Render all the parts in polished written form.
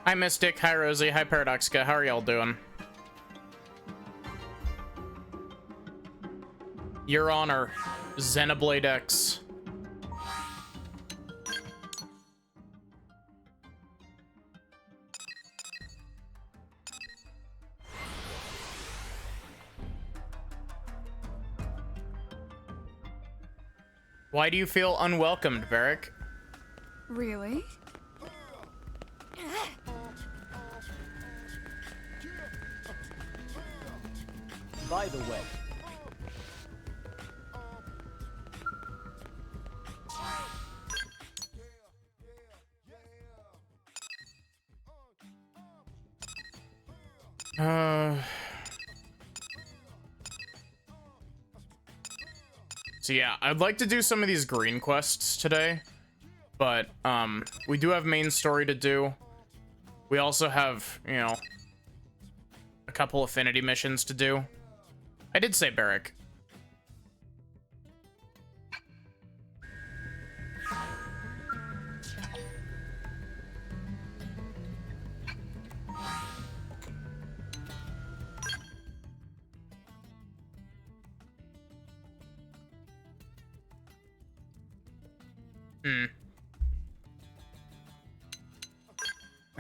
Hi Mystic, hi Rosie, hi Paradoxica, how are y'all doing? Your Honor, Xenoblade X. Why do you feel unwelcomed, Varric? Really? By the way, So yeah, I'd like to do some of these green quests today, but we do have main story to do. We also have, you know, a couple affinity missions to do. I did say Barrick.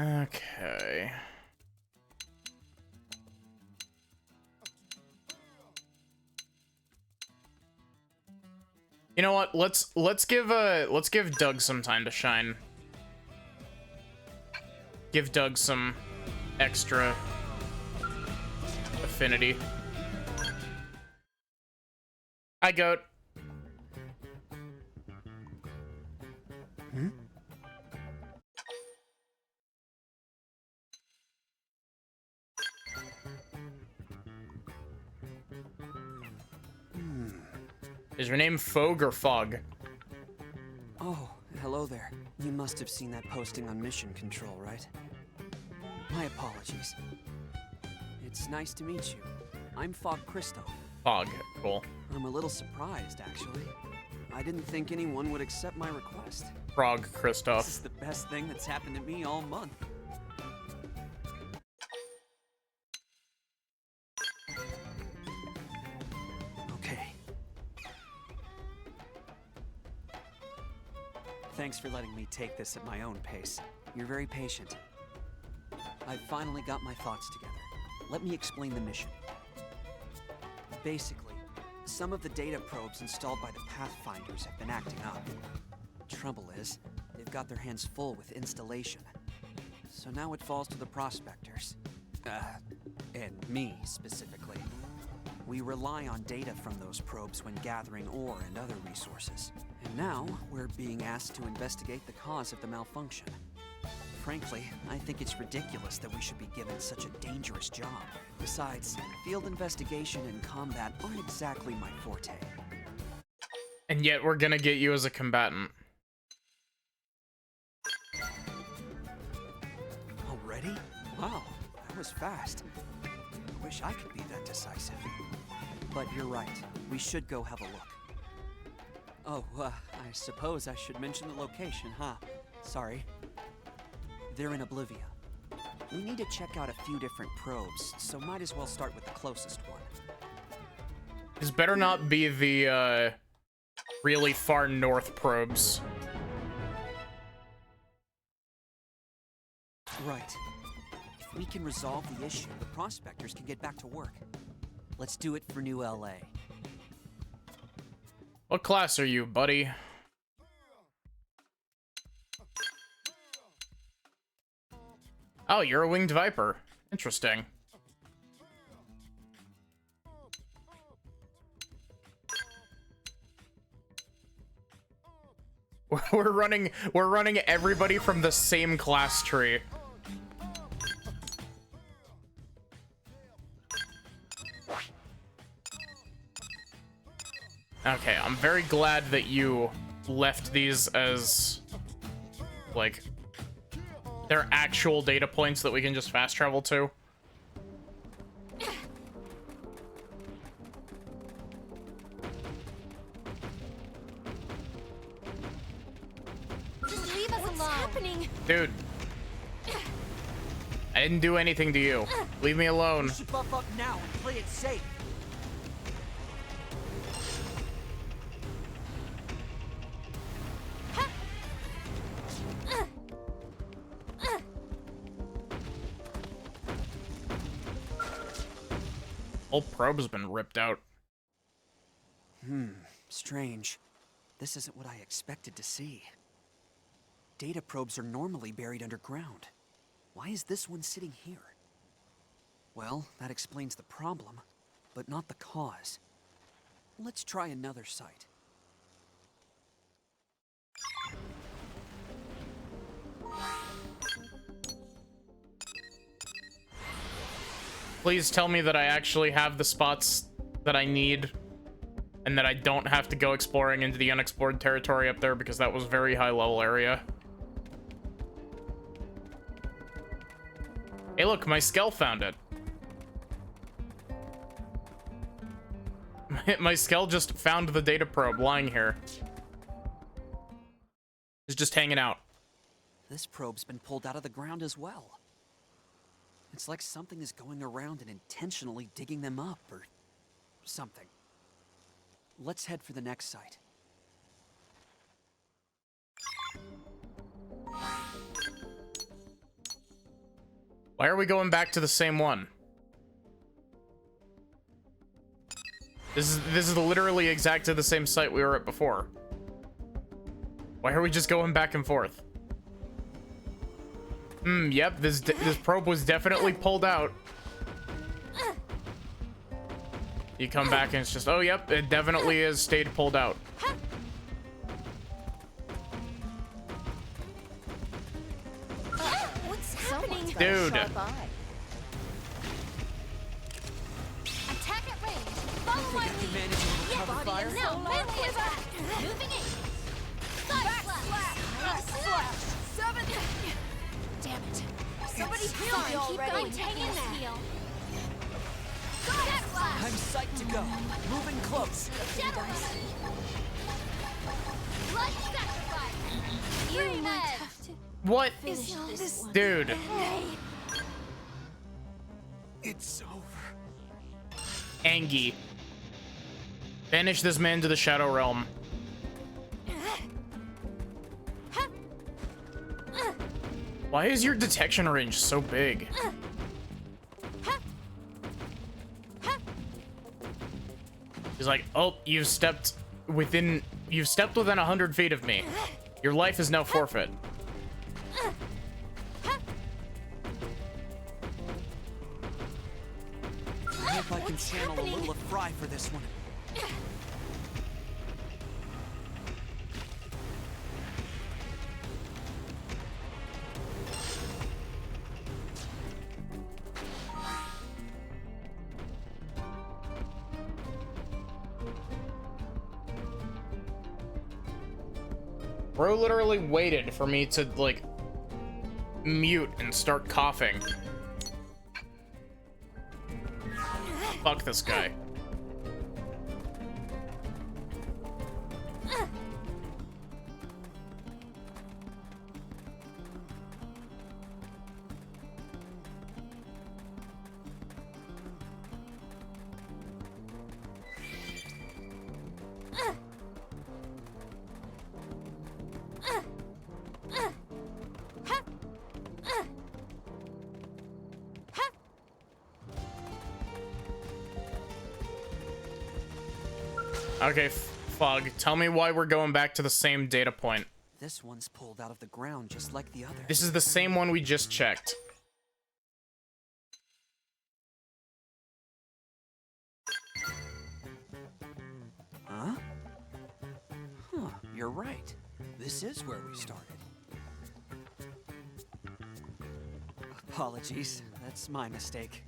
Okay. You know what? Let's give Doug some time to shine. Give Doug some extra affinity. Hi, Goat. Is your name Fogue or Fog? Oh, hello there. You must have seen that posting on Mission Control, right? My apologies. It's nice to meet you. I'm Fog Christoph. Fog, cool. I'm a little surprised, actually. I didn't think anyone would accept my request. Frog This Christoph. is the best thing that's happened to me all month. Okay. Thanks for letting me take this at my own pace. You're very patient. I've finally got my thoughts together. Let me explain the mission. Basically, some of the data probes installed by the Pathfinders have been acting up. Trouble is, they've got their hands full with installation. So now it falls to the prospectors. And me, specifically. We rely on data from those probes when gathering ore and other resources. And now, we're being asked to investigate the cause of the malfunction. Frankly, I think it's ridiculous that we should be given such a dangerous job. Besides, field investigation and combat aren't exactly my forte. And yet we're gonna get you as a combatant. Already? Wow, that was fast. I wish I could be that decisive. But you're right. We should go have a look. Oh, I suppose I should mention the location, huh? Sorry. They're in Oblivia. We need to check out a few different probes, so might as well start with the closest one. This better not be the, really far north probes. Right. If we can resolve the issue, the prospectors can get back to work. Let's do it for New LA. What class are you, buddy? Oh, you're a winged viper. Interesting. We're running everybody from the same class tree. Okay, I'm very glad that you left these as, like, they're actual data points that we can just fast travel to. Just leave us alone. What's happening? Dude. I didn't do anything to you. Leave me alone. You should buff up now and play it safe. Whole probe's been ripped out. Strange. This isn't what I expected to see. Data probes are normally buried underground. Why is this one sitting here? Well, that explains the problem, but not the cause. Let's try another site. Please tell me that I actually have the spots that I need and that I don't have to go exploring into the unexplored territory up there, because that was very high level area. Hey look, my Skell found it. My Skell just found the data probe lying here. It's just hanging out. This probe's been pulled out of the ground as well. It's like something is going around and intentionally digging them up, or something. Let's head for the next site. Why are we going back to the same one? This is literally exactly the same site we were at before. Why are we just going back and forth? Yep, this probe was definitely pulled out. You come back and it's just, oh yep, it definitely is stayed pulled out. What's happening? Dude. Attack at range. Follow my lead. Managing to Yeah, recover body fire? is now melee attack. Moving in. Side slash. 7. Damn it. Somebody heal me already. Keep going. Heal. I'm psyched to go. Moving close. Blood sacrifice. You might have to What? finish this one. Dude. It's over. Angie. Banish this man to the Shadow Realm. Why is your detection range so big? He's like, oh, you've stepped within 100 feet of me. Your life is now forfeit. I hope I can channel a little of Fry for this one. Bro literally waited for me to, like, mute and start coughing. Fuck this guy. Okay, Fog, tell me why we're going back to the same data point. This one's pulled out of the ground just like the other. This is the same one we just checked. Huh? Huh, you're right. This is where we started. Apologies, that's my mistake.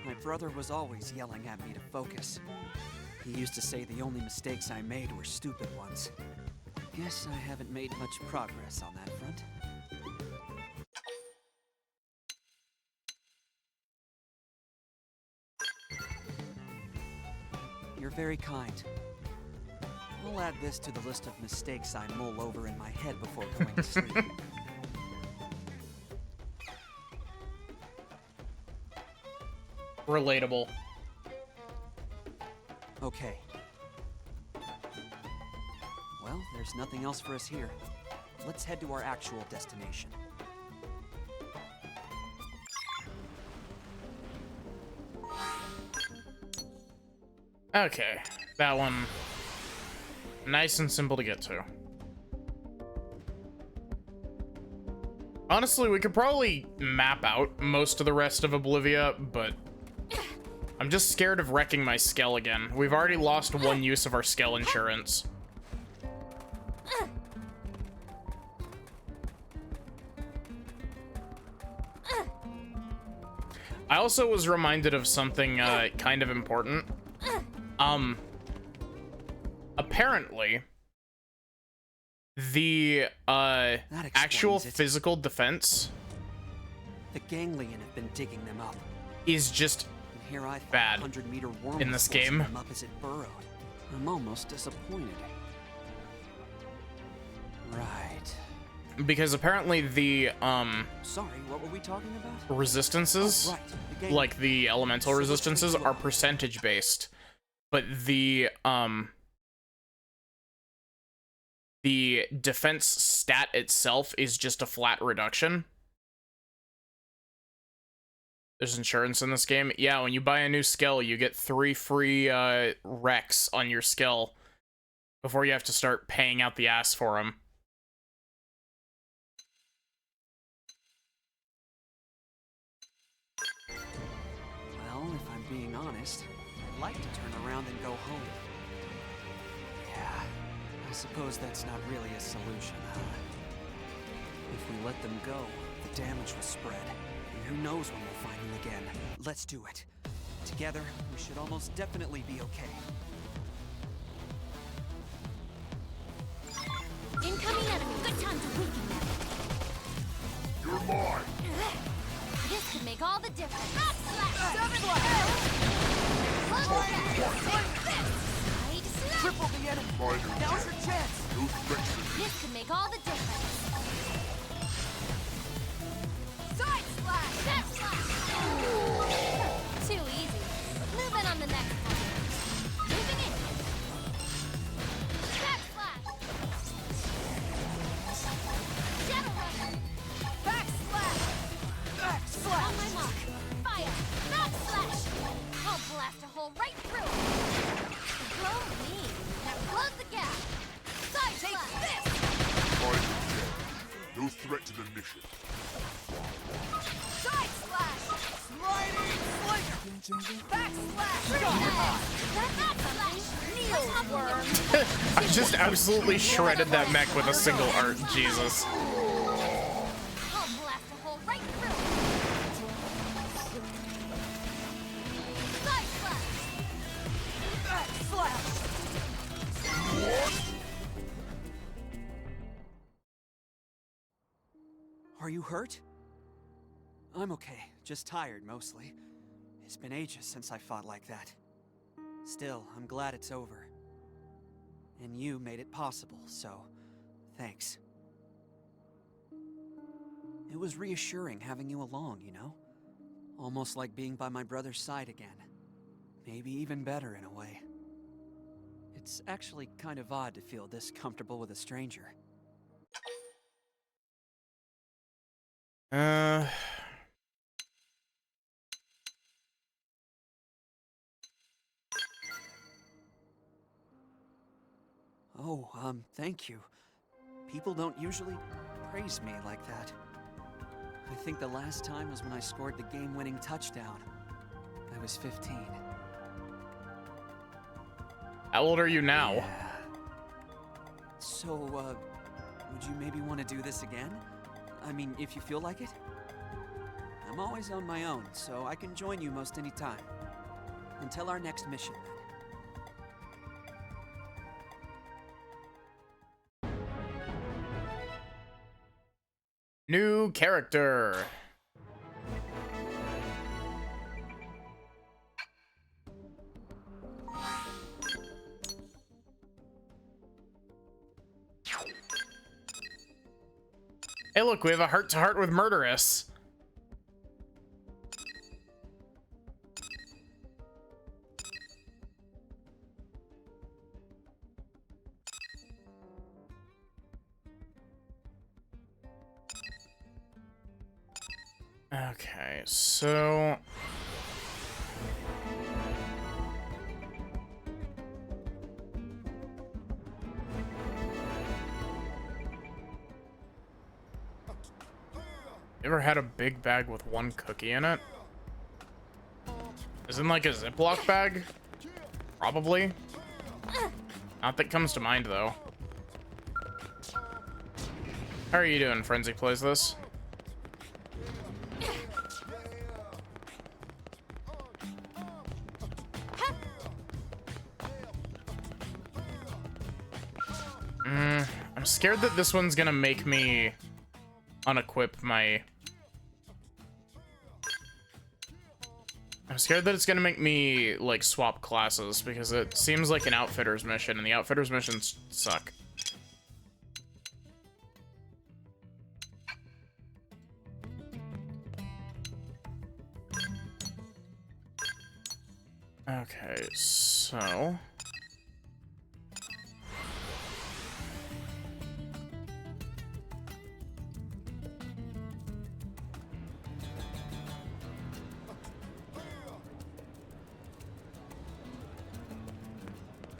My brother was always yelling at me to focus. He used to say the only mistakes I made were stupid ones. Guess I haven't made much progress on that front. You're very kind. I'll add this to the list of mistakes I mull over in my head before going to sleep. relatable. Okay. Well, there's nothing else for us here. Let's head to our actual destination. Okay, that one nice and simple to get to. Honestly, we could probably map out most of the rest of Oblivia, but I'm just scared of wrecking my Skell again. We've already lost one use of our Skell insurance. I also was reminded of something kind of important. Apparently, the actual physical defense, the ganglion have been digging them up, is just and here I bad 100-meter worm in this game. them up as it burrowed. I'm almost disappointed. Right. Because apparently the Sorry, what were we talking about? resistances, Oh, right. The like the elemental So resistances, let's are percentage based, but the defense stat itself is just a flat reduction. There's insurance in this game. Yeah, when you buy a new skill, you get 3 free Rex on your skill before you have to start paying out the ass for them. Well, if I'm being honest, I'd like to turn around and go home. Yeah, I suppose that's not really a solution, huh? If we let them go, the damage will spread, and who knows when we'll find them again. Let's do it. Together, we should almost definitely be okay. Incoming enemy. Good time to weaken them. You're mine. This could make all the difference. Side slash. Triple the enemy! Minor Now's your chance! No friction. This could make all the difference. Side slash. Back slash. Too easy. Moving on the next one. Moving in. Back slash. Shadow runner. Back slash. Back On slash! my mark. Fire. Back slash. I'll blast a hole right through it. Go me. Now close the gap. Side slash. This. Minor dead. No threat to the mission. Side slash. Sliding slinger! Back slash. Back slash. Kneel worm. I just absolutely shredded that mech with a single art. Jesus. I'll blast a hole right through it. Side slash. Back slash! Are you hurt? I'm okay, just tired mostly. It's been ages since I fought like that. Still, I'm glad it's over. And you made it possible, so thanks. It was reassuring having you along, you know? Almost like being by my brother's side again. Maybe even better in a way. It's actually kind of odd to feel this comfortable with a stranger. Oh, thank you. People don't usually praise me like that. I think the last time was when I scored the game-winning touchdown. I was 15. How old are you now? Yeah. So, would you maybe want to do this again? I mean, if you feel like it? I'm always on my own, so I can join you most any time. Until our next mission, then. New character. Hey, look, we have a heart-to-heart with Murderous. Okay, so... You ever had a big bag with one cookie in it? Is in like a Ziploc bag? Probably. Not that comes to mind though. How are you doing, Frenzy Plays This? I'm scared that this one's gonna make me unequip my... I'm scared that it's gonna make me, like, swap classes, because it seems like an Outfitter's mission, and the Outfitter's missions suck. Okay, so...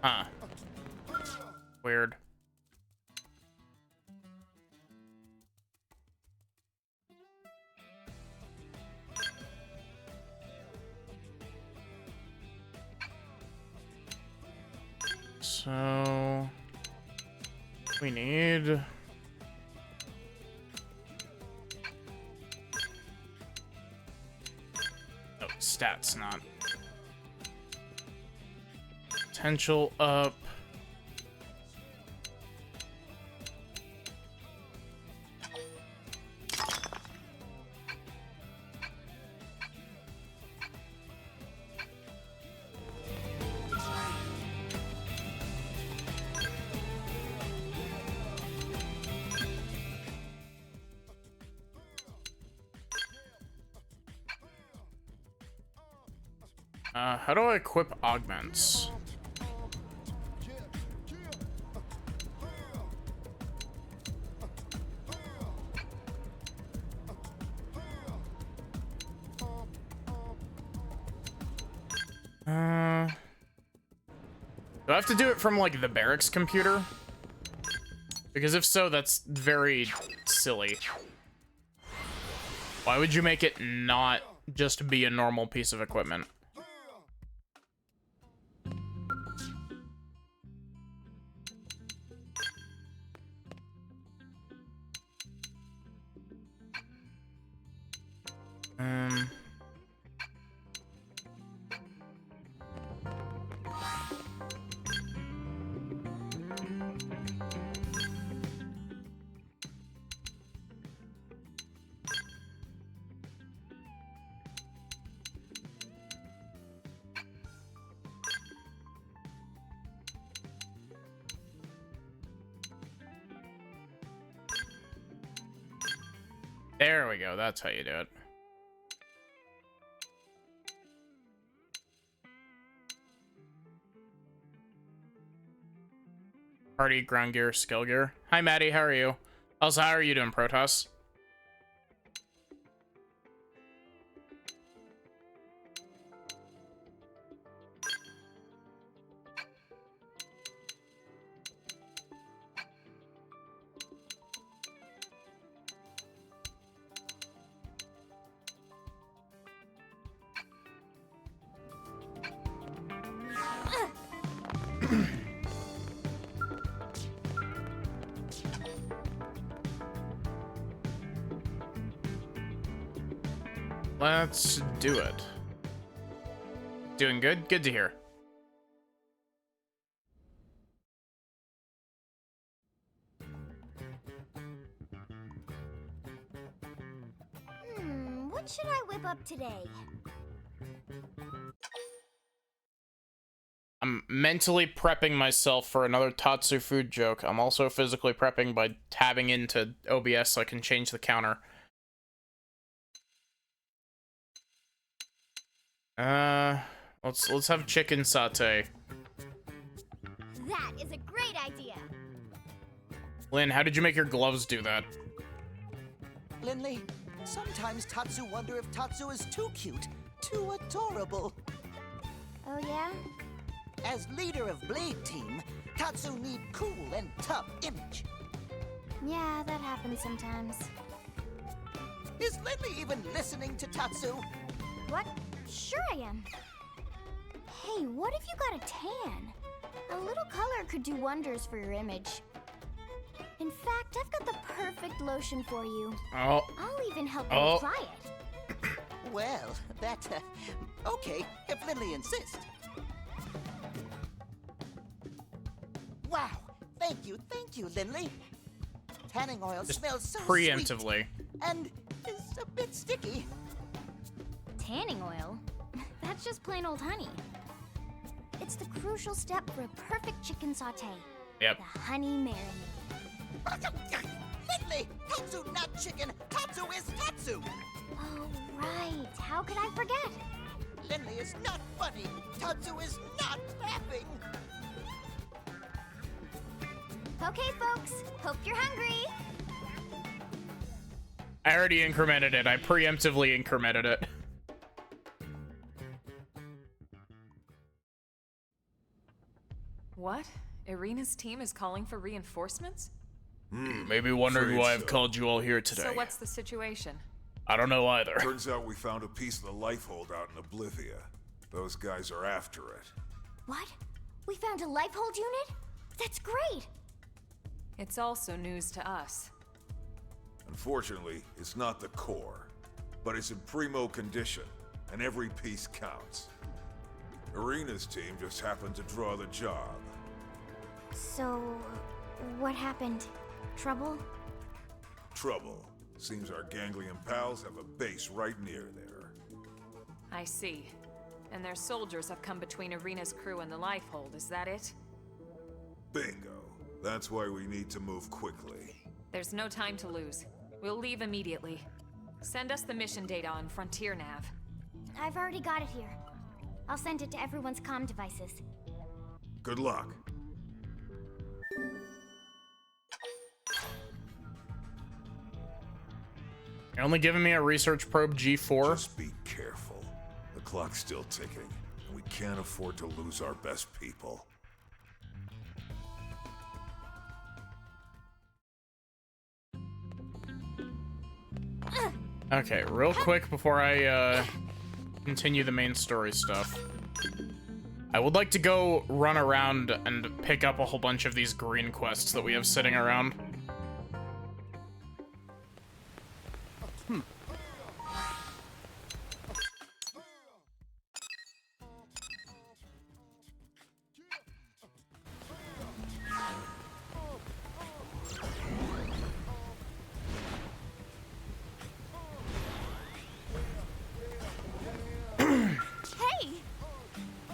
Huh. Weird. So... we need... oh, stats, not... potential up. How do I equip augments? Do I have to do it from, like, the barracks computer? Because if so, that's very silly. Why would you make it not just be a normal piece of equipment? There we go, that's how you do it. Party, ground gear, skill gear. Hi, Maddie, how are you? Also, how are you doing, Protoss? Let's do it. Doing good? Good to hear. What should I whip up today? I'm mentally prepping myself for another Tatsu food joke. I'm also physically prepping by tabbing into OBS so I can change the counter. Let's have chicken satay. That is a great idea. Lynn, how did you make your gloves do that? Lindley, Sometimes Tatsu wonder if Tatsu is too cute, too adorable. Oh yeah? As leader of Blade Team, Tatsu need cool and tough image. Yeah, that happens sometimes. Is Lindley even listening to Tatsu? What? Sure I am. Hey, what if you got a tan? A little color could do wonders for your image. In fact, I've got the perfect lotion for you. Oh. I'll even help you Oh. apply it. Well, that, okay, if Lindley insists. Wow, thank you, Lindley. Tanning oil Just smells so preemptively. sweet and is a bit sticky. Tanning oil? That's just plain old honey. It's the crucial step for a perfect chicken sauté. Yep. The honey marinade. Lindley, Tatsu not chicken, Tatsu is Tatsu. Oh, right. How could I forget? Lindley is not funny, Tatsu is not laughing. Okay, folks. Hope you're hungry. I already incremented it. I preemptively incremented it. What? Irina's team is calling for reinforcements? Maybe wondering why I've called you all here today. So what's the situation? I don't know either. Turns out we found a piece of the life hold out in Oblivia. Those guys are after it. What? We found a life hold unit? That's great. It's also news to us. Unfortunately, it's not the core, but it's in primo condition, and every piece counts. Irina's team just happened to draw the job. So, what happened? Trouble? Trouble. Seems our ganglion pals have a base right near there. I see. And their soldiers have come between Irina's crew and the lifehold, is that it? Bingo. That's why we need to move quickly. There's no time to lose. We'll leave immediately. Send us the mission data on Frontier Nav. I've already got it here. I'll send it to everyone's comm devices. Good luck. You're only giving me a research probe G4? Just be careful. The clock's still ticking, and we can't afford to lose our best people. Okay, real quick before I continue the main story stuff. I would like to go run around and pick up a whole bunch of these green quests that we have sitting around.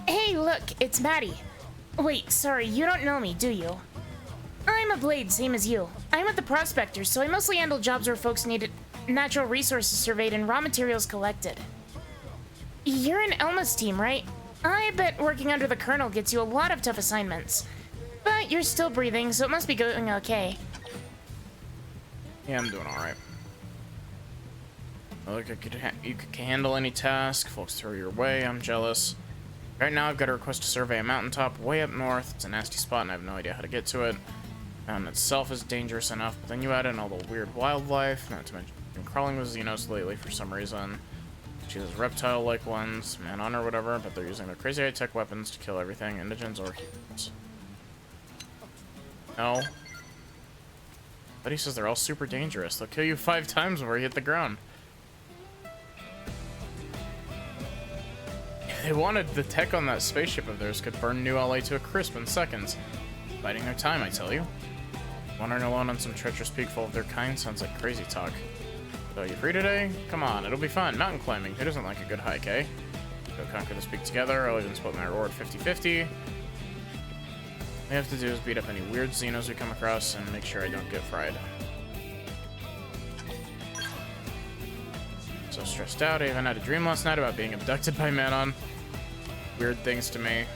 Hey, look, it's Maddie. Wait, sorry, you don't know me, do you? I'm a blade, same as you. I'm with the Prospectors, so I mostly handle jobs where folks need natural resources surveyed and raw materials collected. You're in Elma's team, right? I bet working under the Colonel gets you a lot of tough assignments. But you're still breathing, so it must be going okay. Yeah, I'm doing alright. Look, you could handle any task. Folks throw your way. I'm jealous. Right now, I've got a request to survey a mountaintop way up north. It's a nasty spot, and I have no idea how to get to it. Mountain itself is dangerous enough, but then you add in all the weird wildlife, not to mention been crawling with Xenos lately for some reason. She has reptile-like ones, man-on or whatever, but they're using their crazy high-tech weapons to kill everything, indigents or humans. No. But he says they're all super dangerous. They'll kill you 5 times before you hit the ground. If they wanted, the tech on that spaceship of theirs could burn New LA to a crisp in seconds. Biding their time, I tell you. Wandering alone on some treacherous peak full of their kind sounds like crazy talk. So, you free today? Come on, it'll be fun. Mountain climbing. Who doesn't like a good hike, eh? Go conquer this peak together. I'll even split my reward 50-50. All we have to do is beat up any weird Xenos we come across and make sure I don't get fried. So stressed out, I even had a dream last night about being abducted by Manon. Weird things to me.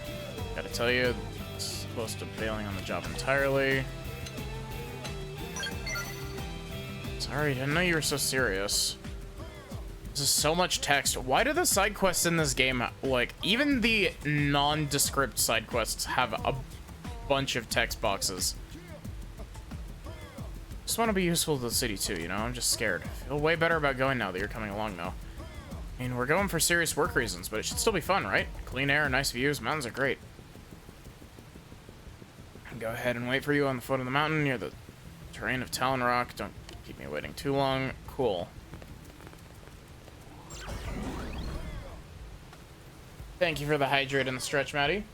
Gotta tell you, it's close to bailing on the job entirely. Sorry, didn't know you were so serious. This is so much text. Why do the side quests in this game, like, even the nondescript side quests have a bunch of text boxes? Just want to be useful to the city too, you know? I'm just scared. I feel way better about going now that you're coming along, though. I mean, we're going for serious work reasons, but it should still be fun, right? Clean air, nice views, mountains are great. Go ahead and wait for you on the foot of the mountain near the terrain of Talon Rock. Don't keep me waiting too long. Cool. Thank you for the hydrate and the stretch, Maddie.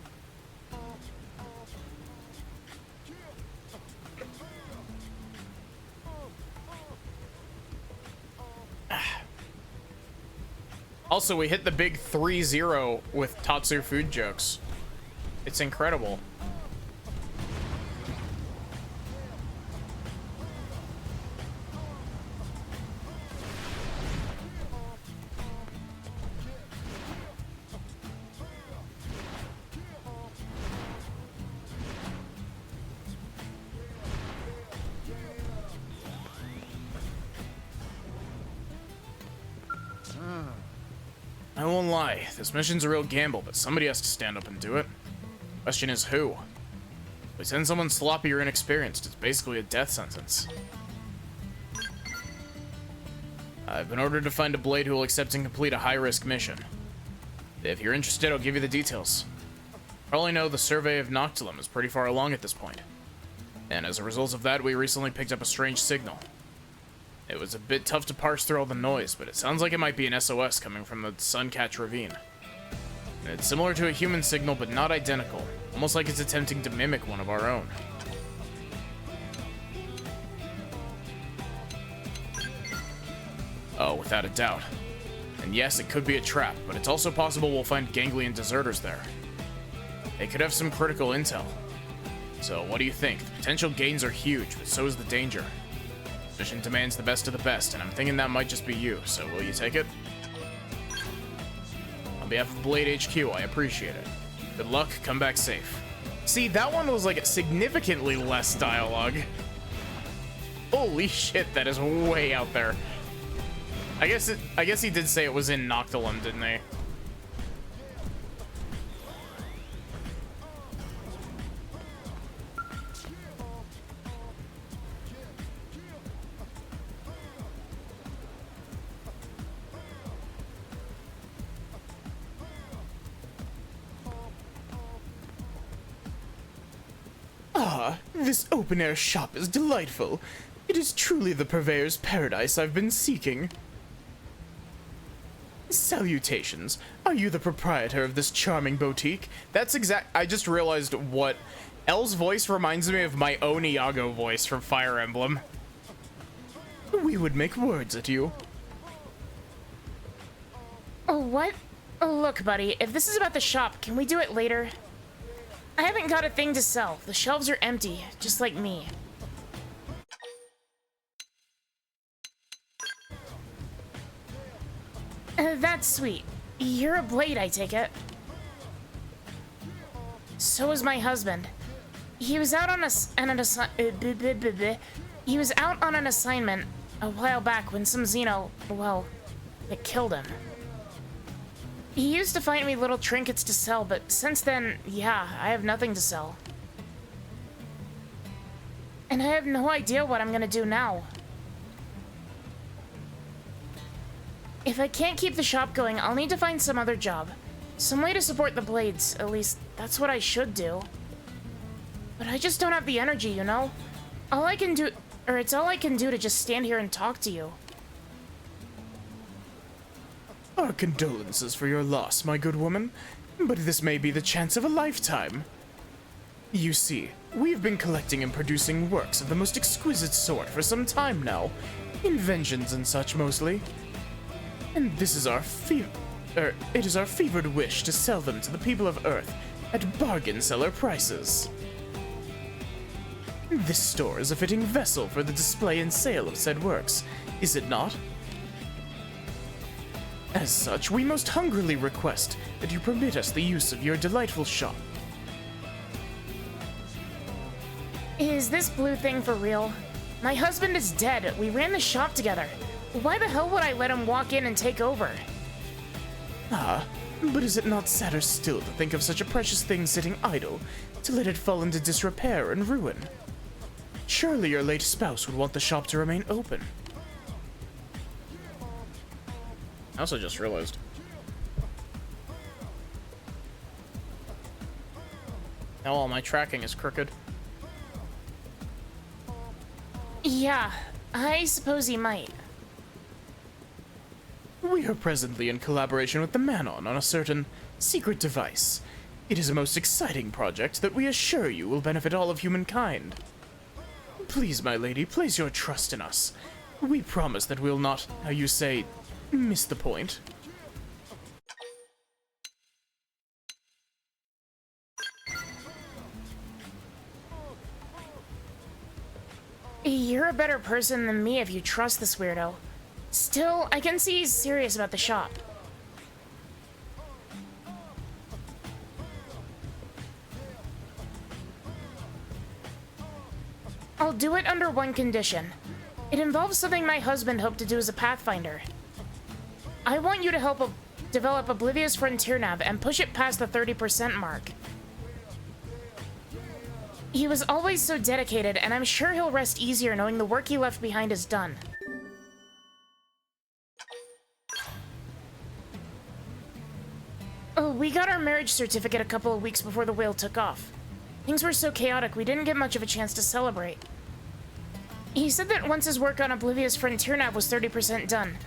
Also, we hit the big 3-0 with Tatsu food jokes. It's incredible. I won't lie, this mission's a real gamble, but somebody has to stand up and do it. Question is who? If we send someone sloppy or inexperienced, it's basically a death sentence. I've been ordered to find a blade who will accept and complete a high-risk mission. If you're interested, I'll give you the details. Probably know the survey of Noctilum is pretty far along at this point. And as a result of that, we recently picked up a strange signal. It was a bit tough to parse through all the noise, but it sounds like it might be an SOS coming from the Suncatch Ravine. And it's similar to a human signal, but not identical. Almost like it's attempting to mimic one of our own. Oh, without a doubt. And yes, it could be a trap, but it's also possible we'll find ganglion deserters there. They could have some critical intel. So what do you think? The potential gains are huge, but so is the danger. Mission demands the best of the best, and I'm thinking that might just be you, so will you take it? On behalf of Blade HQ, I appreciate it. Good luck, come back safe. See, that one was like significantly less dialogue. Holy shit, that is way out there. I guess he did say it was in Noctilum, didn't he? Ah, this open-air shop is delightful. It is truly the purveyor's paradise I've been seeking. Salutations. Are you the proprietor of this charming boutique? That's I just realized what Elle's voice reminds me of my own Iago voice from Fire Emblem. We would make words at you. Oh, what? Oh, look, buddy, if this is about the shop, can we do it later? I haven't got a thing to sell. The shelves are empty, just like me. That's sweet. You're a blade, I take it. So is my husband. He was out on he was out on an assignment a while back when some Xeno, well, it killed him. He used to find me little trinkets to sell, but since then, yeah, I have nothing to sell. And I have no idea what I'm gonna do now. If I can't keep the shop going, I'll need to find some other job. Some way to support the blades, at least that's what I should do. But I just don't have the energy, you know? It's all I can do to just stand here and talk to you. Our condolences for your loss, my good woman, but this may be the chance of a lifetime. You see, we've been collecting and producing works of the most exquisite sort for some time now. Inventions and such, mostly. And this is our it is our fevered wish to sell them to the people of Earth at bargain seller prices. This store is a fitting vessel for the display and sale of said works, is it not? As such, we most hungrily request that you permit us the use of your delightful shop. Is this blue thing for real? My husband is dead. We ran the shop together. Why the hell would I let him walk in and take over? Ah, but is it not sadder still to think of such a precious thing sitting idle, to let it fall into disrepair and ruin? Surely your late spouse would want the shop to remain open. I also just realized. Now all my tracking is crooked. Yeah, I suppose he might. We are presently in collaboration with the Manon on a certain secret device. It is a most exciting project that we assure you will benefit all of humankind. Please, my lady, place your trust in us. We promise that we'll not, how you say, miss the point. You're a better person than me if you trust this weirdo. Still, I can see he's serious about the shop. I'll do it under one condition. It involves something my husband hoped to do as a Pathfinder. I want you to help develop Oblivion's Frontier Nav and push it past the 30% mark. He was always so dedicated, and I'm sure he'll rest easier knowing the work he left behind is done. Oh, we got our marriage certificate a couple of weeks before the whale took off. Things were so chaotic, we didn't get much of a chance to celebrate. He said that once his work on Oblivion's Frontier Nav was 30% done,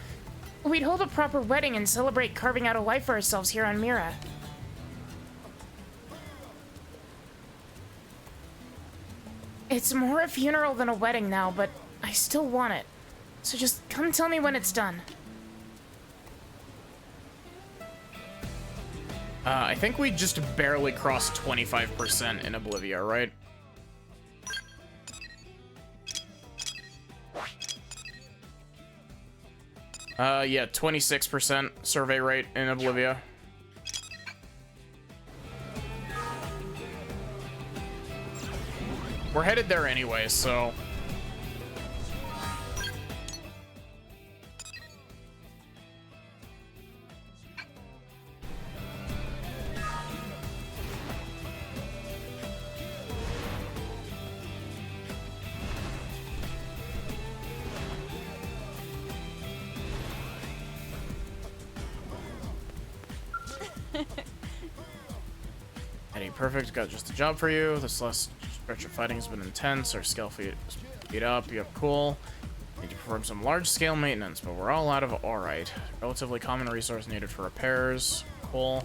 we'd hold a proper wedding and celebrate carving out a life for ourselves here on Mira. It's more a funeral than a wedding now, but I still want it. So just come tell me when it's done. I think we just barely crossed 25% in Oblivia, right? Yeah, 26% survey rate in Oblivia. We're headed there anyway, so... Heading perfect, got just a job for you. This last stretch of fighting has been intense. Our skill feed up. Yep, cool. Need to perform some large-scale maintenance, but we're all out of alright. Relatively common resource needed for repairs. Cool.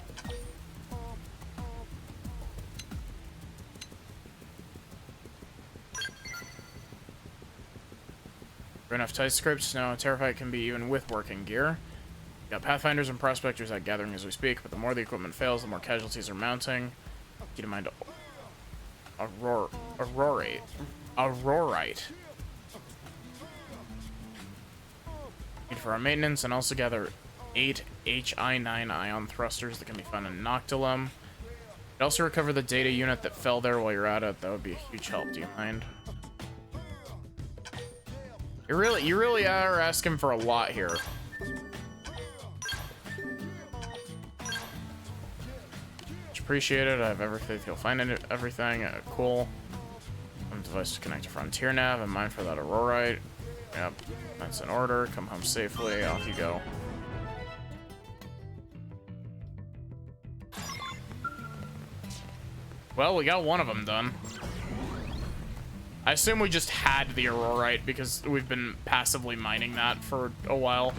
Enough tight scripts. Now, Terrified can be even with working gear. Got Pathfinders and Prospectors out gathering as we speak, but the more the equipment fails, the more casualties are mounting. Keep in mind, Aurorite. Need for our maintenance, and also gather 8 HI-9 ion thrusters that can be found in Noctilum. Could also recover the data unit that fell there while you're at it. That would be a huge help. Do you mind? You really are asking for a lot here. Appreciate it. I have every faith you'll find everything. Cool. Device to connect to Frontier Nav. And mine for that Aurorite. Yep, that's in order. Come home safely. Off you go. Well, we got one of them done. I assume we just had the Aurorite because we've been passively mining that for a while.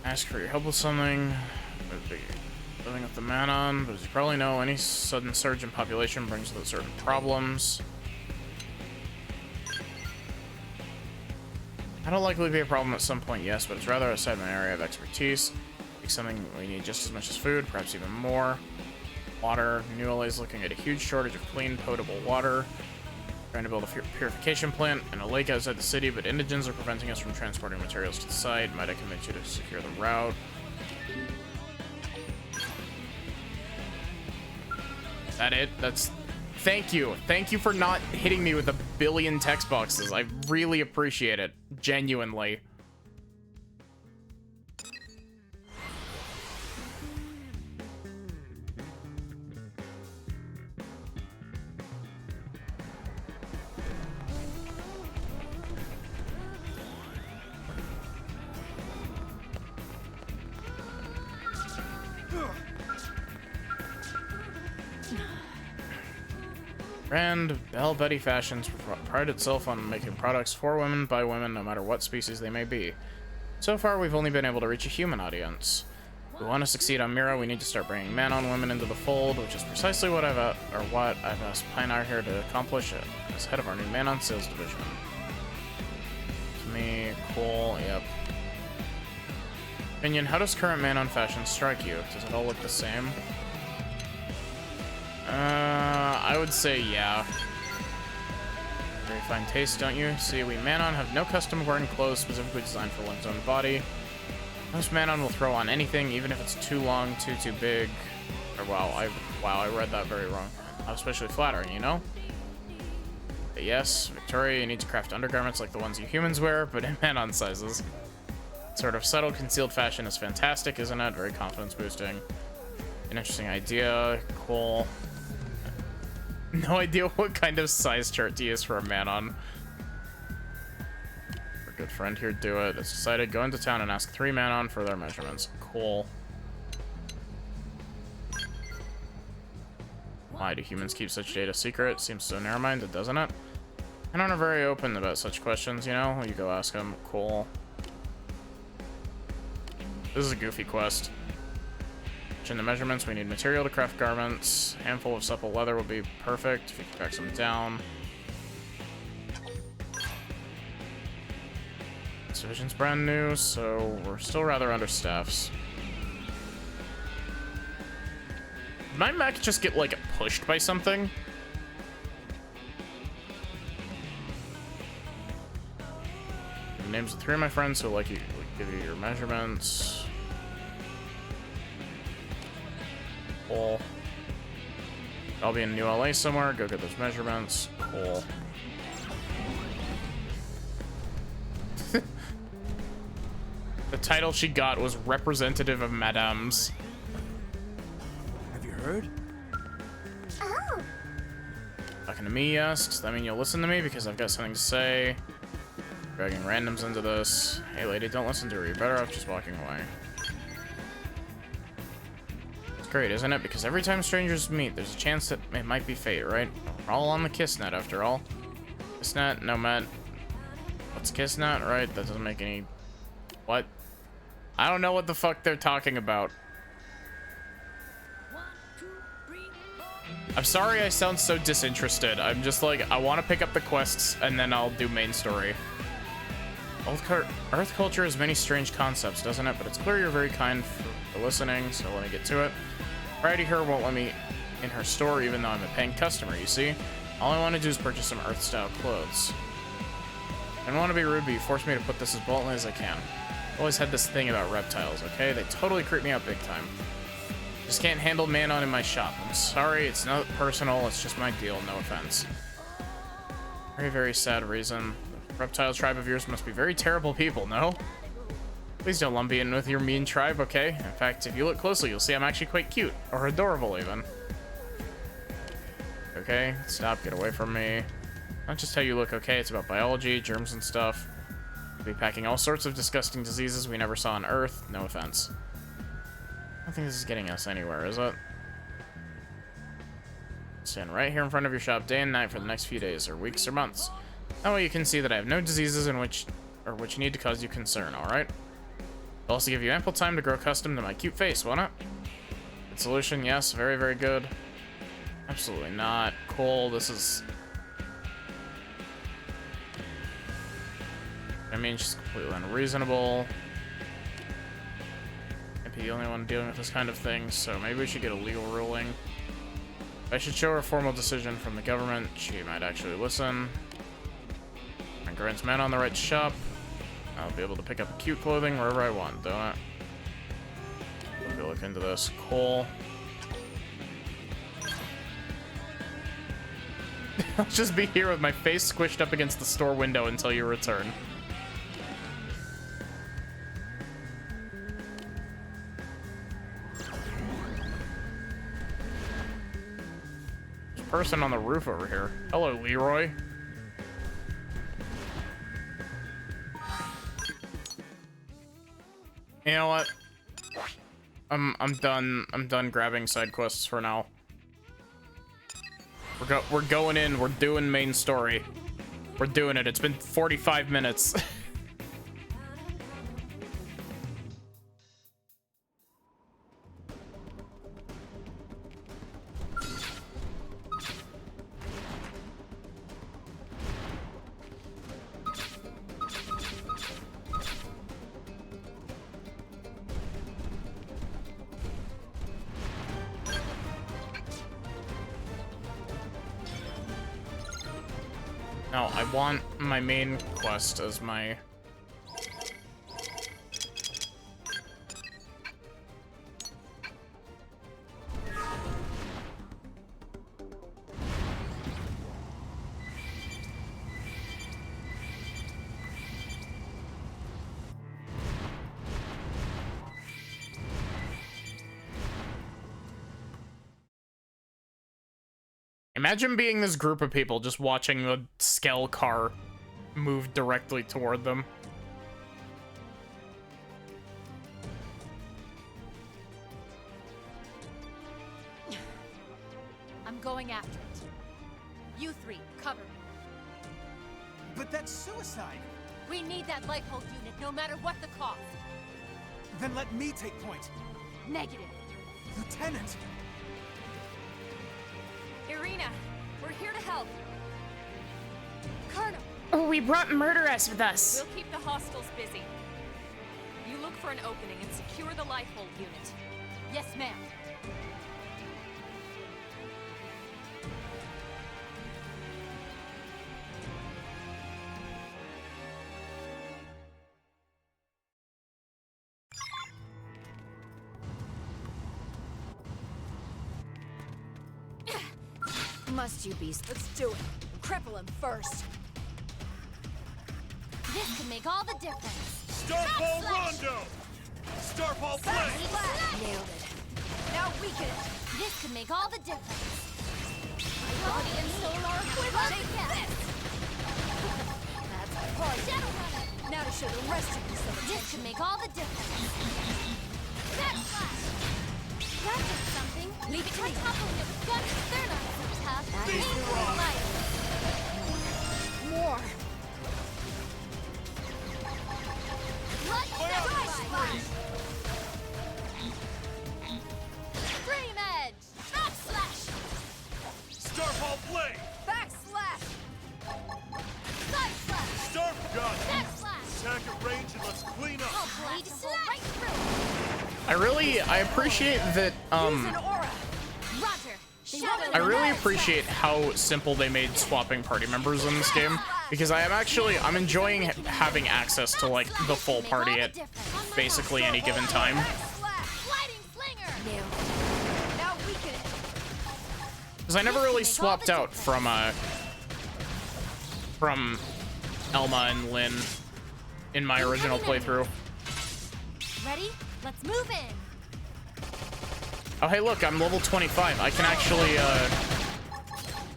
Ask for your help with something. Living with the Manon, but as you probably know, any sudden surge in population brings with it certain problems. That'll likely be a problem at some point, yes, but it's rather outside my area of expertise. Make something we need just as much as food, perhaps even more. Water. New LA is looking at a huge shortage of clean, potable water. Trying to build a purification plant and a lake outside the city, but indigents are preventing us from transporting materials to the site. Might I convince you to secure the route? Is that it? That's... Thank you. Thank you for not hitting me with a billion text boxes. I really appreciate it. Genuinely. Brand Belle Betty Fashions pride itself on making products for women by women, no matter what species they may be. So far, we've only been able to reach a human audience. If we want to succeed on Mira, we need to start bringing man-on women into the fold, which is precisely what I've asked Pinar here to accomplish as head of our new man-on sales division. To me, cool, yep. Opinion, how does current man-on fashion strike you? Does it all look the same? I would say yeah. Very fine taste, don't you? See, we man-on have no custom wearing clothes specifically designed for one's own body. Most man-on will throw on anything, even if it's too long, too big. Or wow, I read that very wrong. Not especially flattering, you know? But yes, Victoria, you need to craft undergarments like the ones you humans wear, but in man-on sizes. Sort of subtle, concealed fashion is fantastic, isn't it? Very confidence boosting. An interesting idea. Cool. No idea what kind of size chart to use for a man-on. Our good friend here, do it. It's decided. Go into town and ask 3 man-on for their measurements. Cool. Why do humans keep such data secret? Seems so narrow-minded, doesn't it? I don't are very open about such questions, you know? You go ask them. Cool. This is a goofy quest. In the measurements, we need material to craft garments. A handful of supple leather will be perfect if you can track some down. This division's brand new, so we're still rather understaffed. Did my mech just get, like, pushed by something? The names of 3 of my friends who like you give you your measurements. Cool. I'll be in New LA somewhere. Go get those measurements. Cool. The title she got was Representative of Madames. Have you heard? Oh. Talking to me, yes. Does that mean you'll listen to me? Because I've got something to say. Dragging randoms into this. Hey, lady, don't listen to her. You're better off just walking away. Great, isn't it? Because every time strangers meet, there's a chance that it might be fate, right? We're all on the Kissnet, after all. Kissnet? No, Matt. What's Kissnet? Right? That doesn't make any... What? I don't know what the fuck they're talking about. I'm sorry I sound so disinterested. I'm just like, I want to pick up the quests, and then I'll do main story. Earth culture has many strange concepts, doesn't it? But it's clear you're very kind for listening, so let me get to it. Variety here won't let me in her store, even though I'm a paying customer, you see? All I want to do is purchase some Earth-style clothes. I don't want to be rude, but you forced me to put this as bluntly as I can. I've always had this thing about reptiles, okay? They totally creep me out big time. Just can't handle man-on in my shop. I'm sorry, it's not personal, it's just my deal, no offense. Very, very sad reason. The reptile tribe of yours must be very terrible people, no? Please don't lump me in with your mean tribe, okay? In fact, if you look closely, you'll see I'm actually quite cute. Or adorable, even. Okay, stop, get away from me. Not just how you look, okay? It's about biology, germs and stuff. We'll be packing all sorts of disgusting diseases we never saw on Earth. No offense. I don't think this is getting us anywhere, is it? Stand right here in front of your shop day and night for the next few days, or weeks, or months. That way you can see that I have no diseases in which need to cause you concern, alright? I'll also give you ample time to grow accustomed to my cute face, won't it? Good solution, yes, very, very good. Absolutely not. Cool, this is... I mean, she's completely unreasonable. the only one dealing with this kind of thing, so maybe we should get a legal ruling. If I should show her a formal decision from the government, she might actually listen. And grants men on the right to shop. I'll be able to pick up cute clothing wherever I want, don't I? We'll go look into this. Cool. I'll just be here with my face squished up against the store window until you return. There's a person on the roof over here. Hello, Leroy. You know what? I'm done grabbing side quests for now. We're going in, we're doing main story. We're doing it. It's been 45 minutes. No, I want my main quest as my... Imagine being this group of people just watching the Skell car move directly toward them. I'm going after it. You three, cover me. But that's suicide. We need that light hold unit, no matter what the cost. Then let me take point. Negative. Lieutenant! Irina, we're here to help. Colonel! Oh, we brought Murderess with us. We'll keep the hostiles busy. You look for an opening and secure the lifehold unit. Yes, ma'am. Must you beast? Let's do it. Cripple him first. This could make all the difference. Starfall Rondo! Starfall Blade! Nailed it. Now weaken it. This could make all the difference. My body and soul are equivalent. Take this. That's my party. Shadow Runner. Now to show the rest of you some This could make all the difference. That flash. That did something. Leave it to me. Toppling it with guns. They're not so tough. That is Aim for the light. more. Flash. Dream Edge. Backslash. Starfall Blade! Backslash. Side slash. Starfall Gun! Backslash. Attack at range and let's clean up! I'll blast a hole right through. I appreciate that, Use an aura. Roger. I really appreciate how simple they made swapping party members in this game, because I'm enjoying having access to, like, the full party at basically any given time. Sliding slinger. Nailed it. Now weaken it. Because I never really swapped out from Elma and Lynn in my original playthrough. Ready? Let's move in. Oh, hey, look, I'm level 25. I can actually,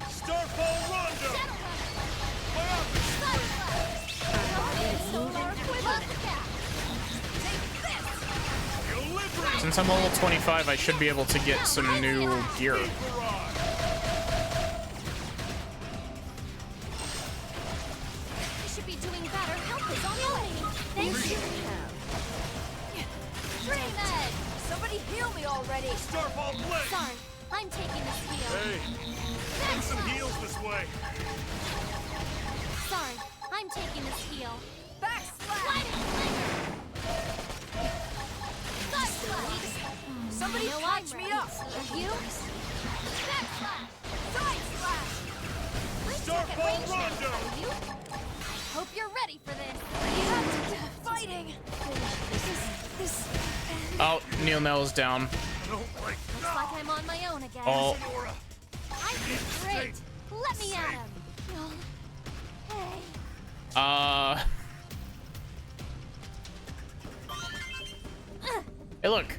Starfall Rondo! since I'm level 25, I should be able to get some new gear. I should be doing better. Help is on the way. Thank you. Dream Edge. Somebody heal me already. Starfall Blade! Sorry, I'm taking this heal. Hey, bring some heals this way. Sorry, I'm taking this heal. Backslash. Sliding slinger. Side slash. Somebody catch me up! You? Back slash! Side slash! Starfall Rondo! You? I hope you're ready for this. You have to keep fighting! This... Oh, Neil Nell's down. Looks like I'm on my own again. Oh. I did great. Let me at him. No. Hey. Hey, look.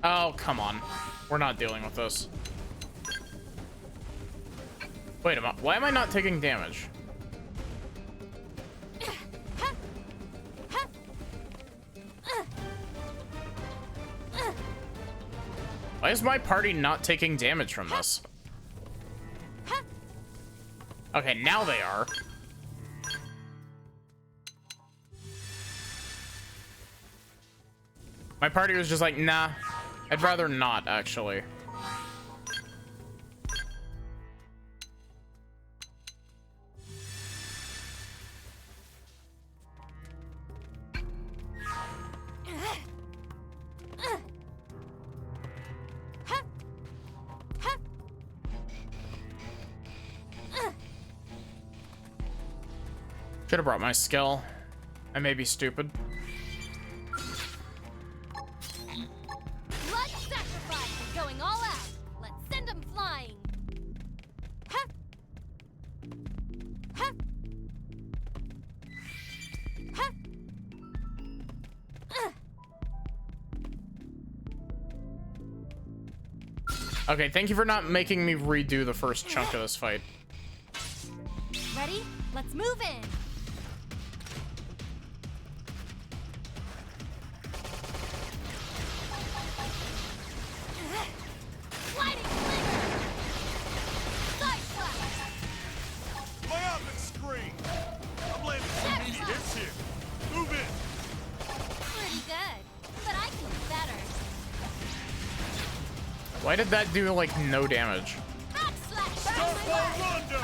Oh, come on. We're not dealing with this. Wait a minute. Why am I not taking damage? Why is my party not taking damage from this? Okay, now they are. My party was just like, nah, I'd rather not, actually. Should have brought my skill. I may be stupid. Blood sacrifice is going all out. Let's send them flying. Ha! Ha! Ha! Okay, thank you for not making me redo the first chunk of this fight. Ready? Let's move in. Sliding flinger. Side slash. My optic screen! I'm landing some meaty hits here. Move in! Pretty good, but I can do better. Why did that do, like, no damage? Backslash. Starfall Rondo!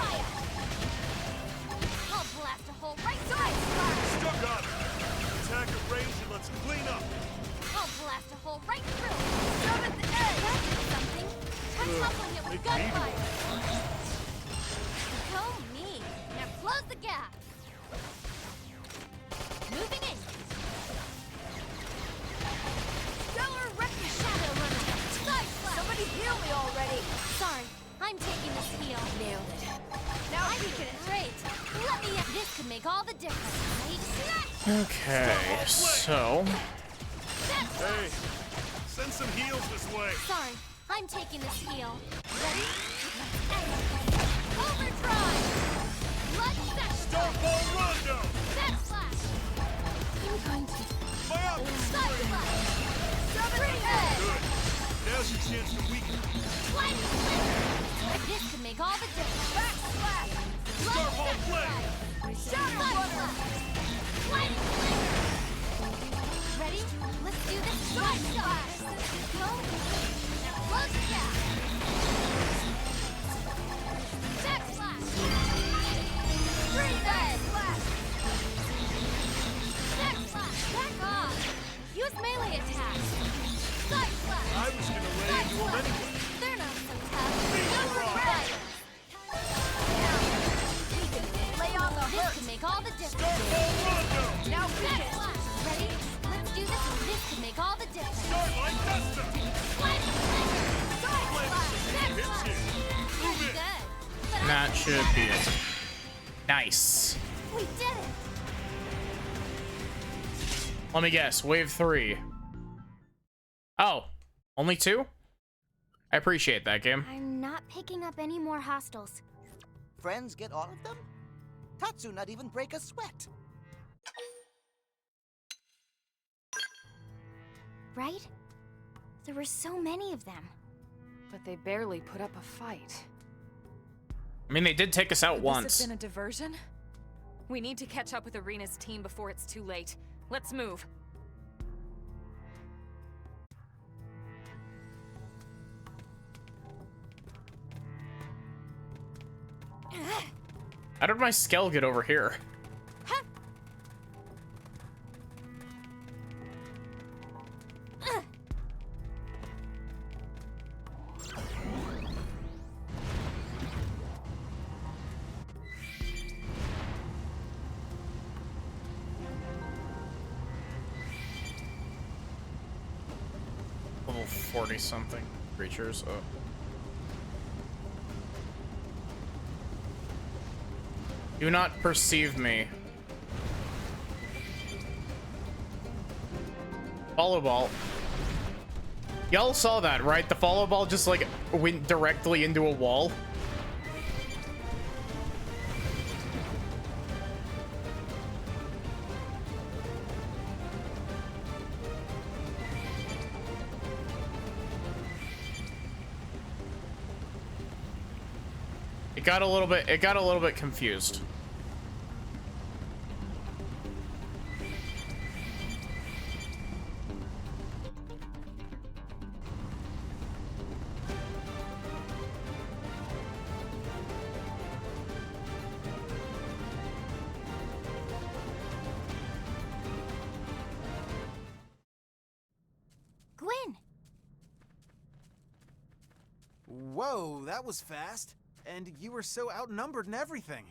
I'll blast a hole right side slash. Stuck on it! Attack at range and let's clean up! I'll blast a hole right through. Shove at the edge. That did something. I'm coupling it with gunfire. Go me. Now close the gap. Moving in. Stellar Reckoning Shadow Runner. Side slash. Somebody heal me already! Sorry, I'm taking this heal. Nailed it. Now I kick did it! great. Let me. This could make all the difference. Right? Okay, so... Hey, send some heals this way. Sorry, I'm taking this heal. Ready? Overdrive! Blood sacrifice! Starfall Rondo! Backslash! I'm going to... My optic Side screen! slash! Pretty good! Good. Now's your chance to weaken. Sliding flinger! This could make all the difference. Backslash! Blood Starfall sacrifice! Shadow Side Runner! slash! Sliding flinger! Ready? Let's do this. Side slash! Go! Now close the gap! Backslash! Pretty good! Backslash! Back off! Use melee attacks! Side slash! I was gonna lay Side into him slash! anyway. They're not so tough. They're pretty fighters. Lay on the This hurt! can make all the difference. Starfall Rondo! Now kick it! Backslash! Ready? Let's do this and this can make all the difference. Starlight Custom! Sliding flinger! Side Landing slash! some meaty hits Backslash! here. Move Pretty in! good. But That should be it. Nice. we did it! Let me guess, wave 3. Oh, only 2? I appreciate that, game. I'm not picking up any more hostiles. Friends get all of them? Tatsu not even break a sweat. Right? There were so many of them. But they barely put up a fight. I mean, they did take us out Could once. this have been a diversion? We need to catch up with Arena's team before it's too late. Let's move. How did my skull get over here? 40-something creatures. Oh. Do not perceive me. Follow ball. Y'all saw that, right? The follow ball just like went directly into a wall. It got a little bit confused. Gwen! Whoa, that was fast. And you were so outnumbered and everything.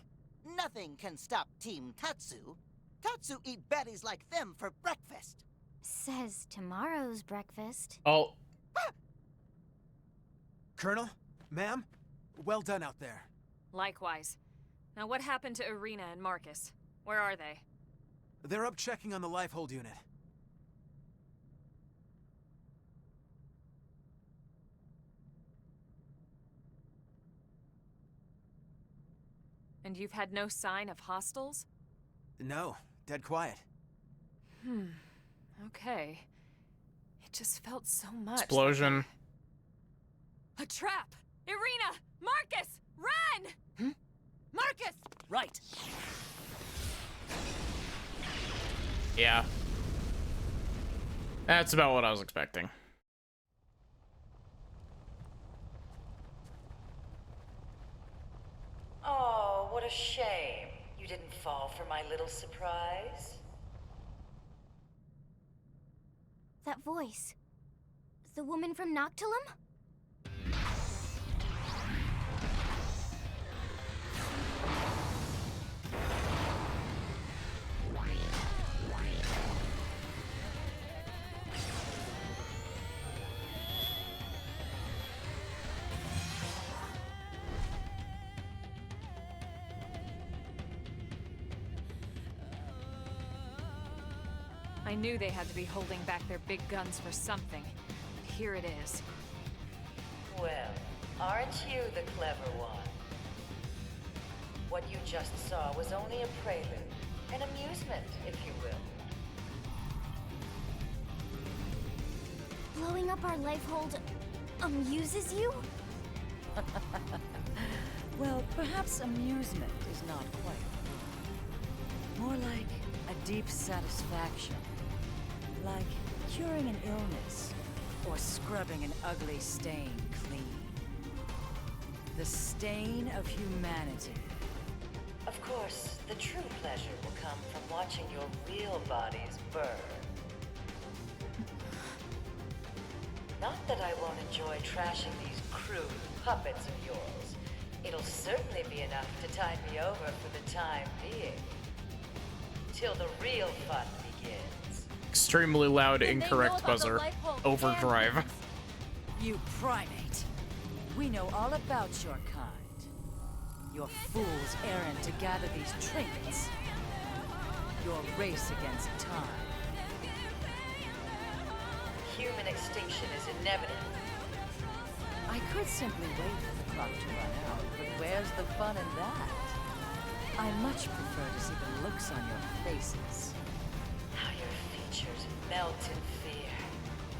Nothing can stop Team Tatsu. Tatsu eat berries like them for breakfast. Says tomorrow's breakfast. Oh. Colonel, ma'am, well done out there. Likewise. Now what happened to Irina and Marcus? Where are they? They're up checking on the life hold unit. And you've had no sign of hostiles? No, dead quiet. Okay. It just felt so much Explosion. like a trap! Irina! Marcus! Run! Marcus! Right. Yeah. That's about what I was expecting. Oh, what a shame. You didn't fall for my little surprise. That voice. The woman from Noctilum? I knew they had to be holding back their big guns for something. Here it is. Well, aren't you the clever one? What you just saw was only a prelude, an amusement, if you will. Blowing up our life hold amuses you? Well, perhaps amusement is not quite. More like a deep satisfaction. Like curing an illness, or scrubbing an ugly stain clean. The stain of humanity. Of course, the true pleasure will come from watching your real bodies burn. Not that I won't enjoy trashing these crude puppets of yours. It'll certainly be enough to tide me over for the time being. Till the real fun begins. Extremely loud, incorrect buzzer. Overdrive. You primate. We know all about your kind. Your fool's errand to gather these trinkets. Your race against time. Human extinction is inevitable. I could simply wait for the clock to run out, but where's the fun in that? I much prefer to see the looks on your faces. How your features melt in fear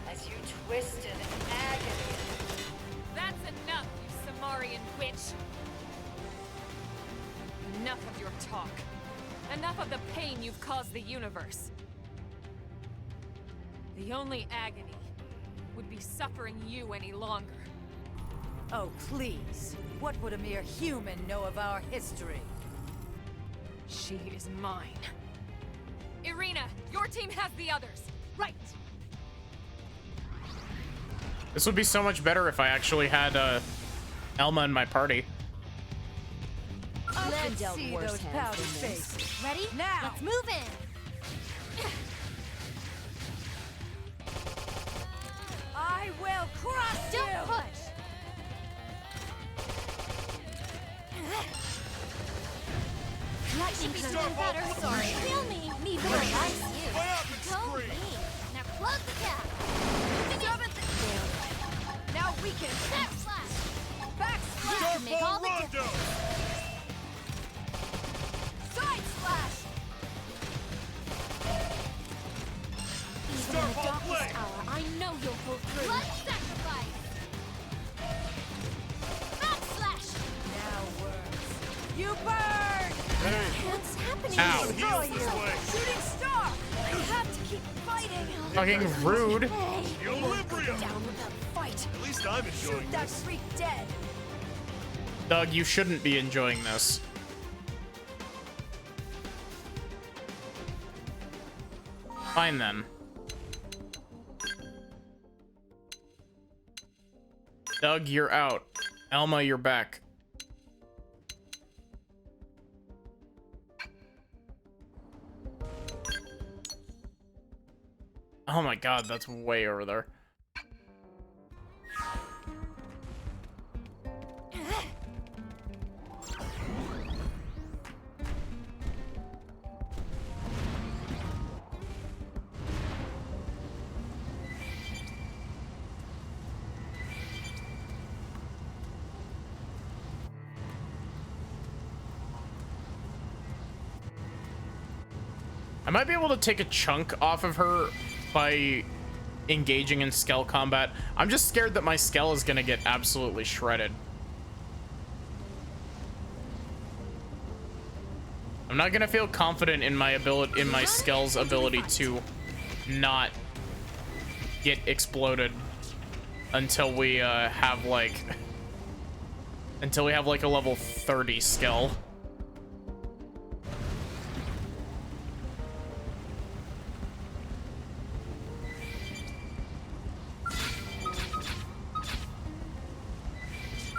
as you twist in agony. That's enough, you Samarian witch! Enough of your talk. Enough of the pain you've caused the universe. The only agony would be suffering you any longer. Oh, please. What would a mere human know of our history? She is mine. Irina, your team has the others. Right. This would be so much better if I actually had Elma in my party. Let's see those powder faces. Ready? Now! Let's move in! I will crush you! Don't push! Lightning Should be cloak. doing better. Sorry. Kill me. Me More very nice nice. you. Go me. Now close the gap. Now we can Step slash. back This slash! can make all the difference. Side slash! Even in the darkest hour, I know you'll pull through. Blood sacrifice. Back slash. Now works. You burn! What's happening? Ow. Destroy you! Shooting star! I have to keep fighting! Fucking rude. Hey. Down without fight! At least I'm enjoying Shoot that freak dead! Doug, you shouldn't be enjoying this. Fine then. Doug, you're out. Elma, you're back. Oh my god, that's way over there. I might be able to take a chunk off of her by engaging in Skell combat. I'm just scared that my Skell is gonna get absolutely shredded. I'm not gonna feel confident in my ability, in my Skell's ability to not get exploded until we have like a level 30 Skell.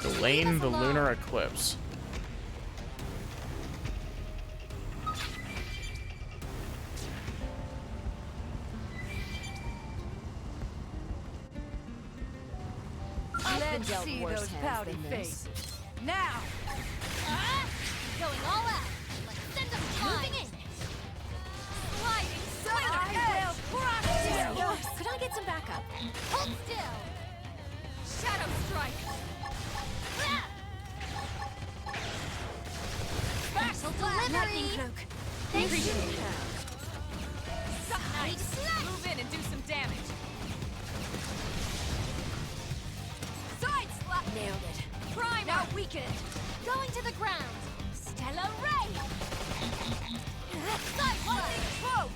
Delaying the lunar eclipse. Let's see those pouty faces. Now! Going all out. Let's send them flying. Moving in. Sliding. I will crush you! Could I get some backup? Hold still. Shadow strike! Special delivery. Cloak. Thank you. Nice. Move in and do some damage. Side slap! Nailed it. Prime! Now weaken it! Going to the ground. Stella Ray. Side Lightning cloak!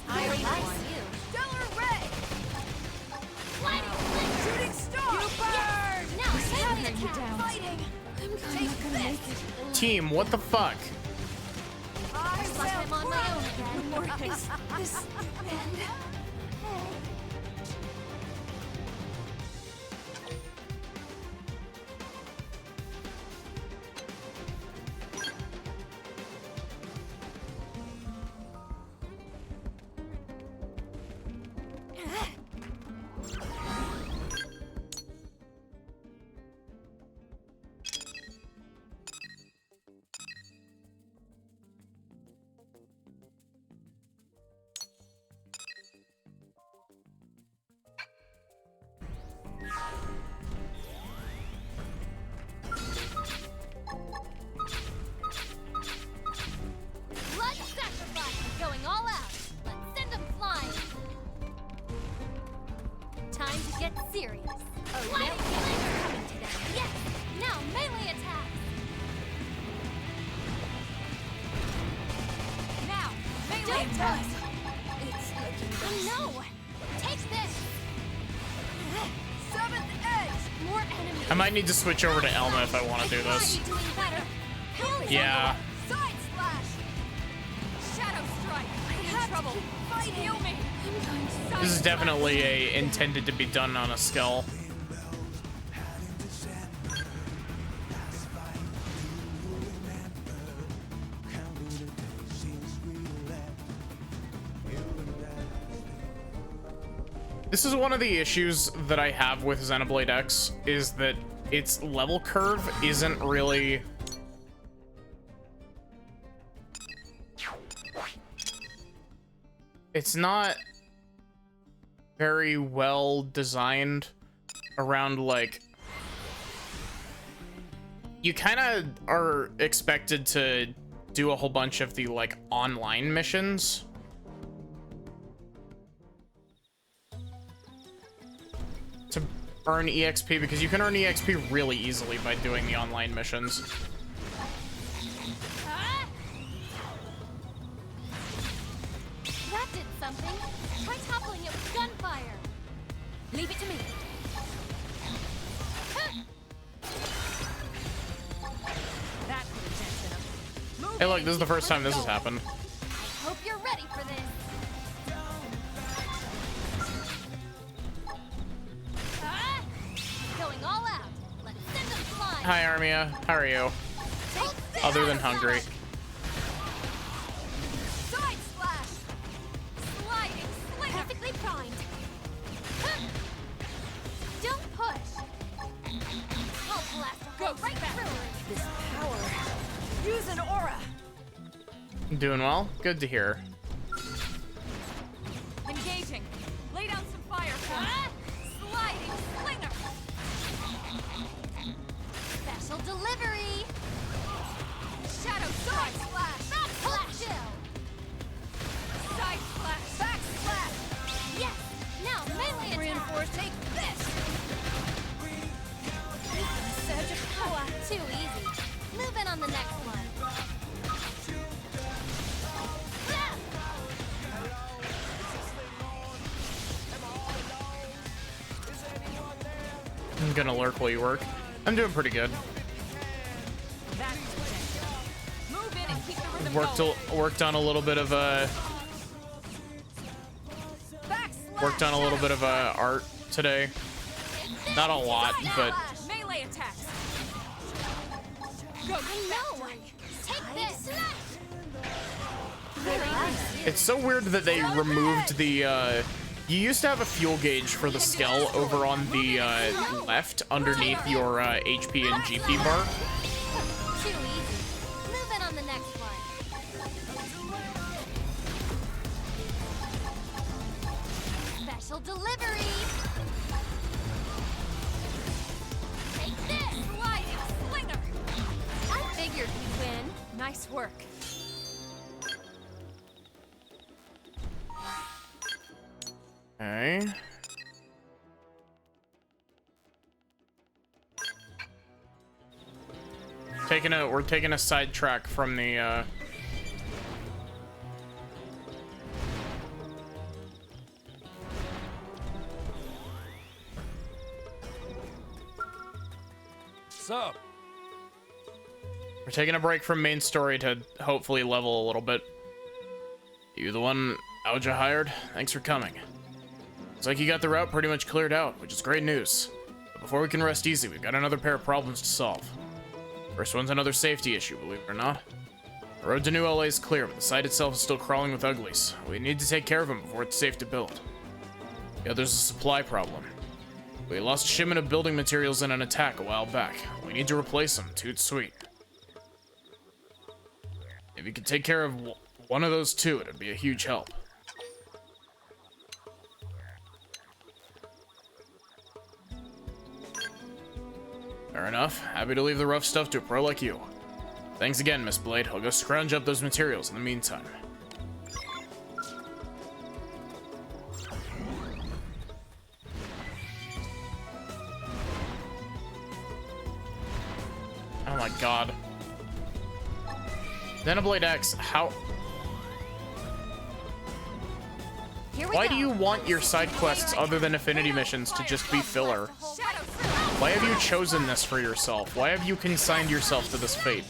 I Very nice. want you. Stellar ray! Lightning flicker. Shooting star! You burn! Now melee attack. Fighting! Take this! Team, what the fuck? I Looks like I'm on my own again. Or is this end? Blood sacrifice. Going all out. Let's send them flying. Time to get serious. Lightning flicker coming to them. Yes. Now melee attack. Now! Melee attack! No. Take this. Seventh edge! More enemies. I might need to switch over to Elma if I want to do this. Already doing better. Hell Yeah. Side slash! Shadow strike! I'm in trouble! Fight! Heal me! This is definitely intended to be done on a Skell. This is one of the issues that I have with Xenoblade X, is that its level curve isn't really... It's not very well designed around, like... You kind of are expected to do a whole bunch of the, like, online missions. To earn EXP, because you can earn EXP really easily by doing the online missions. That did something. Try toppling it with gunfire. Leave it to me. That could have been enough. Hey, look, this is the first time this has happened. Hope you're ready for this. Going all out. Let's send them flying. Hi, Armia. How are you? Other than hungry. Side splash. Sliding slinger. Perfectly primed. Don't push. I'll blast go right through. This power. Use an aura. Doing well? Good to hear. Engaging. Lay down some fire for me. Sliding slinger. Special delivery. Shadow side splash. Back splash. Side splash. Back splash. Yes. Now melee attack. Reinforce. Take this. Surge of power. Too easy. Move in on the next one. I'm gonna lurk while you work. I'm doing pretty good. Move in and keep the rhythm going. Worked on a little bit of art today. Not a lot, but Melee attacks. Go no. Take this. it's so weird that they removed the you used to have a fuel gauge for the Skell over on the left underneath your HP and GP bar. Too easy. Move in on the next one. Special delivery. Take this. Sliding slinger. I figured you'd win. Nice work. Okay. We're taking a sidetrack from the Sup? We're taking a break from main story to hopefully level a little bit. You the one Auja hired? Thanks for coming. Looks like you got the route pretty much cleared out, which is great news. But before we can rest easy, we've got another pair of problems to solve. First one's another safety issue, believe it or not. The road to New LA is clear, but the site itself is still crawling with uglies. We need to take care of them before it's safe to build. The other's a supply problem. We lost a shipment of building materials in an attack a while back. We need to replace them, toot sweet. If you could take care of one of those two, it'd be a huge help. Fair enough. Happy to leave the rough stuff to a pro like you. Thanks again, Miss Blade. I'll go scrounge up those materials in the meantime. Oh my god. Xenoblade X, how... Why do you want your side quests other than affinity missions to just be filler? Why have you chosen this for yourself? Why have you consigned yourself to this fate?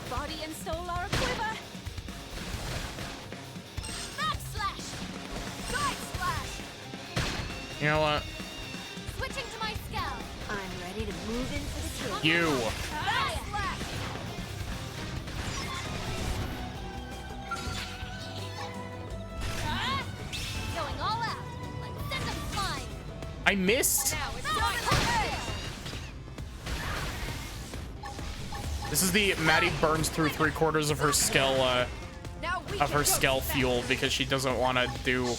Body and soul are a quiver. Backslash. Side slash. You know what? Switching to my scale. I'm ready to move in for the kill. You. Going all out. Let's send them flying. I missed. Now it's my turn. This is the Maddie burns through 3/4 of her skull fuel because she doesn't want to do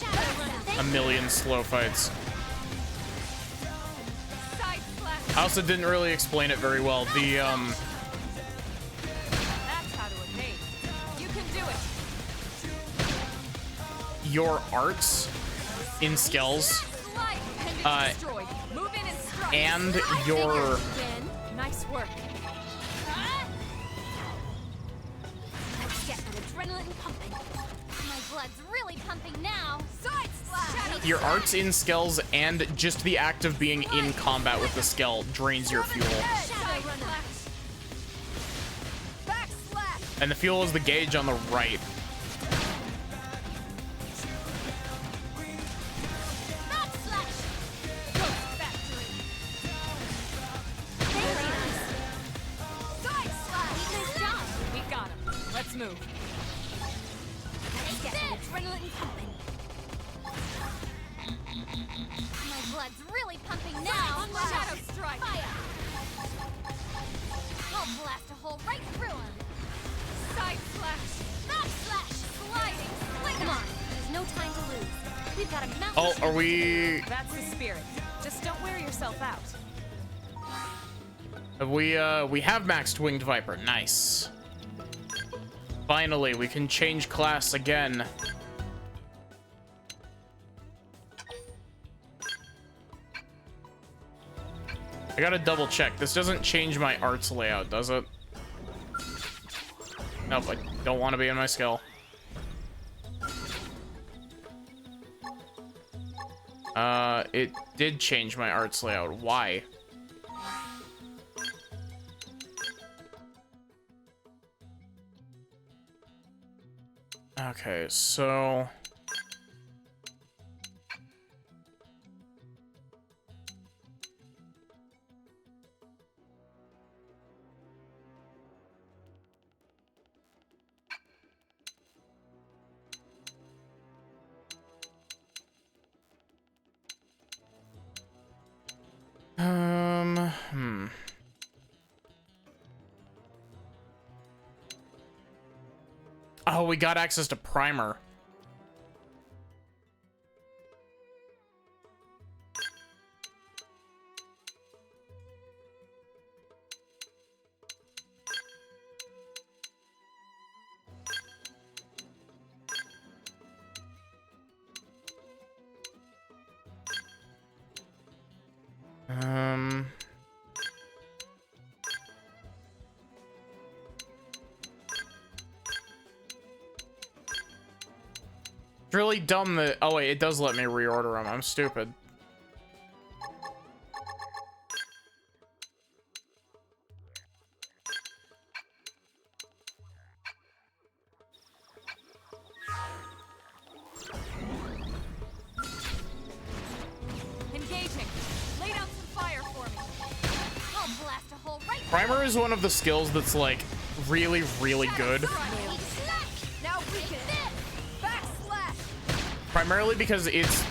a million slow fights. I also didn't really explain it very well. The That's how to evade. You can do it. your arts in skills Move in and strike. and your Nice work. Let's get that adrenaline pumping. My blood's really pumping now. Side slash. your arts in skills and just the act of being in combat with the skill drains your fuel. And the fuel is the gauge on the right. We got him. Let's move. Let's get that adrenaline pumping. My blood's really pumping now. Shadow strike. Fire. I'll blast a hole right through him. Side slash. Knock slash. Sliding. Come on. There's no time to lose. We've got a mountain. Oh, are we? That's the spirit. Just don't wear yourself out. We have maxed Winged Viper. Nice. Finally, we can change class again. I gotta double check. This doesn't change my arts layout, does it? Nope, I don't want to be in my skill. It did change my arts layout. Why? Okay, so... Oh, we got access to Primer. It's really dumb that... Oh, wait, it does let me reorder them. I'm stupid. Engaging. Lay down some fire for me. I'll blast a hole right Primer is one of the skills that's, like, really, really good. Now weaken it. Backslash. Primarily because it's,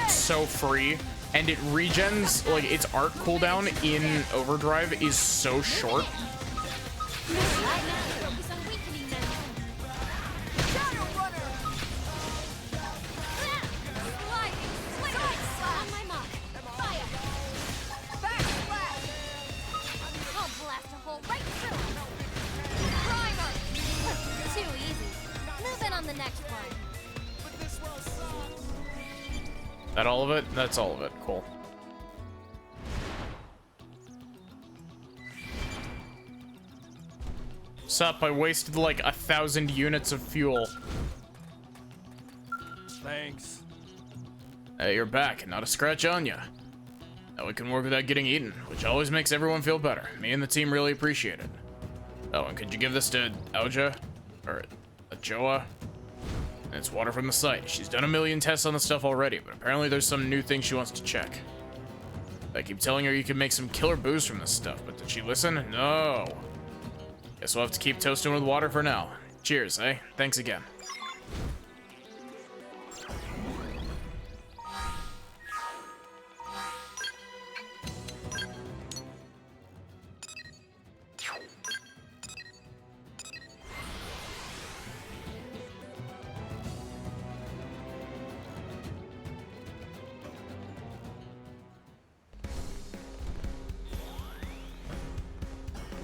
so free. And it regens, like, its arc cooldown in Overdrive is so short. Focus on weakening them. Shadow runner. Sliding. Side slash. On my mark. Fire. Backslash. I'll blast a hole right through him. Primer. Too easy. Move in on the next one. That all of it? That's all of it. Cool. Sup, I wasted like 1,000 units of fuel. Thanks. Hey, you're back. Not a scratch on ya. Now we can work without getting eaten, which always makes everyone feel better. Me and the team really appreciate it. Oh, and could you give this to Alja? Or Joa? And it's water from the site. She's done a million tests on the stuff already, but apparently there's some new thing she wants to check. I keep telling her you can make some killer booze from this stuff, but did she listen? No. Guess we'll have to keep toasting with water for now. Cheers, eh? Thanks again.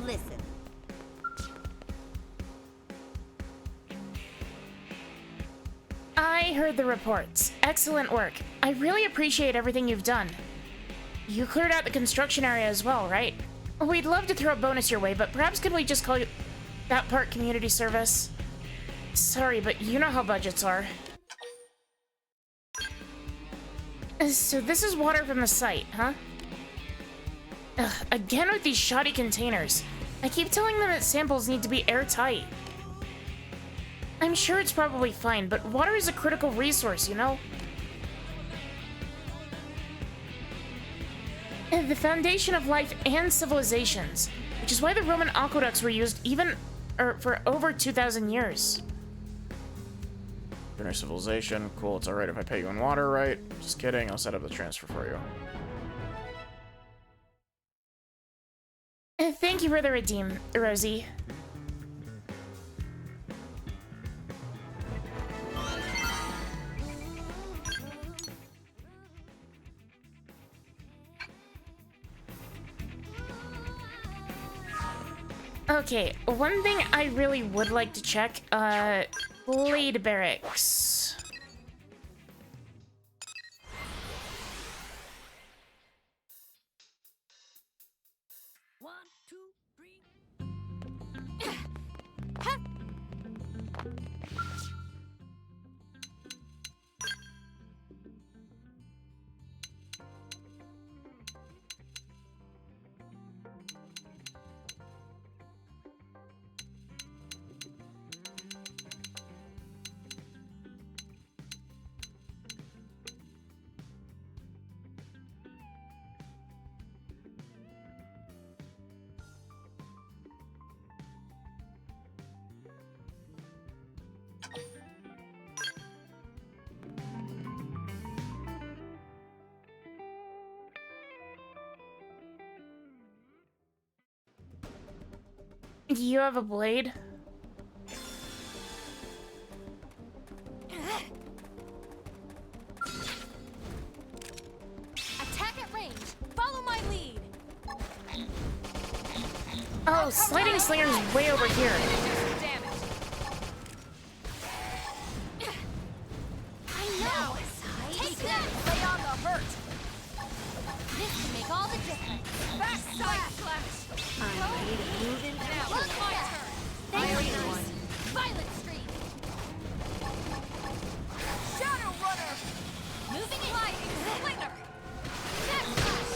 Listen. I heard the reports. Excellent work. I really appreciate everything you've done. You cleared out the construction area as well, right? We'd love to throw a bonus your way, but perhaps could we just call you that part community service? Sorry, but you know how budgets are. So this is water from the site, huh? Ugh, again with these shoddy containers. I keep telling them that samples need to be airtight. I'm sure it's probably fine, but water is a critical resource, you know? The foundation of life and civilizations, which is why the Roman aqueducts were used for over 2,000 years. Dinner civilization. Cool, it's alright if I pay you in water, right? Just kidding, I'll set up the transfer for you. Thank you for the redeem, Rosie. Okay, one thing I really would like to check, Blade Barracks. Do you have a blade? Attack at range. Follow my lead. Oh, sliding slinger's way over here. I know. Take that. Lay on the hurt. This can make all the difference. Backside slash. I'm ready to move in now. Look, my turn. Very nice. Violet Street. Shadow Runner. Moving it. Sliding Slinger. Next slash.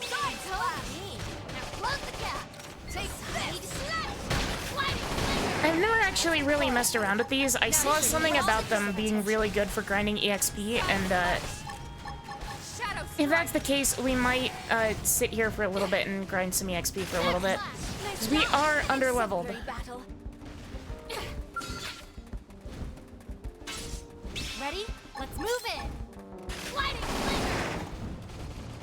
Side slash. Now close the gap. Take this. Sliding Slinger. I've never actually really messed around with these. I saw something about them being really good for grinding EXP, and if that's the case, we might sit here for a little bit and grind some EXP for a little bit. 'Cause we are underleveled. Ready? Let's move in. Sliding Slinger.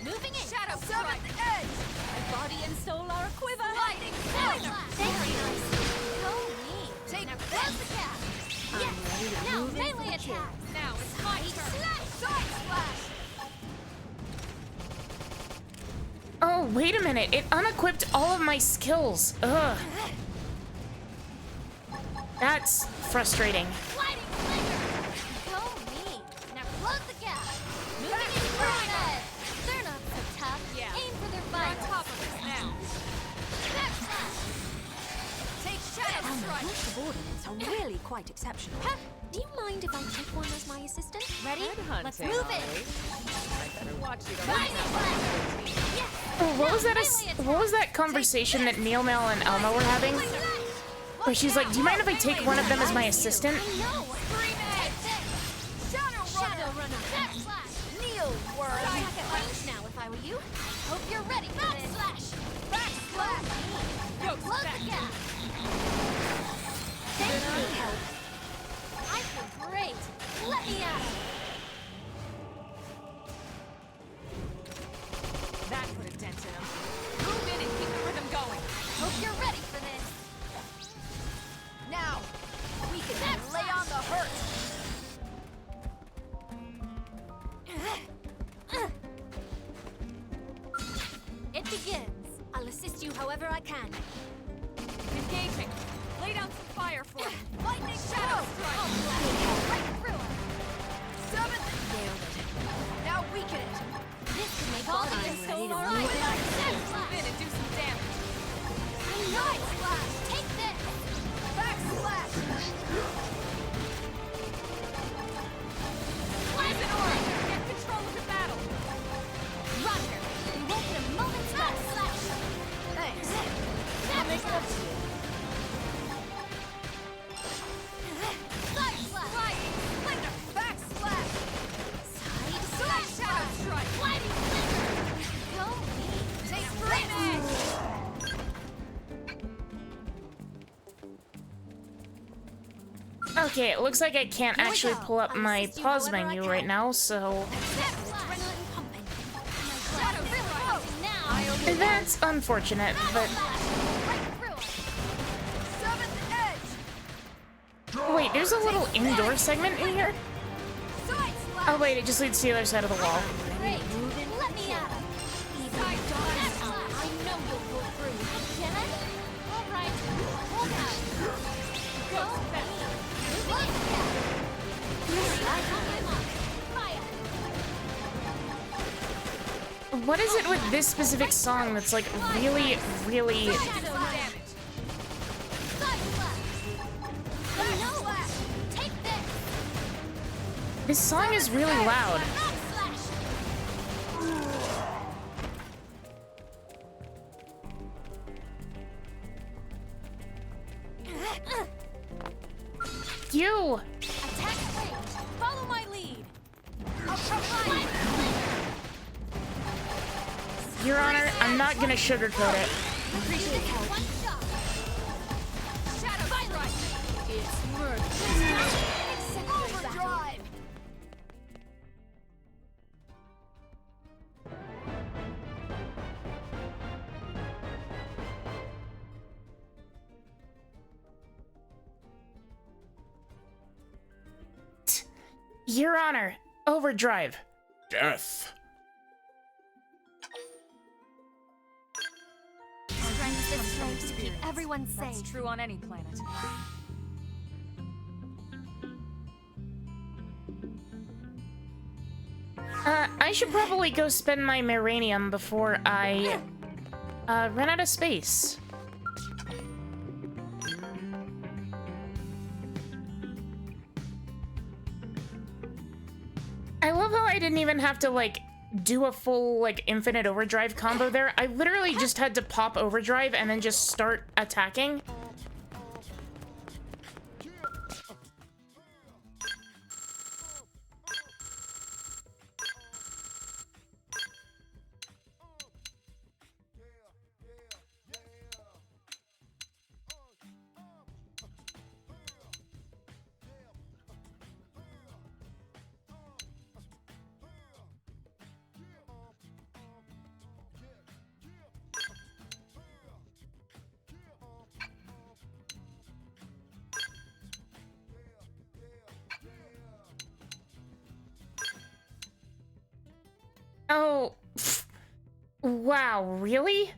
Moving in. Shadow Strike. At the edge. My body and soul are a quiver. Sliding Slinger. Very nice. Go me. Take now close the gap. Yes. Now melee attack. Now it's my turn. Side splash. Oh, wait a minute. It unequipped all of my skills. Ugh. That's frustrating. Sliding Slinger. Go me. Now close the gap. Moving in front. They're not so tough. Yeah. Aim for their violence. On top of us now. Back slash. Take Shadow Strike. The ordinance are really quite exceptional. Do you mind if I take one as my assistant? Ready? Let's move it. I better watch you Oh, what was that conversation that Neil Mel and Elma were having? Where she's like, do you mind if I take one of them as my assistant? I know. Attack at range now if I were you. Hope you're ready for this. Backslash! Yo, Close the gap! Thank you for help. I feel great. Let me at it. That put a dent in him. Move in and keep the rhythm going. Hope you're ready for this. Now, we can lay on the hurt. It begins. I'll assist you however I can. Engaging. Lay down some fire for him. Lightning shadow strike. Right through it. Seventh. Nailed it. Now weaken it. This can make all the I'm so ready to alright. move it. Move in and do some damage. Nice slash. Take this. Backslash. Use an aura. Get control of the battle. Roger. We won't get a moment's backslash. Thanks. That makes up to you. Side slash. Sliding. Splinter. Backslash. Side Side shadow strike. Sliding splinter. Go me. Take damage. Okay, it looks like I can't Here we actually go. pull up I'll my assist you pause however I menu can. right now, so Adrenaline pumping. My Shadow blood really strike. pumping now. that's unfortunate, but Right through it. Seventh edge. wait, there's a little indoor segment in here? Side slash. Oh wait, it just leads to the other side of the wall. Great. Let me at it. Even Side that's slash. I know you'll pull through. Again? All right. Hold out. Go. Look at Fire. What is it with this specific song that's like really, really... Do some damage. Side slash. Backslash. Take this. This song is really loud. Backslash. You! Attack at range. Follow my lead. I'll provide. Your Honor, I'm not gonna sugarcoat it. Appreciate help. One shot. Shadow strike. It's murder. Overdrive. Your Honor, overdrive. Death. Strength is strength to keep everyone That's safe. true on any planet. I should probably go spend my Miranium before I run out of space. I love how I didn't even have to like do a full like infinite overdrive combo there. I literally just had to pop overdrive and then just start attacking. Oh, pff. Wow, really?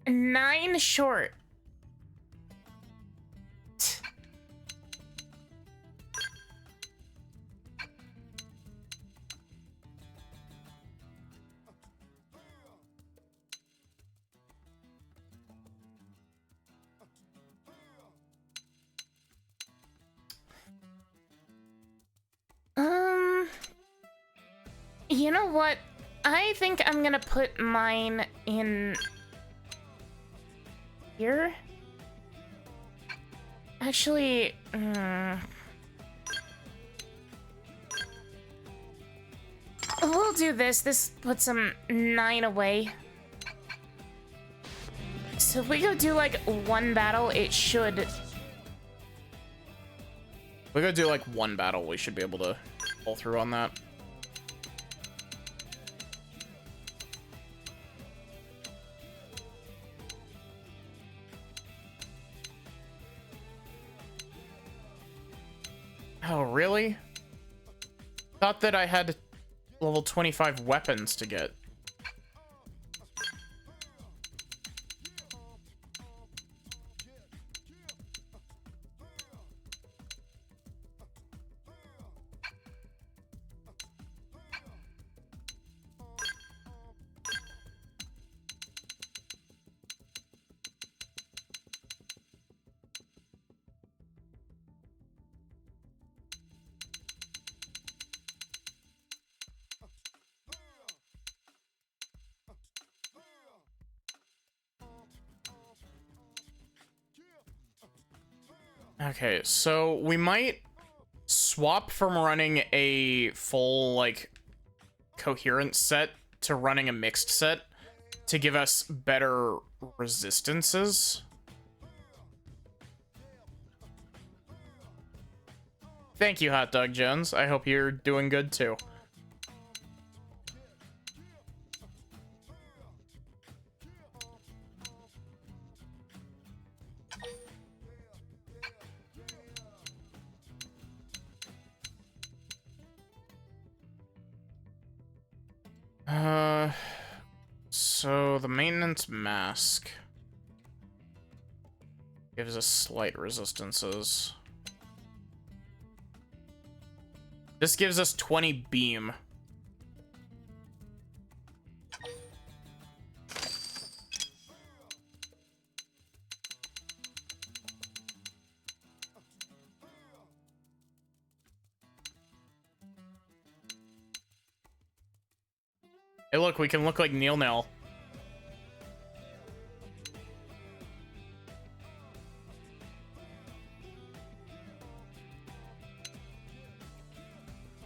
Nine short. You know what? I think I'm gonna put mine in here. Actually, we'll do this. This puts him 9 away. So if we go do like 1 battle, it should... We go do like 1 battle, we should be able to pull through on that. Oh, really? Thought that I had level 25 weapons to get. Okay, so we might swap from running a full, like, coherent set to running a mixed set to give us better resistances. Thank you, Hot Dog Jones. I hope you're doing good, too. So the maintenance mask gives us slight resistances. This gives us 20 beam. Hey, look, we can look like Nil.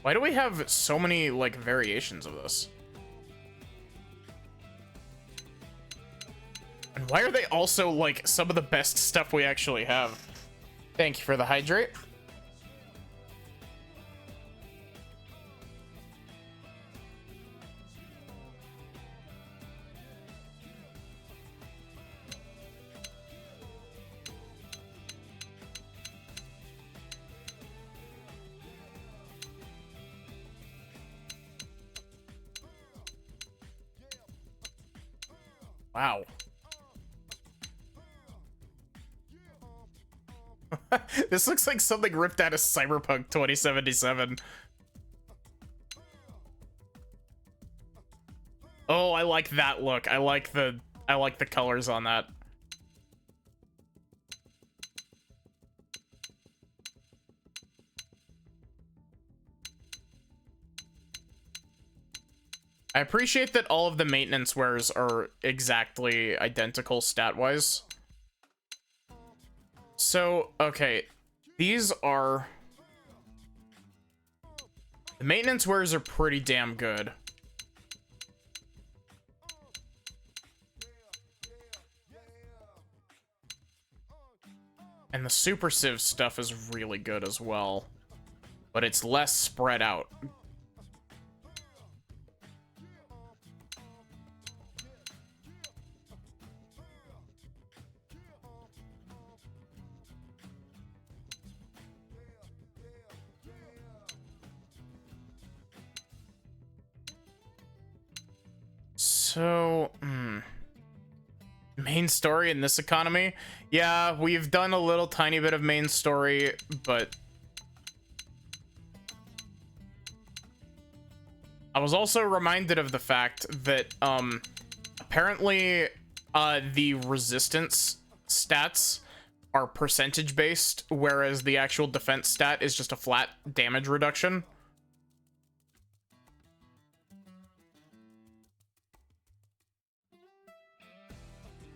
Why do we have so many, like, variations of this? And why are they also, like, some of the best stuff we actually have? Thank you for the hydrate. Wow. This looks like something ripped out of Cyberpunk 2077. Oh, I like that look. I like the colors on that. I appreciate that all of the maintenance wares are exactly identical stat-wise. So, okay, these are... The maintenance wares are pretty damn good. And the Super Civ stuff is really good as well. But it's less spread out. So, main story in this economy? Yeah, we've done a little tiny bit of main story, but I was also reminded of the fact that, apparently, the resistance stats are percentage based, whereas the actual defense stat is just a flat damage reduction.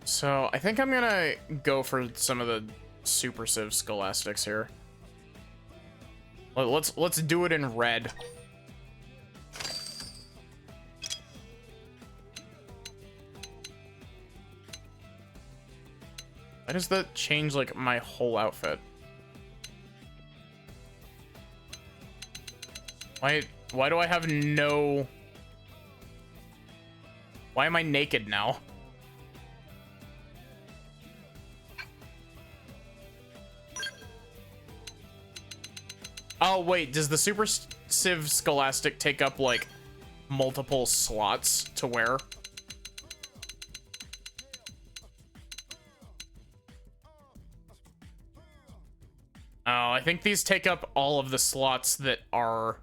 So, I think I'm gonna go for some of the Super Civ Scholastics here. Let's do it in red. Why does that change, like, my whole outfit? Why do I have no... Why am I naked now? Oh, wait, does the Super Civ Scholastic take up, like, multiple slots to wear? Oh, I think these take up all of the slots that are...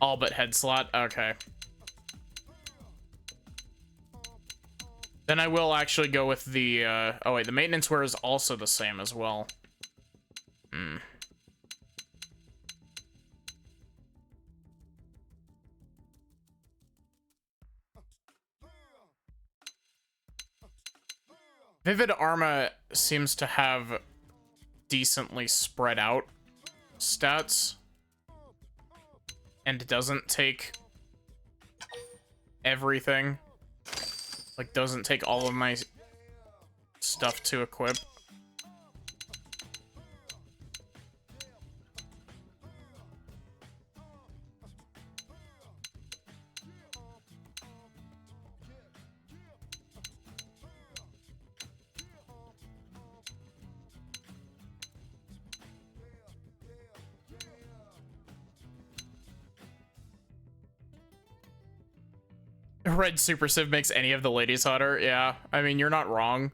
all but head slot? Okay. Then I will actually go with the, oh wait, the maintenance wear is also the same as well. Hmm. Vivid Arma seems to have decently spread out stats. And doesn't take everything. Like, doesn't take all of my stuff to equip. Red Super Civ makes any of the ladies hotter. Yeah, I mean, you're not wrong.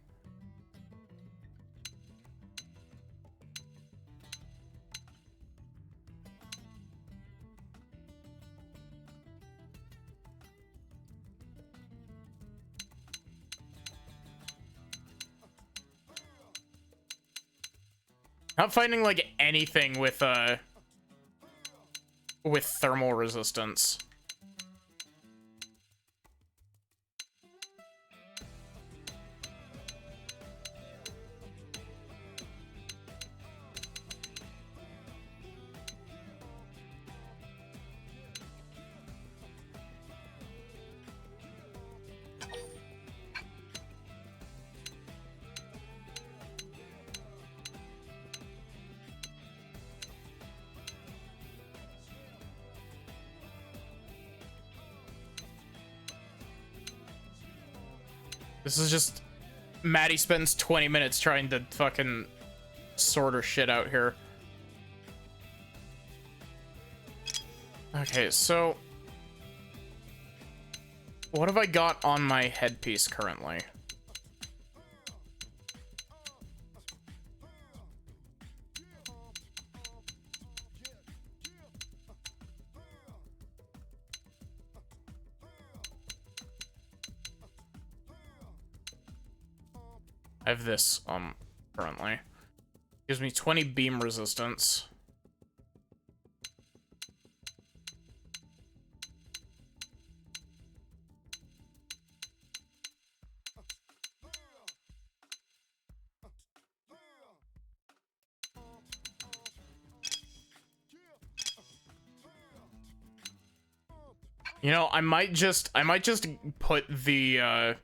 Not finding, like, anything with thermal resistance. This is just... Maddie spends 20 minutes trying to fucking sort her shit out here. Okay, so... what have I got on my headpiece currently? I have this, currently. Gives me 20 beam resistance. You know, I might just put the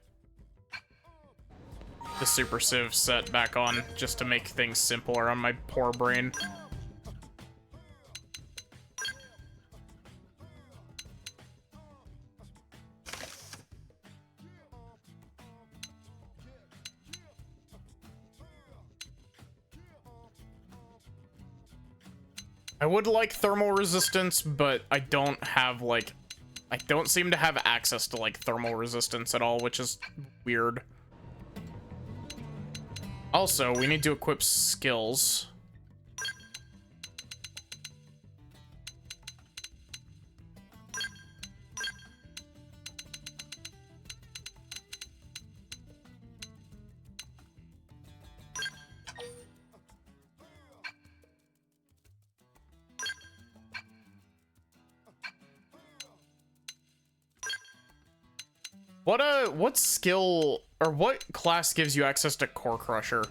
Super Civ set back on just to make things simpler on my poor brain. I would like thermal resistance, but I don't have, like, I don't seem to have access to, like, thermal resistance at all, which is weird. Also, we need to equip skills. What skill or what class gives you access to Core Crusher?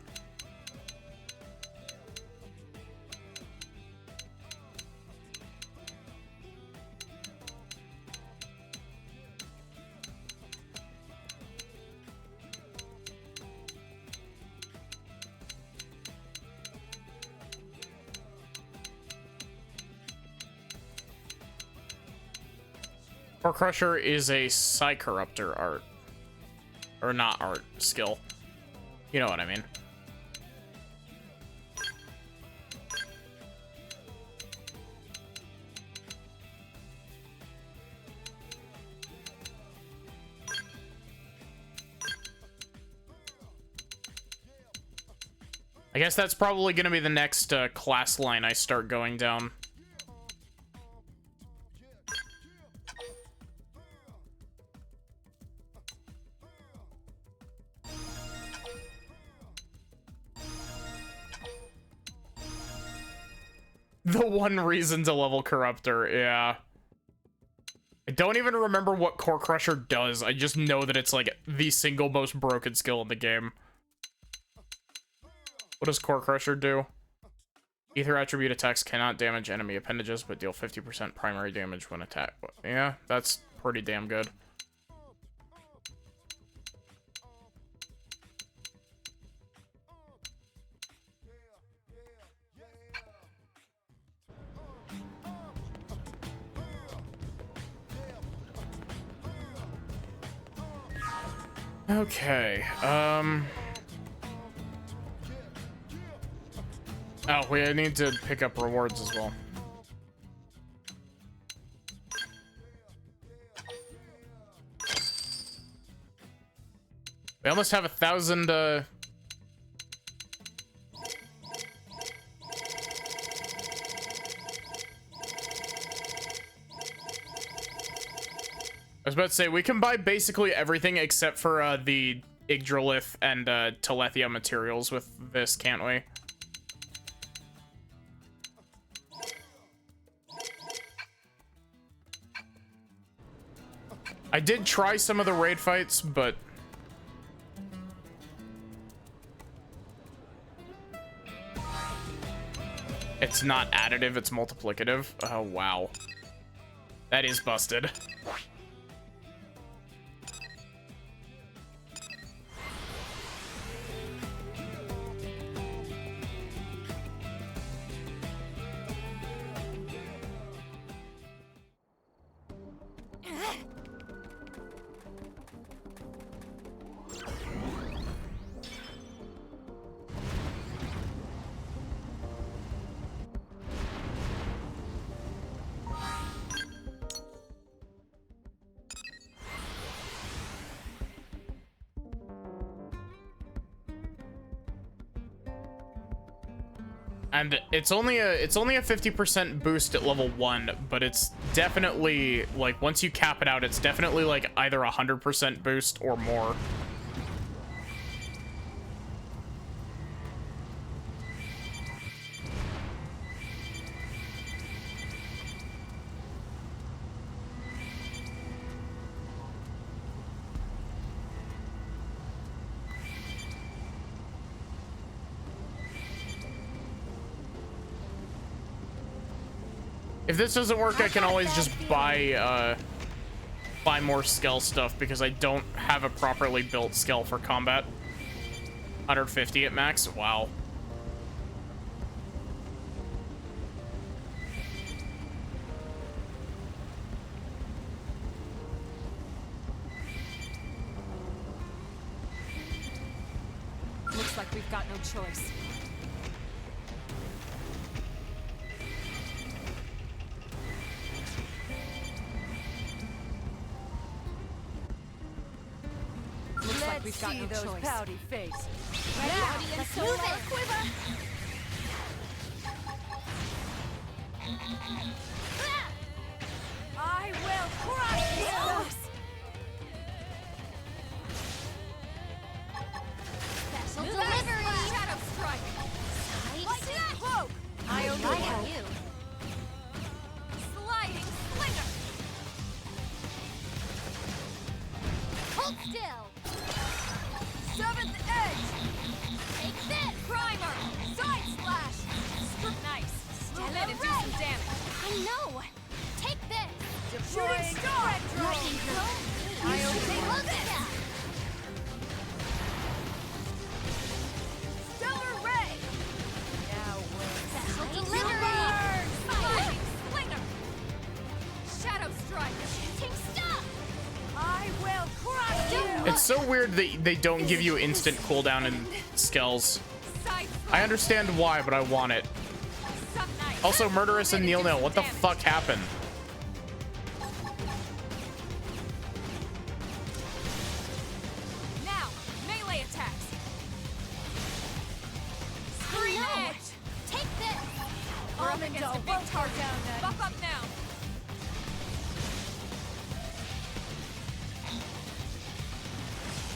Core Crusher is a Psycorruptor art. Or not art, skill. You know what I mean. I guess that's probably going to be the next class line I start going down. The one reason to level Corruptor, yeah. I don't even remember what Core Crusher does. I just know that it's like the single most broken skill in the game. What does Core Crusher do? Ether attribute attacks cannot damage enemy appendages, but deal 50% primary damage when attacked. Yeah, that's pretty damn good. Okay, oh, we need to pick up rewards as well. We almost have 1,000, I was about to say, we can buy basically everything except for the Yggdralith and Telethia materials with this, can't we? I did try some of the raid fights, but... it's not additive, it's multiplicative. Oh, wow. That is busted. And it's only a 50% boost at level 1, but it's definitely like once you cap it out, it's definitely like either 100% boost or more. If this doesn't work, I can always just buy more Skell stuff because I don't have a properly built Skell for combat. 150 at max? Wow. Looks like we've got no choice. We've got no choice. Pouty faces. Now, let's move it. Quiver. I will crush you. Special delivery. Shadow strike. Like that. Cloak. I owe you. Sliding slinger. Hold still. Seventh edge. Take this. Primer. Side slash. Nice. Stand it and do some damage. I know. Take this. Shooting star. Lightning drone. I owe Hold still. Stellar ray. Now Special we're delivery. Sliding slinger. Shadow strike. Shooting star. It's so weird that they don't give you instant cooldown in Skells. I understand why, but I want it. Also, Murderous and Nil Nil, what the fuck happened? Now, melee attacks. Screen edge. Take this! We're up against a big target. Buff up now.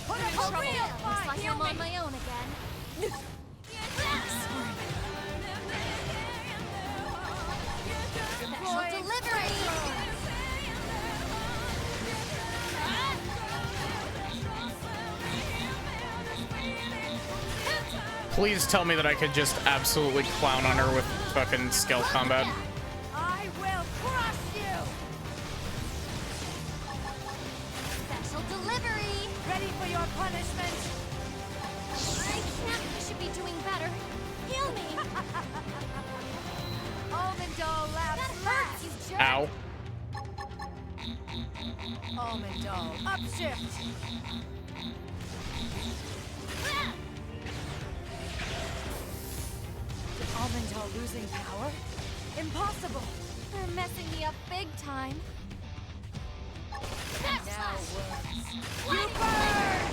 Put it trouble. Looks like I'm on my own again. Special delivery! Please tell me that I could just absolutely clown on her with fucking Skell combat. I will crush you! Special delivery! Ready for your punishment? I should be doing better. Heal me! Almond doll That laps hurts, you last. jerk! Ow. Almond doll, upshift. Almond doll losing power? Impossible. They're messing me up big time. Now worms. You burn!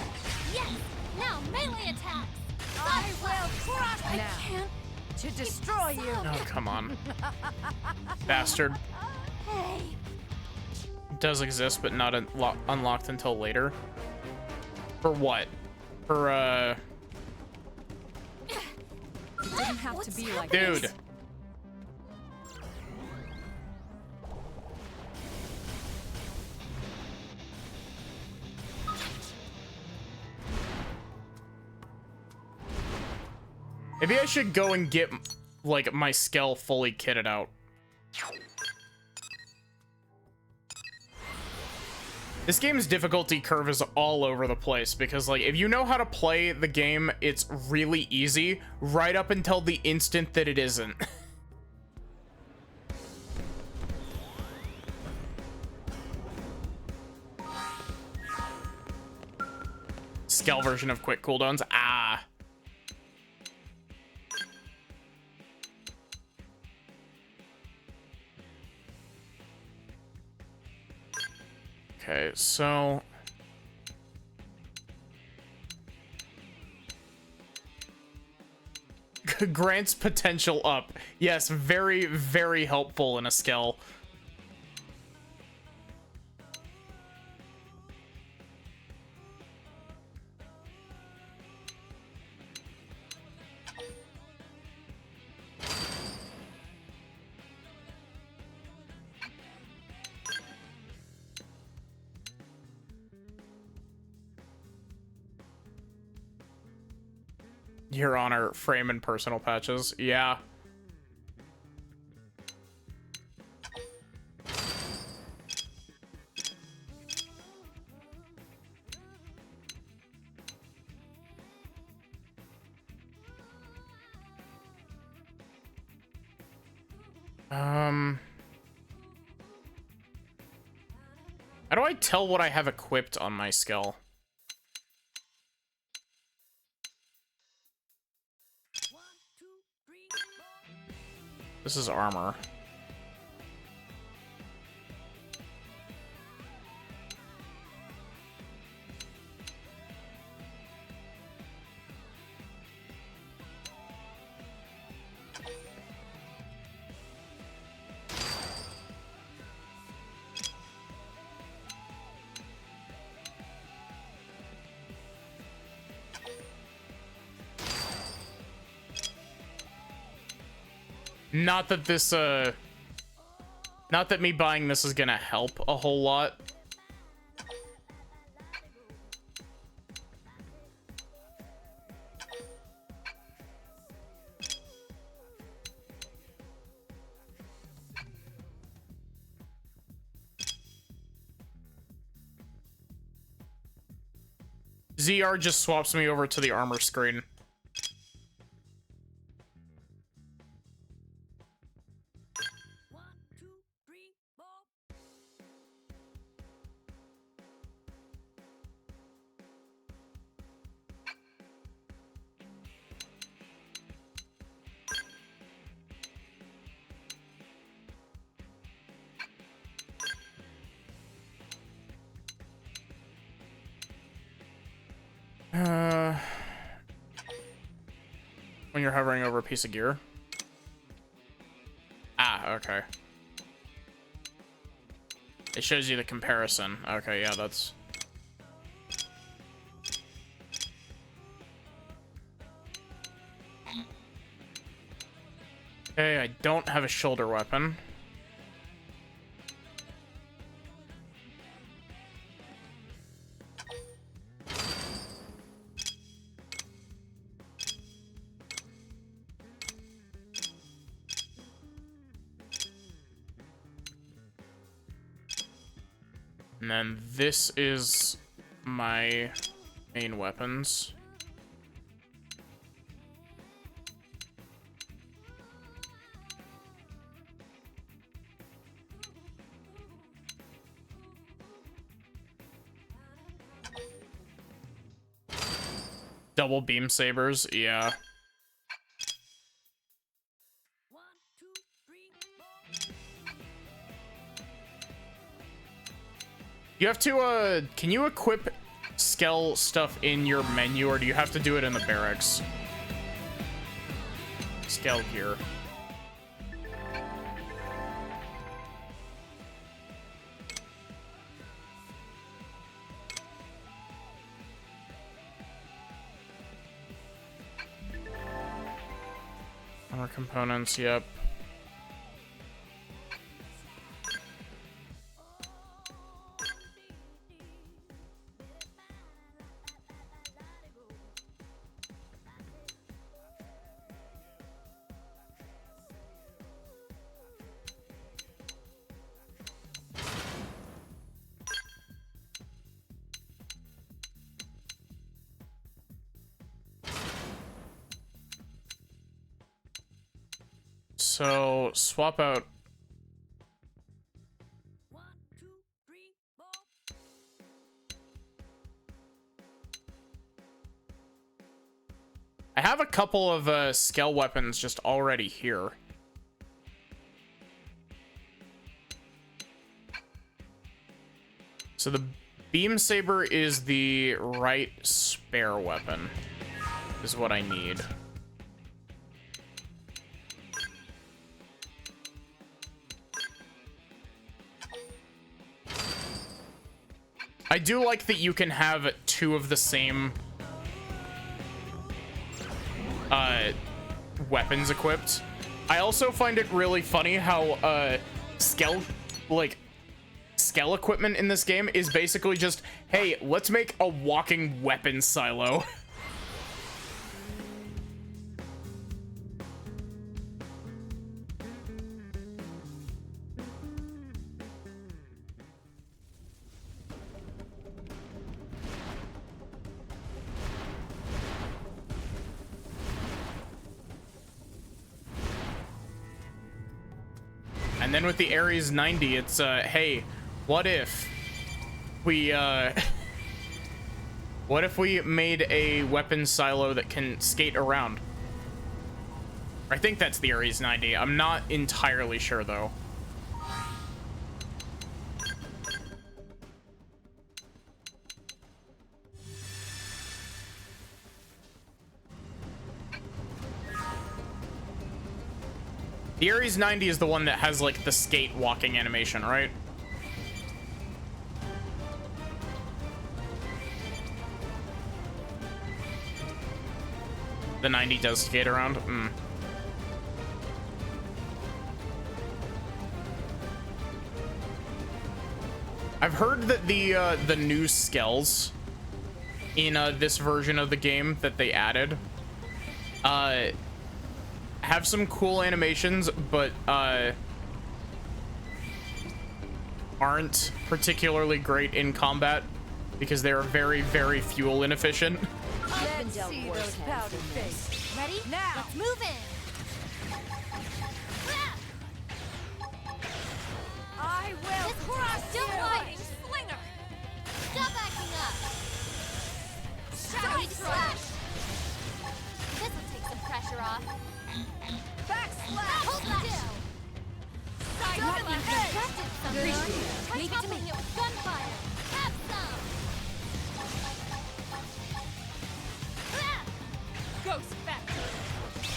Yes! Now melee attacks! I will crush I now. can't. To destroy you. Oh, come on. Bastard. Hey! Does exist, but not unlocked until later. For what? For, It didn't have to be like dude. this. Maybe I should go and get, like, my Skell fully kitted out. This game's difficulty curve is all over the place because, like, if you know how to play the game, it's really easy right up until the instant that it isn't. Skell version of quick cooldowns. Ah. Okay, so grants potential up. Yes, very, very helpful in a Skell. Your Honor, frame and personal patches. Yeah. How do I tell what I have equipped on my Skell? This is armor. Not that this, not that me buying this is gonna help a whole lot. ZR just swaps me over to the armor screen. When you're hovering over a piece of gear. Ah, okay. It shows you the comparison. Okay, yeah, that's... Okay, I don't have a shoulder weapon. And then this is my main weapons. Double beam sabers, yeah. You have to, can you equip Skell stuff in your menu, or do you have to do it in the barracks? Skell gear. Armor components, yep. So, swap out. I have a couple of Skell weapons just already here. So the beam saber is the right spare weapon, is what I need. I do like that you can have two of the same weapons equipped. I also find it really funny how Skell equipment in this game is basically just, hey, let's make a walking weapon silo. And then with the Ares 90, it's, hey, what if we made a weapon silo that can skate around? I think that's the Ares 90. I'm not entirely sure, though. The Ares 90 is the one that has, like, the skate walking animation, right? The 90 does skate around? I've heard that the new Skells in this version of the game that they added have some cool animations, but aren't particularly great in combat because they're very, very fuel inefficient. Let's see those powder face. Ready? Now. Let's move in. I will crush you! Lighting slinger! Stop acting up! Shadow slash! This'll take some pressure off. Backslash! Hold still! Side You've slash! neglected something. Try toppling it with gunfire. Have some! Ghost factory!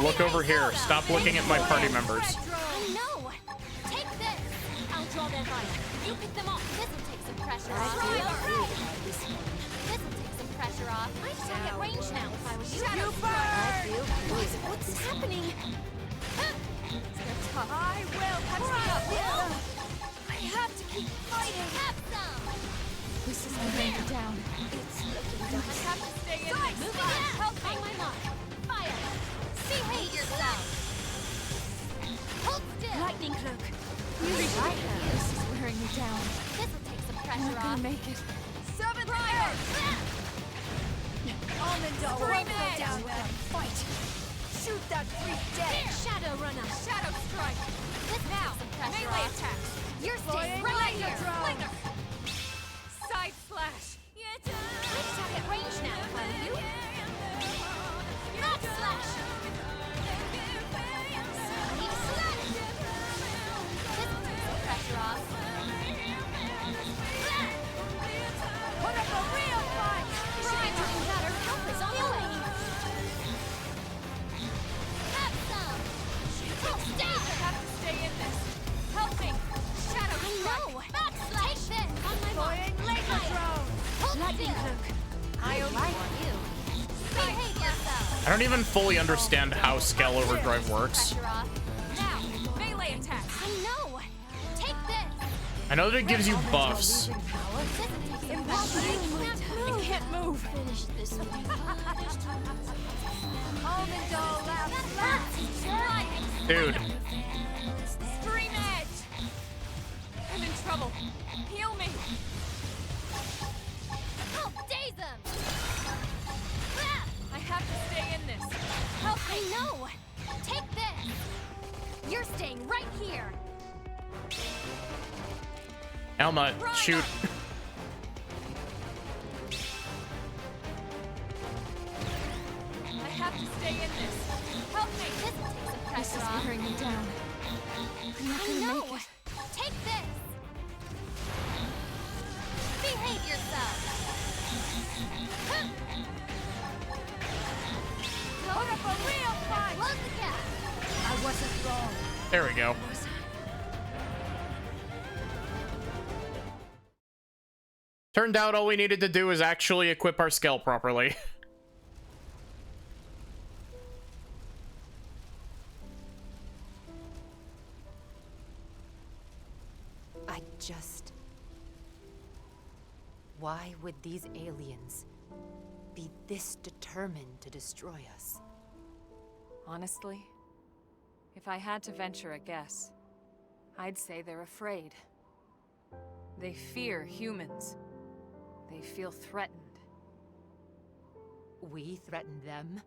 Look over here. Stop looking at my party members. No! Take this! I'll draw their fire. You pick them off. This'll take some pressure off. This'll take some pressure off. I'd attack at range now if I was you. You burn! What's happening? They're tough. I will catch me up. I have to keep fighting. Have some! This is going down. It's looking down. I have to stay in this. Moving in! Help me! My mark. Fire! Behave yourself! Hold still! Lightning cloak. This is wearing me down. This'll take some I'm pressure not off. gonna make it. Seventh air! Almond Doll won't go down without a fight. Shoot that freak dead! Shadow runner! Shadow strike! This now! Some pressure Melee off. attack! You're staying Flying right laser here! drone! Side slash! I'd attack at range now if I were you. Back slash! Side slash! This'll take some pressure off. Put up a real fight! Should be doing better. Help is on the way. Have some! Stay there! I have to stay in this. Help me! Shadow I strike! know! Back slash! Take this! On my mark! Flying laser drone! Hold Lightning still! cloak! I like you. Behave yourself! I don't even fully understand how Scale Overdrive works. Pressure off. Now! Melee attack! I know! Take this! I know that it gives you buffs. I can't move! Finish this with you. Almond Doll last Dude. Extreme edge! I'm in trouble. Heal me! Help daze them! I have to stay in this. Help! I know! Take this! You're staying right here! Elma, shoot. I have to stay in this. Help me! This will take some This pressure is off. wearing me down. I'm not gonna No! make it. Take this! Behave yourself! Put up a real fight! Close the gap! I wasn't wrong. There we go. Turned out all we needed to do is actually equip our Scale properly. I just... Why would these aliens be this determined to destroy us? Honestly, if I had to venture a guess, I'd say they're afraid. They fear humans. They feel threatened. We threatened them?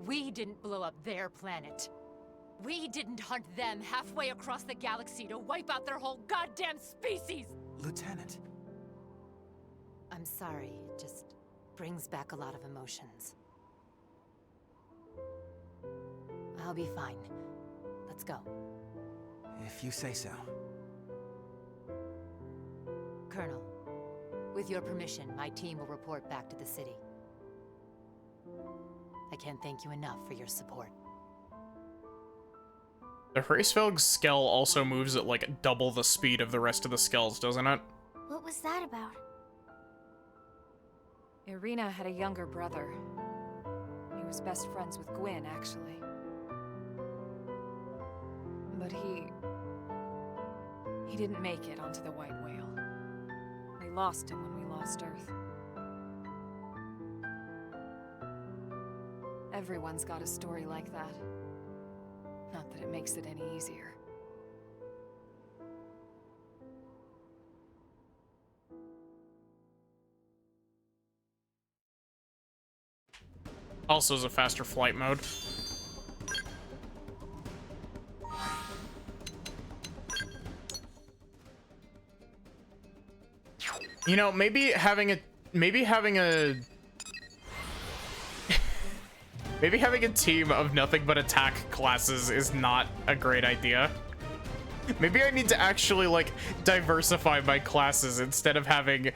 We didn't blow up their planet. We didn't hunt them halfway across the galaxy to wipe out their whole goddamn species! Lieutenant. I'm sorry, it just brings back a lot of emotions. I'll be fine. Let's go. If you say so. Colonel, with your permission, my team will report back to the city. I can't thank you enough for your support. The Hraesvelg's Skell also moves at like double the speed of the rest of the Skells, doesn't it? What was that about? Irina had a younger brother. He was best friends with Gwyn, actually. But he didn't make it onto the White Whale. We lost him when we lost Earth. Everyone's got a story like that. Not that it makes it any easier. Also is a faster flight mode. You know, maybe having a team of nothing but attack classes is not a great idea. Maybe I need to actually like diversify my classes instead of having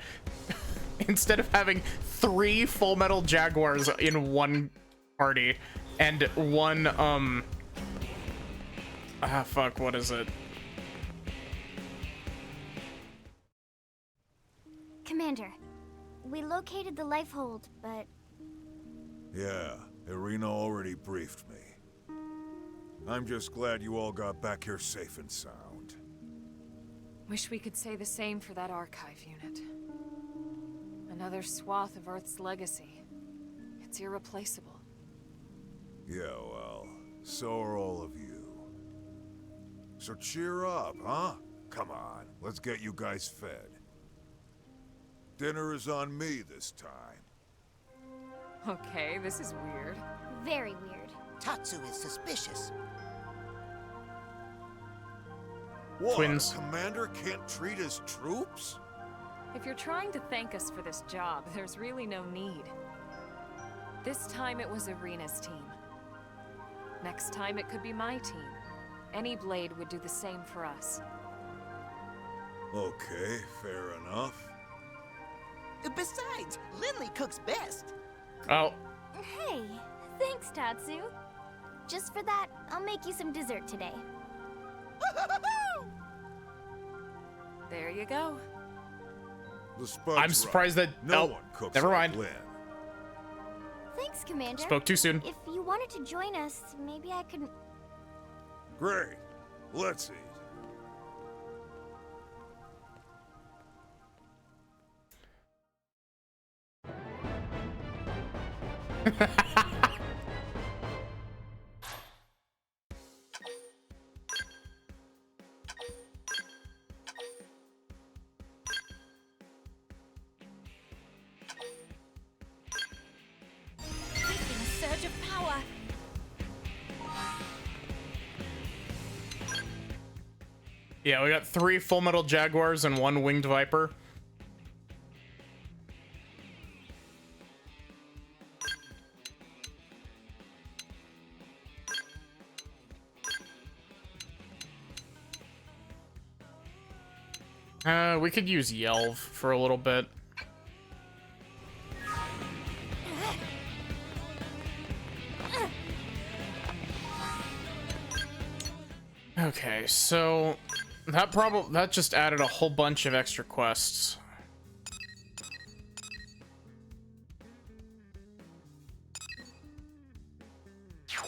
3 Full Metal Jaguars in one party. and one, fuck, what is it? Commander, we located the lifehold, but... Yeah, Irina already briefed me. I'm just glad you all got back here safe and sound. Wish we could say the same for that archive unit. Another swath of Earth's legacy. It's irreplaceable. Yeah, well, so are all of you. So cheer up, huh? Come on, let's get you guys fed. Dinner is on me this time. Okay, this is weird. Very weird. Tatsu is suspicious. What? Twins. A commander can't treat his troops? If you're trying to thank us for this job, there's really no need. This time it was Irina's team. Next time it could be my team. Any blade would do the same for us. Okay, fair enough. Besides, Lindley cooks best. Oh. Hey, thanks, Tatsu. Just for that, I'll make you some dessert today. There you go. The Spud's I'm surprised right. that... No oh, one cooks never like mind. Lynn. Thanks, Commander. Spoke too soon. If you wanted to join us, maybe I could... Great. Let's eat. Facing a surge of power. Yeah, we got 3 Full Metal Jaguars and 1 Winged Viper. We could use Yelv for a little bit. Okay, so that just added a whole bunch of extra quests.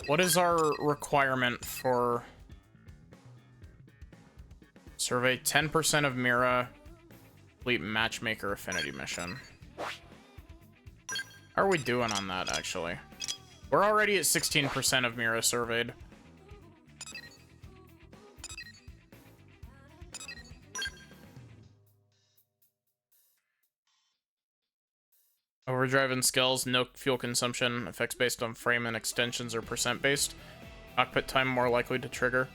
What is our requirement for survey 10% of Mira, complete matchmaker affinity mission? How are we doing on that, actually? We're already at 16% of Mira surveyed. Overdrive and skills, no fuel consumption, effects based on frame and extensions are percent based. Cockpit time more likely to trigger.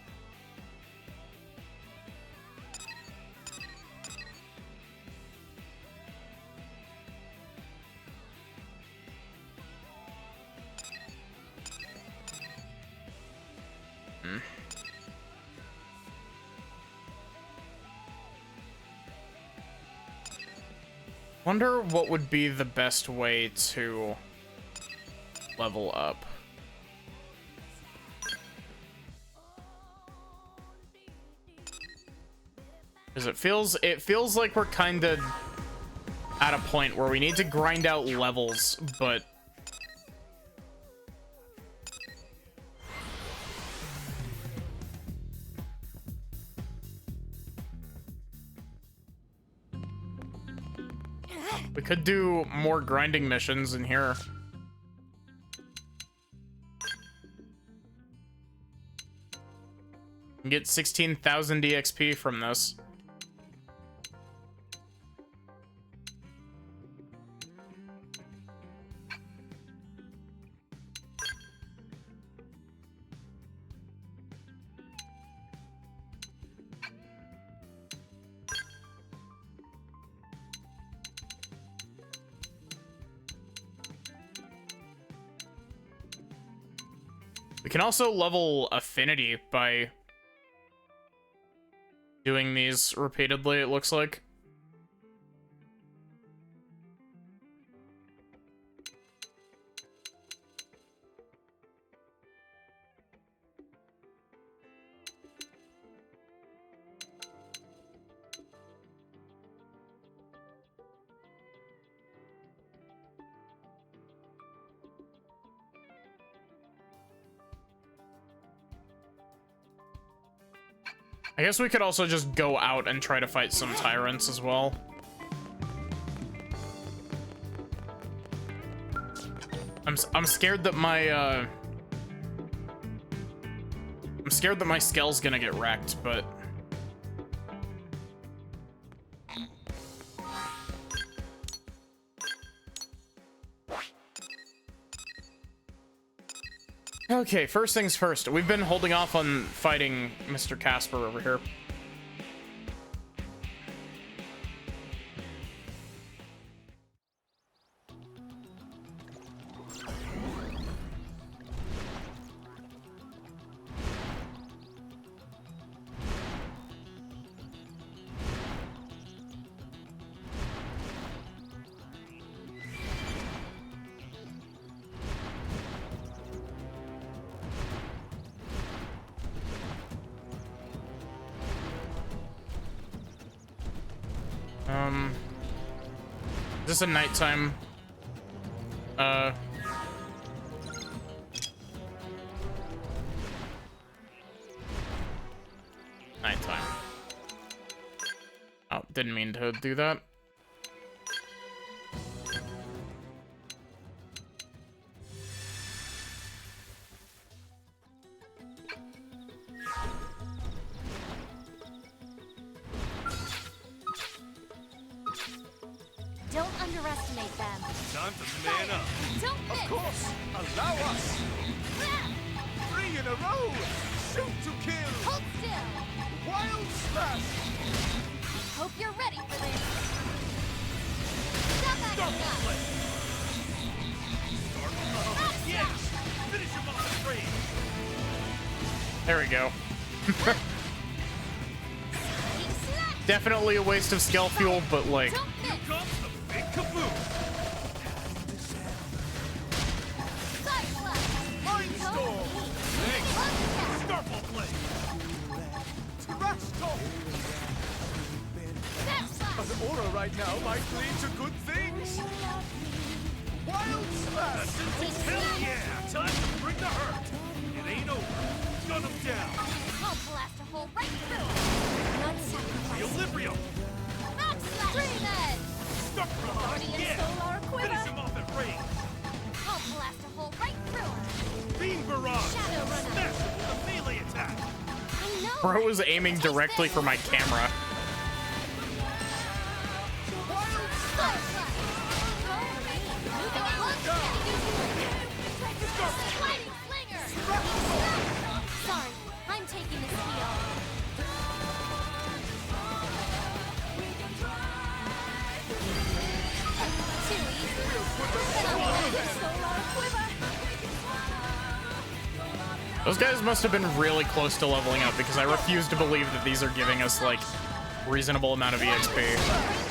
Wonder what would be the best way to level up. Because it feels like we're kind of at a point where we need to grind out levels, but we could do more grinding missions in here. Get 16,000 EXP from this. We can also level affinity by doing these repeatedly, it looks like. I guess we could also just go out and try to fight some tyrants as well. I'm scared that my I'm scared that my Skell's gonna get wrecked, but okay, first things first. We've been holding off on fighting Mr. Casper over here. Is this a nighttime? Nighttime. Oh, didn't mean to do that. Don't underestimate them. Time to man up. Don't miss. Of course. Allow us. 3 in a row. Shoot to kill. Hold still. Wild slash. Hope you're ready for this. Stop acting up. Yes. Finish him off the tree. There we go. Definitely a waste of Skell fuel, but like. Here comes the big kaboom. Mindstorm. Thanks. Starfall blade. Trash talk. An aura right now might lead to good things. Wild slash. Hell yeah. Time to bring the hurt. It ain't over. Gun him down. I'll blast a hole right through. Not sacrifice. Equilibrium. Not slash. Dream Edge. Stuck from Body and soul are a quiver. Finish him off at range. I'll blast a hole right through. Beam barrage. Shadow runner. Smash him with a melee attack. I know. Bro was aiming directly for my camera. Sorry, I'm taking this heal. Those guys must have been really close to leveling up because I refuse to believe that these are giving us like reasonable amount of EXP.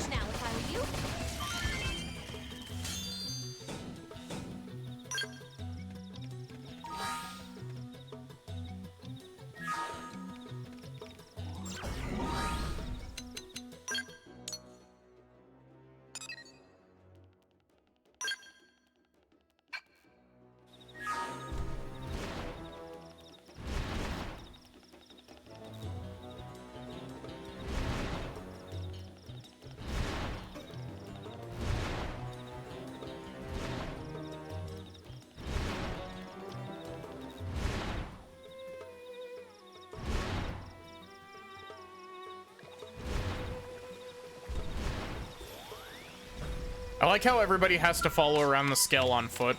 I like how everybody has to follow around the Skell on foot.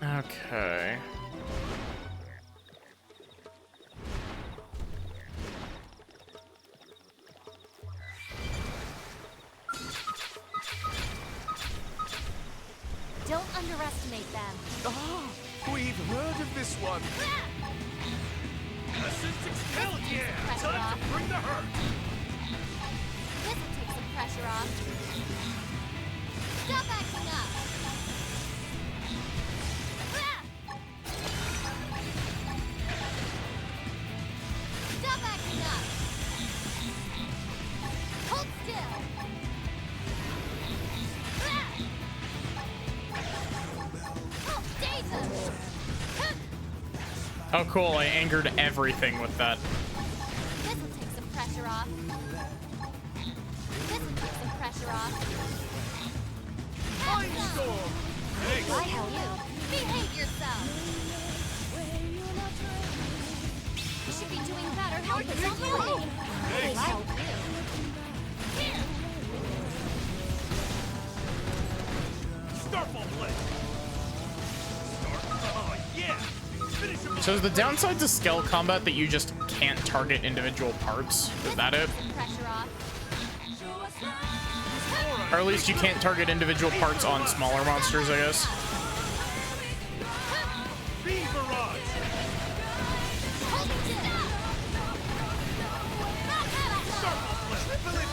Okay. Don't underestimate them. Ah, we've heard of this one. Essence expel, yeah! Time to bring the hurt. This'll take some pressure off. Stop acting up. Oh, cool. I angered everything with that. This will take some pressure off. This will take some pressure off. Mindstorm! Why hell you? Behave yourself. You should be doing better. Help us on the way. Hey, help you. Here. Starfall Blade! Oh, yeah! Finish him! So is the downside to scale combat that you just can't target individual parts? Is that it? Pressure off. Or at least you can't target individual parts on smaller monsters, I guess. Beam barrage! Starfall Blade! Triple it!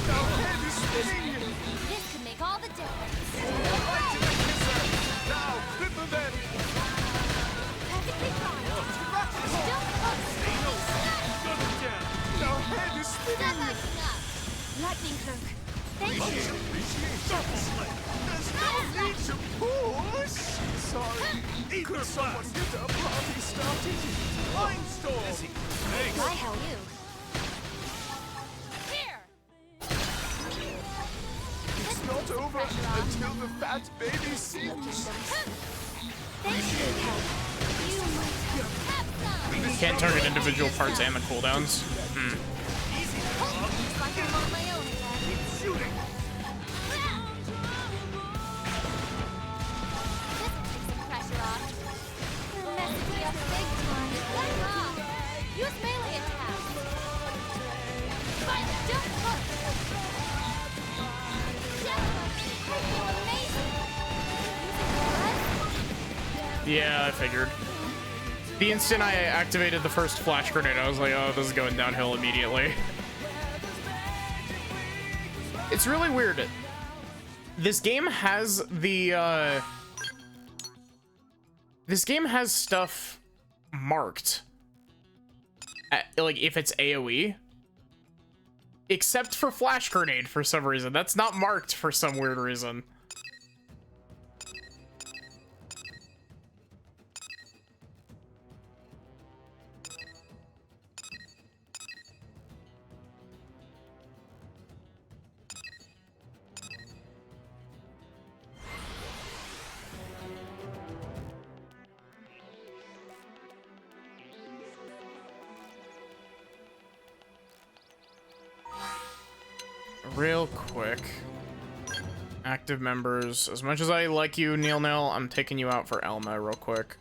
Now head is spinning! This could make all the difference. Right to the kisser! Now, flip of them! Perfectly fine. Don't Gun it down! Now head is Stop spinning! acting up. Lightning cloak. Thank Much you. appreciated! Starfall Blade! There's no need to push! Sorry. Could someone get a party started? Mindstorm! Thanks! Why hell you? Here. It's not over until the fat baby sings. Thank you. You might have some. Can't target individual parts and the cooldowns. Hmm. Looks like I'm on my own again. Shooting! This will take some pressure off. You're messing me up big time. What's wrong? Use melee attacks. Fine, don't push. I feel amazing. Yeah, I figured. The instant I activated the first flash grenade, I was like, oh, this is going downhill immediately. It's really weird. This game has the, this game has stuff marked. Like, if it's AoE. Except for flash grenade for some reason. That's not marked for some weird reason. Real quick. Active members. As much as I like you, Neil, I'm taking you out for Elma real quick.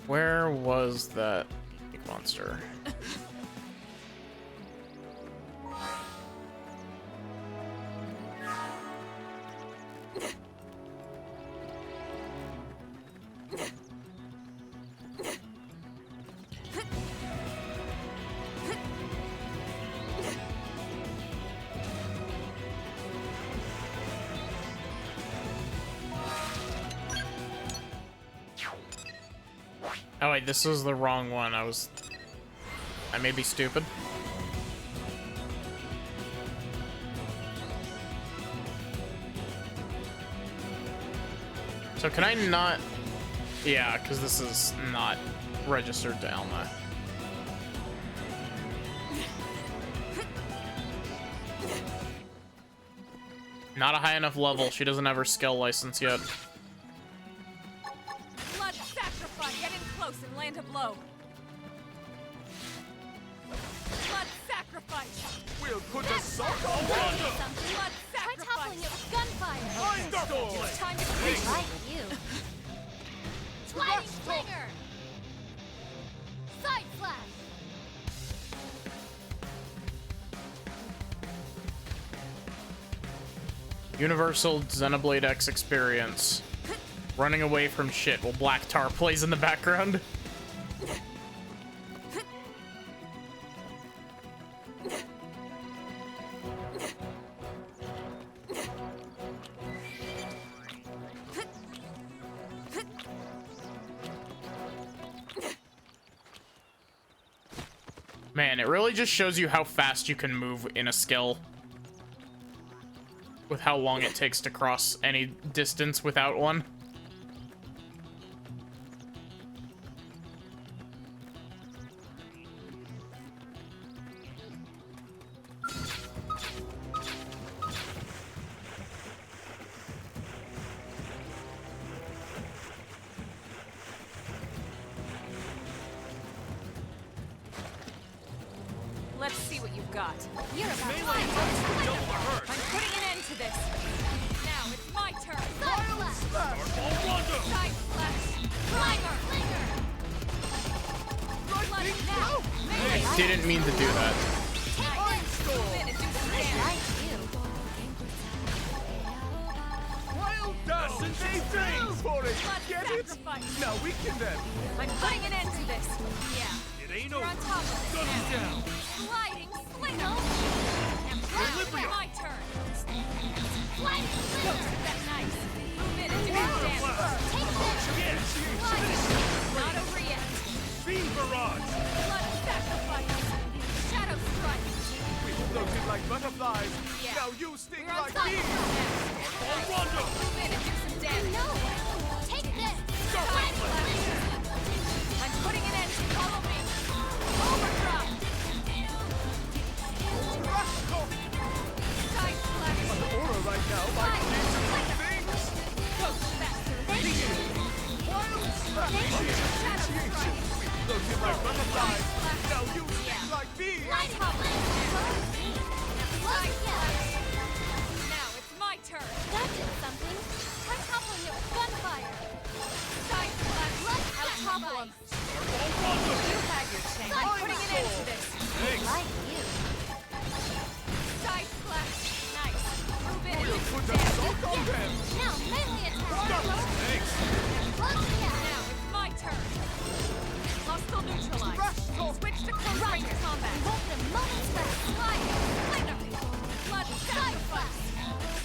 Where was that monster? Oh wait, this is the wrong one. I may be stupid. So can I not? Yeah, because this is not registered to Elma. Not a high enough level. She doesn't have her skill license yet. Blood sacrifice. Get in close and land a blow. Blood sacrifice. We'll put a sock on Blood Try toppling it with gunfire. Mindstorm! It's time to finish. Like you. Sliding trigger. Side slash. Universal Xenoblade X experience. Running away from shit while Black Tar plays in the background. Man, it really just shows you how fast you can move in a skill. With how long it takes to cross any distance without one. Let's see what you've got. You're about Melee to attacks will deal the hurt. I'm putting an end to this. Now it's my turn. Side slash! All Rondo! Side slash. Flinger! Bloody now! I didn't mean to do that. Move in and do some damage. Wild dash and they things for it. Get it? Sacrifice. Now we can then. I'm putting an end to this. Yeah. It ain't You're over. on top of this Gun now. him down. Sliding slinger. And Equilibrium. my turn. Sliding slinger. That's nice. Move in and do some damage. Take this! Yes! Sliding. Not over yet. Beam barrage! Blood sacrifice. Shadow strike. We floated like butterflies. Yeah. Now you sting We're on like top of bees. this now. All Rondo! Move in and do some damage. No! Take this! Side slash. I'm putting an end to follow me. Overdrive. Side slash. On the aura right now, my Side things. slash. Go faster. Wild slash. Shadow strike. Floated like butterflies. Now you sting Yeah. like bees. Light up. Side slash. Now it's my turn. That did something. Try toppling it with gunfire. Side slash. I'll topple him. All Rondo! You had your chance. I'm putting an end to this. Thanks. Like you. Side slash. Nice. Move in and do some Put the damage. salt on them. Now melee attack. Thanks. Close the gap. Now it's my turn. Hostile neutralized. Switch to close range combat. Won't get a moment's rest. Sliding. Slinger. Blood sacrifice.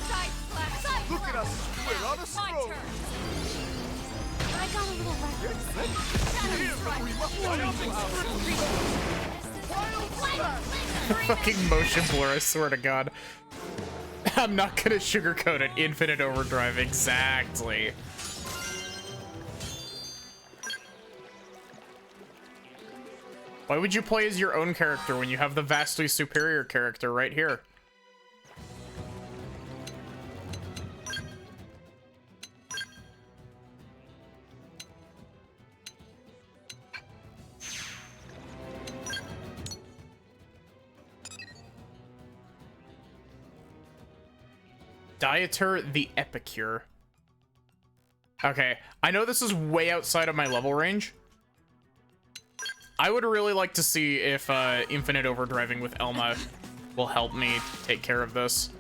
Side slash. Look at us. We're on a My stroll. turn. I got a little reckless. Shadow strike. We must Wild slash. Fucking motion blur, I swear to God. I'm not gonna sugarcoat it. Infinite overdrive, exactly. Why would you play as your own character when you have the vastly superior character right here? Dieter the Epicure. Okay, I know this is way outside of my level range. I would really like to see if infinite overdriving with Elma will help me take care of this.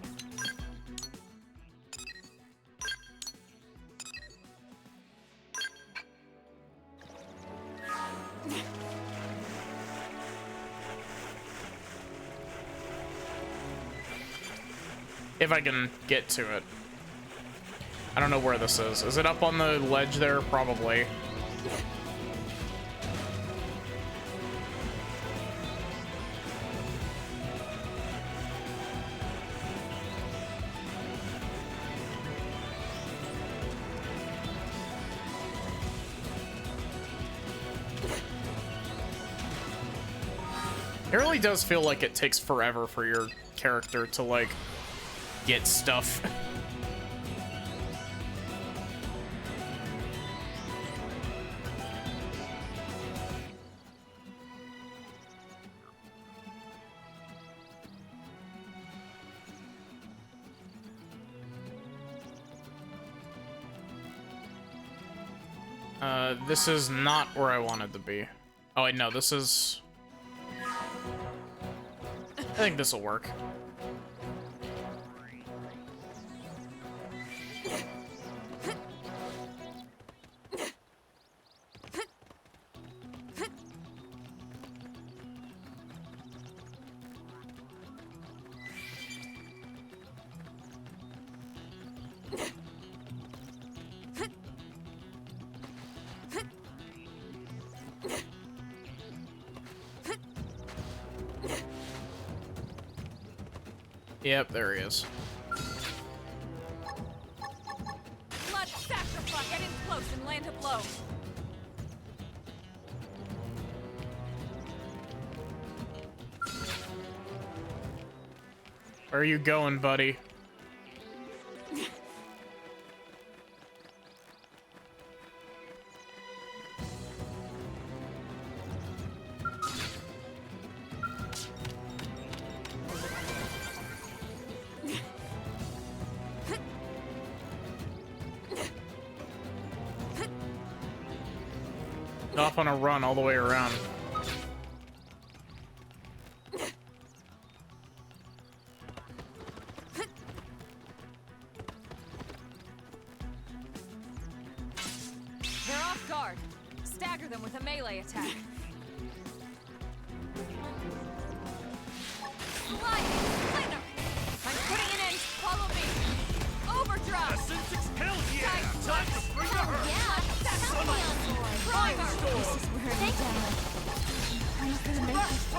If I can get to it. I don't know where this is. Is it up on the ledge there? Probably. It really does feel like it takes forever for your character to, like, get stuff. This is not where I wanted to be. Oh, wait, no, this is... I think this will work. Yep, there he is. Blood sacrifice. Get in close and land a blow. Where are you going, buddy? Off on a run all the way around. They're off guard. Stagger them with a melee attack. Sliding slinger. I'm putting an end. Follow me. Overdrive. Essence, hell yeah! Time to bring the hurt! Tell me on board. Primer! Thank you. I'm gonna make this.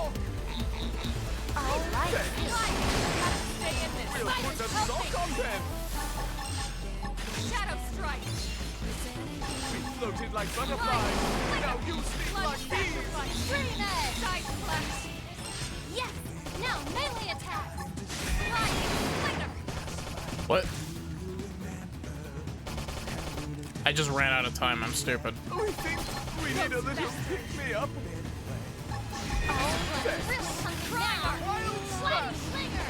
All right. Stay in this. We'll put a sock on them. Shadow strike. We floated like butterflies. Now you sleep like bees. Green edge. Side flash. Yes. Now melee attack. Sliding slinger. What? I just ran out of time. I'm stupid. We think we need a little pick-me-up. Primer. Sliding slinger.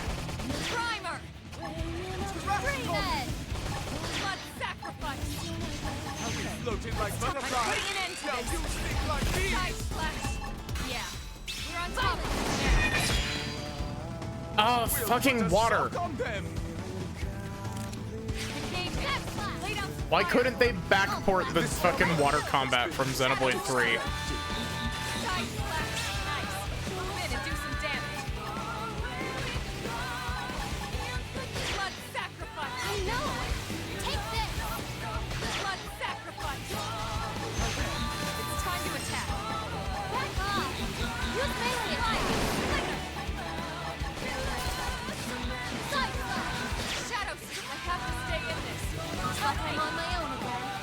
Primer. Green edge. Blood sacrifice. We floated like I'm butterflies. putting an end to Now this. you sleep like bees. Side flash. Yeah. We're on top. Oh, fucking water. Sock on them. Why couldn't they backport the fucking water combat from Xenoblade 3?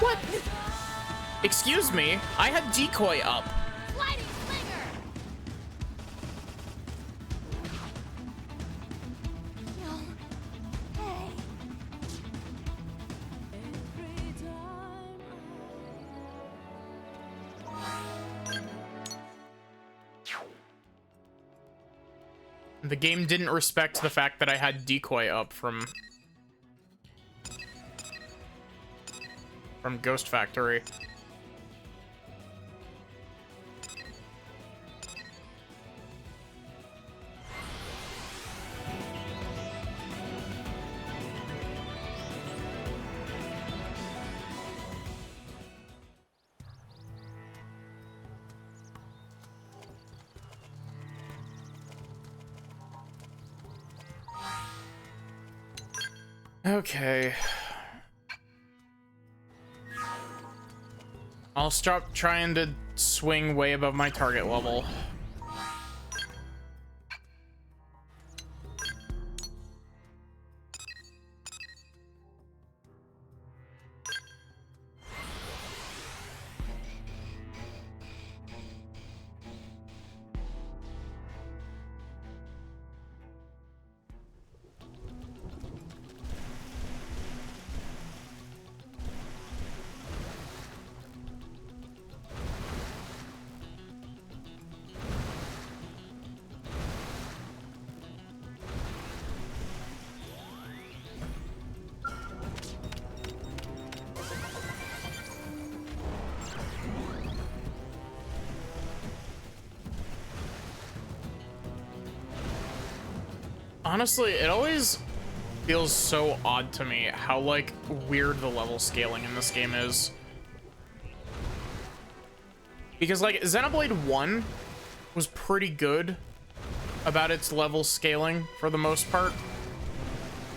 What? Excuse me, I had decoy up. Sliding slinger. No. Hey. The game didn't respect the fact that I had decoy up from Ghost Factory. Okay. I'll stop trying to swing way above my target level. Honestly, it always feels so odd to me how, like, weird the level scaling in this game is. Because, like, Xenoblade 1 was pretty good about its level scaling for the most part.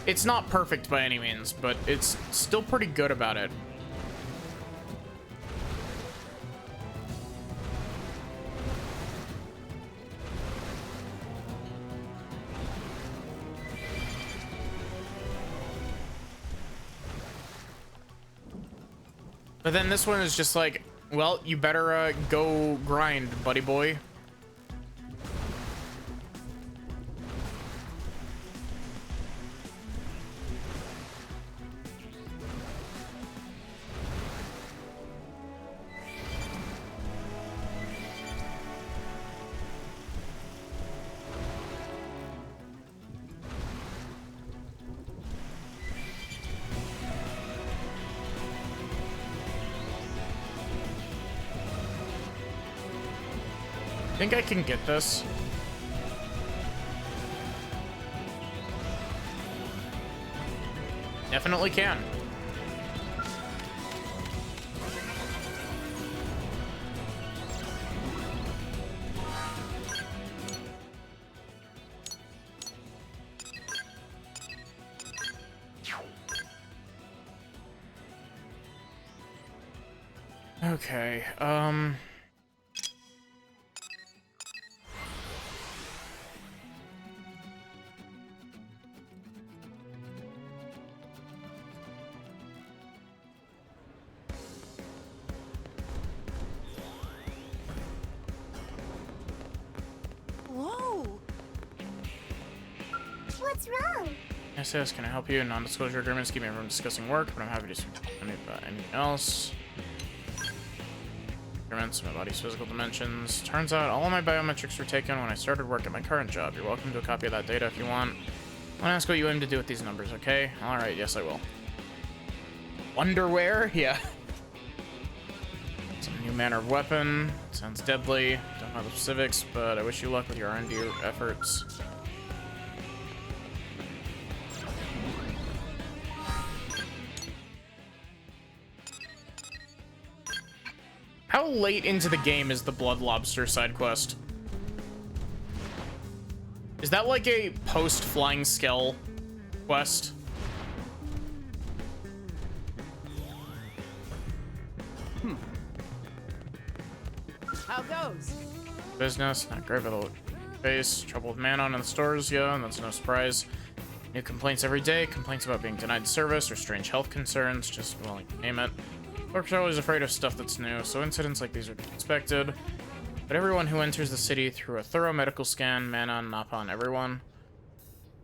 It's not perfect by any means, but it's still pretty good about it. But then this one is just like, well, you better go grind, buddy boy. I think I can get this. Definitely can. Okay, Whoa! What's wrong? yes, can I help you? Non-disclosure agreements keep me from discussing work, but I'm happy to speak about anything else. Agreements, my body's physical dimensions. Turns out all of my biometrics were taken when I started work at my current job. You're welcome to a copy of that data if you want. I want to ask what you aim to do with these numbers, okay? Alright, yes I will. Underwear? Yeah. Some new manner of weapon. Sounds deadly. Don't know the specifics, but I wish you luck with your R&D efforts. How late into the game is the Blood Lobster side quest? Is that like a post-Flying Skull quest? How goes? Business, not great, but face. Trouble with Manon in the stores, yeah, and that's no surprise. New complaints every day, complaints about being denied service or strange health concerns, just, well, like, name it. Folks are always afraid of stuff that's new, so incidents like these are expected. But everyone who enters the city through a thorough medical scan, Manon, Napon, everyone.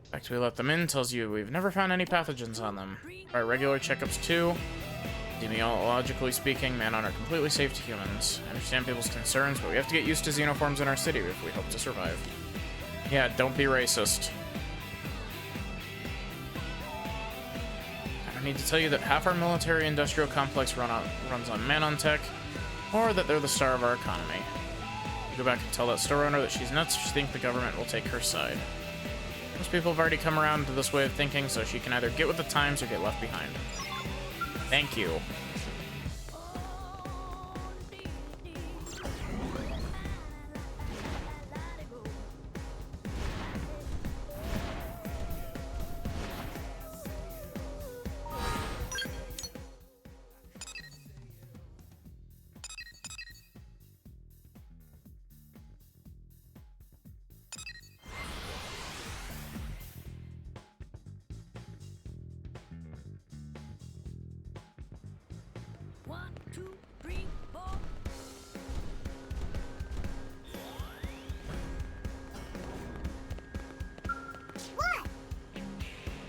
The fact we let them in tells you we've never found any pathogens on them. Our regular checkups too. Epidemiologically speaking, Manon are completely safe to humans. I understand people's concerns, but we have to get used to xenoforms in our city if we hope to survive. Yeah, don't be racist. I need to tell you that half our military-industrial complex runs on Manon tech, or that they're the star of our economy. Go back and tell that store owner that she's nuts if she thinks the government will take her side. Most people have already come around to this way of thinking, so she can either get with the times or get left behind. Thank you.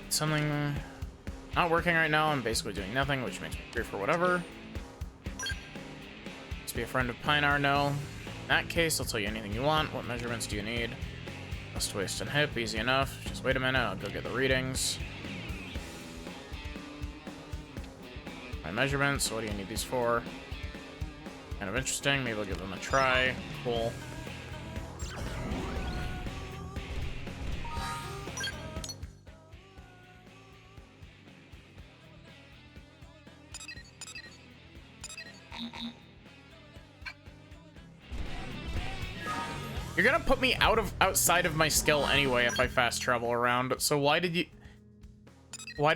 Something not working right now. I'm basically doing nothing, which makes me free for whatever. Let's be a friend of Pinar, no. In that case, I'll tell you anything you want. What measurements do you need? Bust, waist, and hip, easy enough. Just wait a minute, I'll go get the readings. My measurements, so what do you need these for? Kind of interesting, maybe I'll give them a try. Cool. You're gonna put me outside of my skill anyway if I fast travel around, so why do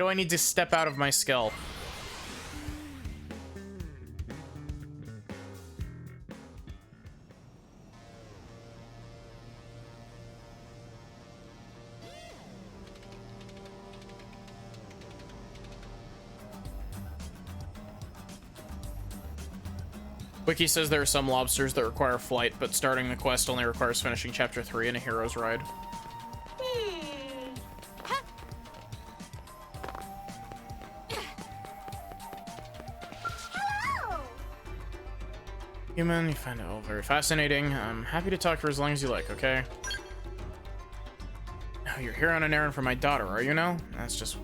I need to step out of my skill? Wiki says there are some lobsters that require flight, but starting the quest only requires finishing chapter 3 in a hero's ride. Human, you find it all very fascinating. I'm happy to talk to her as long as you like, okay? Oh, you're here on an errand for my daughter, are you now? That's just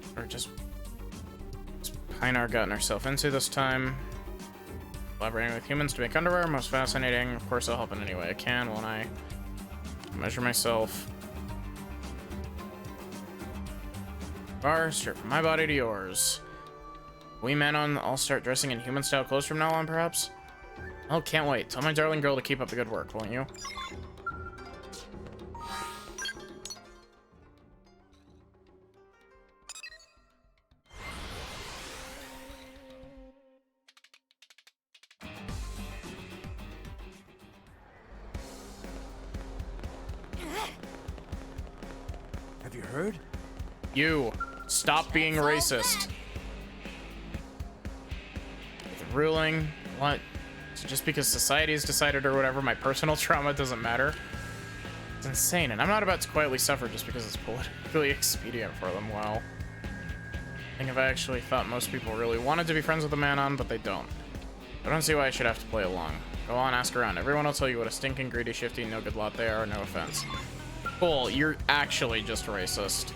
Pinar gotten herself into this time. Collaborating with humans to make underwear, most fascinating. Of course, I'll help in any way I can, won't I? Measure myself. Straight from my body to yours. We men all start dressing in human-style clothes from now on, perhaps? Oh, can't wait. Tell my darling girl to keep up the good work, won't you? Have you heard? You. Stop being racist. The ruling. What? So just because society has decided or whatever, my personal trauma doesn't matter? It's insane, and I'm not about to quietly suffer just because it's politically expedient for them. Well, I think if I actually thought most people really wanted to be friends with the Manon, but they don't. I don't see why I should have to play along. Go on, ask around. Everyone will tell you what a stinking, greedy, shifty, no good lot they are, no offense. Cool, you're actually just racist.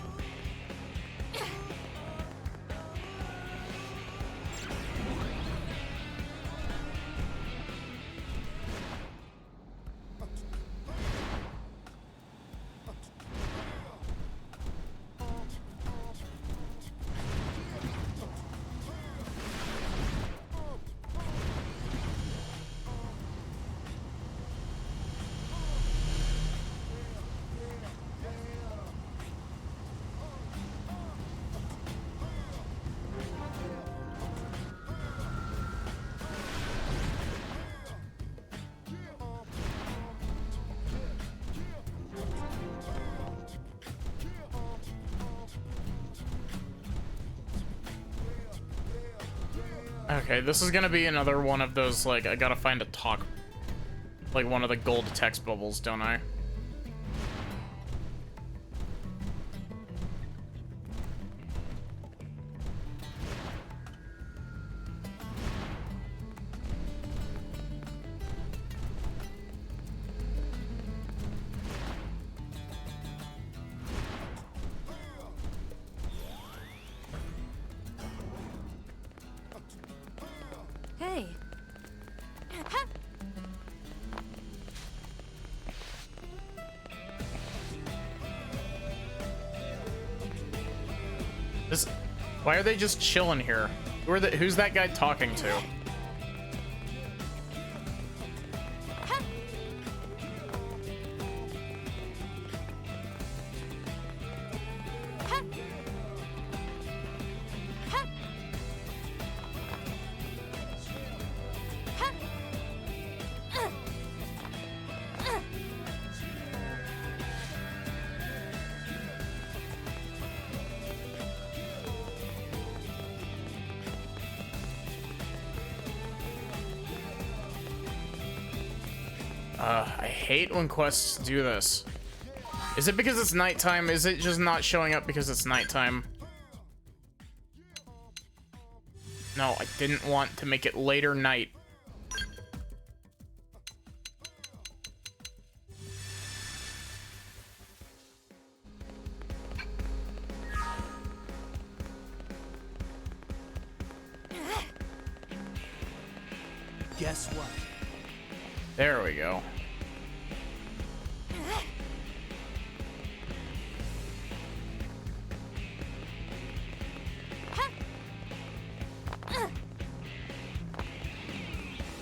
Okay, this is gonna be another one of those, like, I gotta find a talk, like one of the gold text bubbles, don't I? Hey. Why are they just chilling here? Who's that guy talking to? I hate when quests do this. Is it because it's nighttime? Is it just not showing up because it's nighttime? No, I didn't want to make it later night. Guess what? There we go.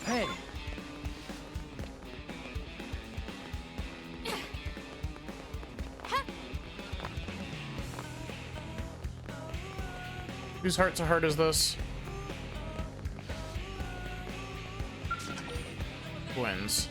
Hey. Whose heart to heart is this? Wins.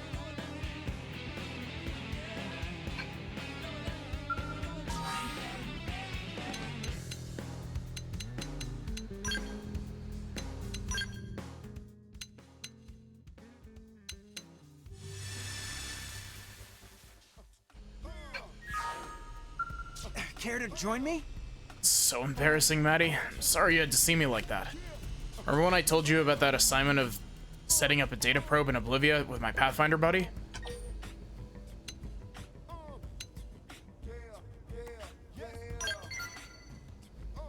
care to join me? So embarrassing, Maddie. I'm sorry you had to see me like that. Remember when I told you about that assignment of setting up a data probe in Oblivia with my Pathfinder buddy?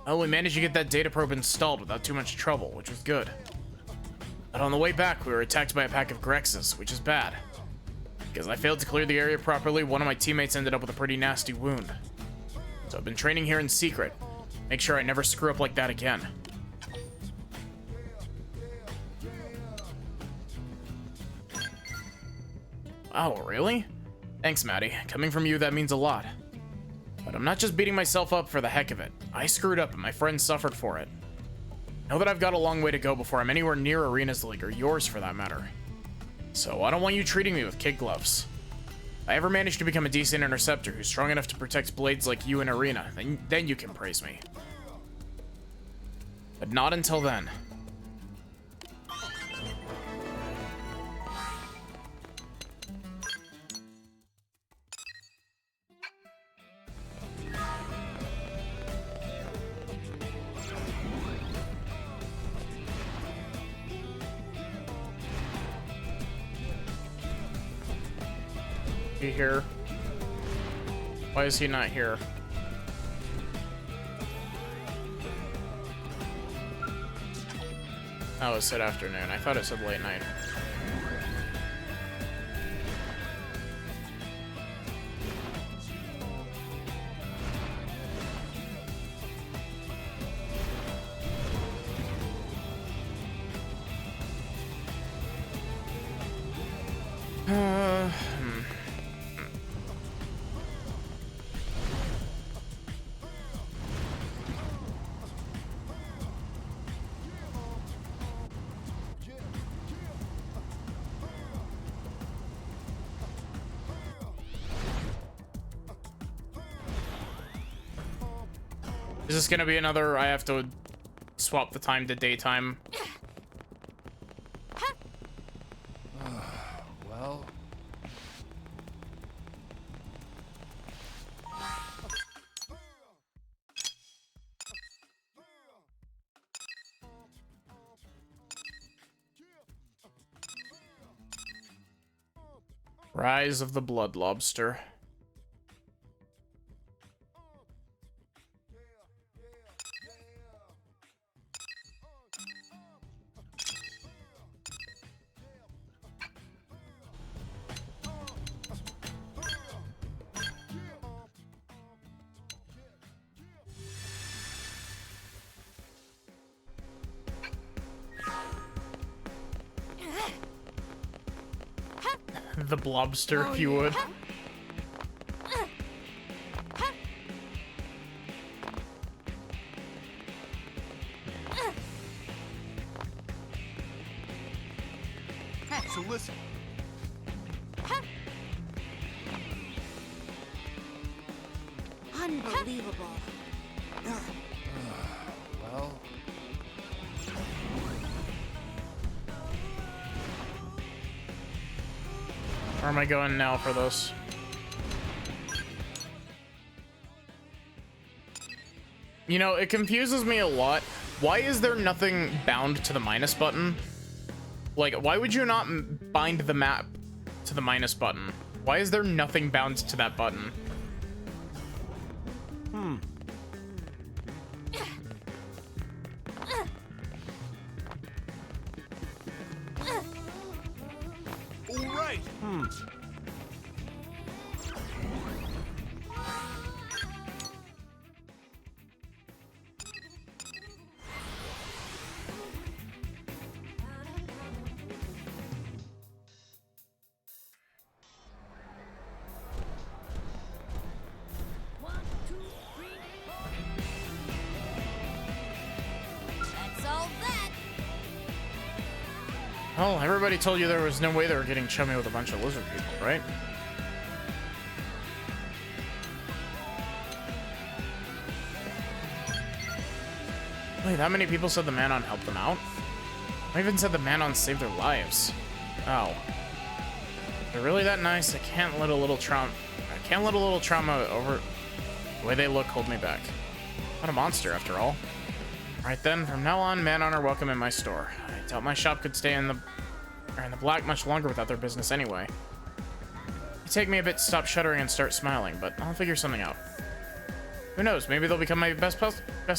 Well, we managed to get that data probe installed without too much trouble, which was good. But on the way back, we were attacked by a pack of Grexes, which is bad. Because I failed to clear the area properly, one of my teammates ended up with a pretty nasty wound. So I've been training here in secret. Make sure I never screw up like that again. Oh, really? Thanks, Maddie. Coming from you, that means a lot. But I'm not just beating myself up for the heck of it. I screwed up and my friends suffered for it. Know that I've got a long way to go before I'm anywhere near Arena's league, or yours for that matter. So I don't want you treating me with kid gloves. If I ever manage to become a decent interceptor who's strong enough to protect blades like you in Arena, then you can praise me. But not until then. He here? Why is he not here? Oh, it said afternoon. I thought it said late night. Is this gonna be another, I have to swap the time to daytime? Well... Rise of the Blood Lobster. The Blobster, if you would. So listen. Unbelievable. Well... Where am I going now for this? You know, it confuses me a lot. Why is there nothing bound to the minus button? Like, why would you not bind the map to the minus button? Why is there nothing bound to that button? All right. That's all that. Well, everybody told you there was no way they were getting chummy with a bunch of lizard people, right? Wait, that many people said the Manon helped them out? I even said the Manon saved their lives. Oh. They're really that nice. I can't let a little trauma The way they look hold me back. Not a monster, after all. Right then, from now on, Manon are welcome in my store. I doubt my shop could stay in the black much longer without their business anyway. It take me a bit to stop shuddering and start smiling, but I'll figure something out. Who knows, maybe they'll become my best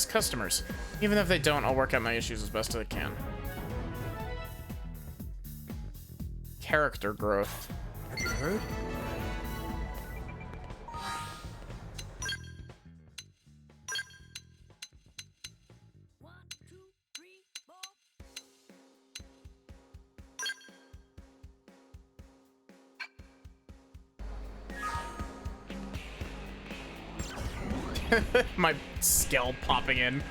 customers. Even if they don't, I'll work out my issues as best as I can. Character growth. Have you heard? My skull popping in.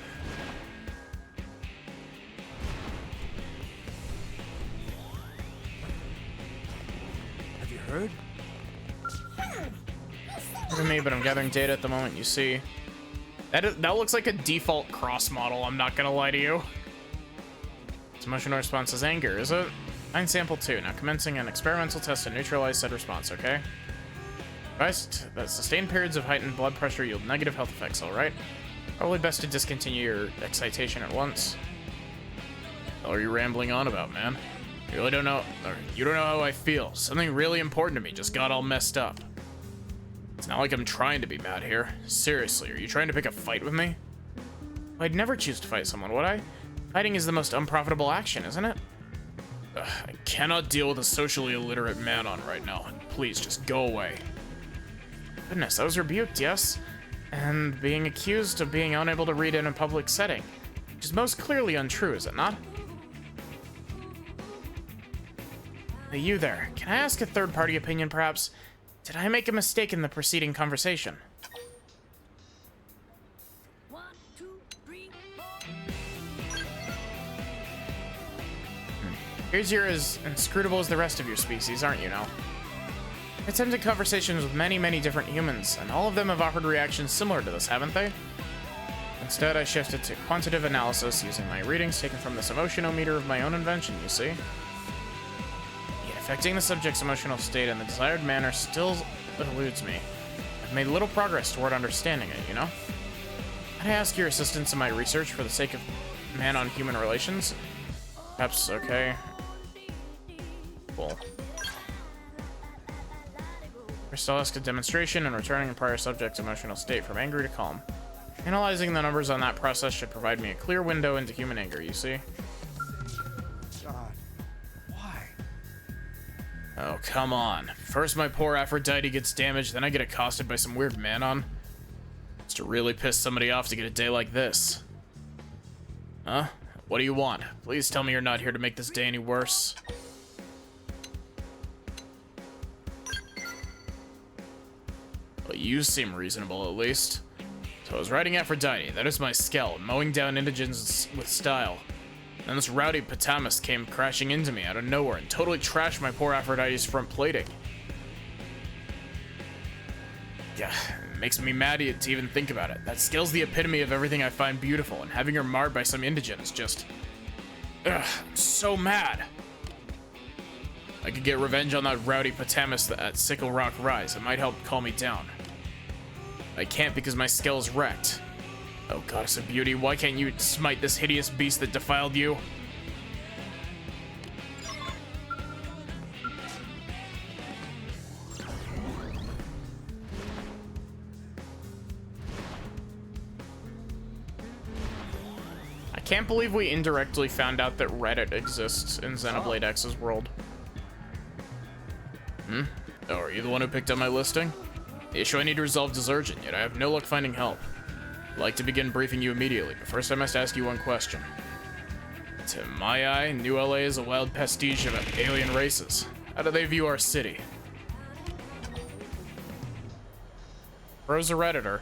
Have you heard? Look at me, but I'm gathering data at the moment, you see. That looks like a default cross model, I'm not gonna lie to you. Its emotional response is anger, is it? 9 sample 2. Now commencing an experimental test to neutralize said response, okay? Advised that sustained periods of heightened blood pressure yield negative health effects, alright? Probably best to discontinue your excitation at once. What are you rambling on about, man? You really don't know, or you don't know how I feel. Something really important to me just got all messed up. It's not like I'm trying to be mad here. Seriously, are you trying to pick a fight with me? I'd never choose to fight someone, would I? Fighting is the most unprofitable action, isn't it? Ugh, I cannot deal with a socially illiterate Manon right now. Please, just go away. Goodness, I was rebuked, yes? And being accused of being unable to read in a public setting. Which is most clearly untrue, is it not? Hey, you there. Can I ask a third-party opinion, perhaps? Did I make a mistake in the preceding conversation? Here's you're as inscrutable as the rest of your species, aren't you now? I've attempted conversations with many, many different humans, and all of them have offered reactions similar to this, haven't they? Instead, I shifted to quantitative analysis using my readings taken from this emotionometer of my own invention, you see? Yet affecting the subject's emotional state in the desired manner still eludes me. I've made little progress toward understanding it, you know? Can I ask your assistance in my research for the sake of man-on-human relations? Perhaps, okay. Cool. First, I'll ask a demonstration and returning a prior subject's emotional state from angry to calm. Analyzing the numbers on that process should provide me a clear window into human anger, you see? God, why? Oh, come on. First my poor Aphrodite gets damaged, then I get accosted by some weird Manon. It's to really piss somebody off to get a day like this. Huh? What do you want? Please tell me you're not here to make this day any worse. Well, you seem reasonable, at least. So I was riding Aphrodite, that is my skell, mowing down indigents with style. Then this rowdy Patamus came crashing into me out of nowhere and totally trashed my poor Aphrodite's front plating. Yeah, it makes me mad to even think about it. That skell's the epitome of everything I find beautiful, and having her marred by some indigent is just... Ugh, I'm so mad. I could get revenge on that rowdy Patamus at Sickle Rock Rise. It might help calm me down. I can't because my skell's wrecked. Oh, goddess of beauty, why can't you smite this hideous beast that defiled you? I can't believe we indirectly found out that Reddit exists in Xenoblade X's world. Oh, are you the one who picked up my listing? The issue I need to resolve is urgent, yet I have no luck finding help. I'd like to begin briefing you immediately, but first I must ask you one question. To my eye, New LA is a wild pastiche of alien races. How do they view our city? Bro's a Redditor.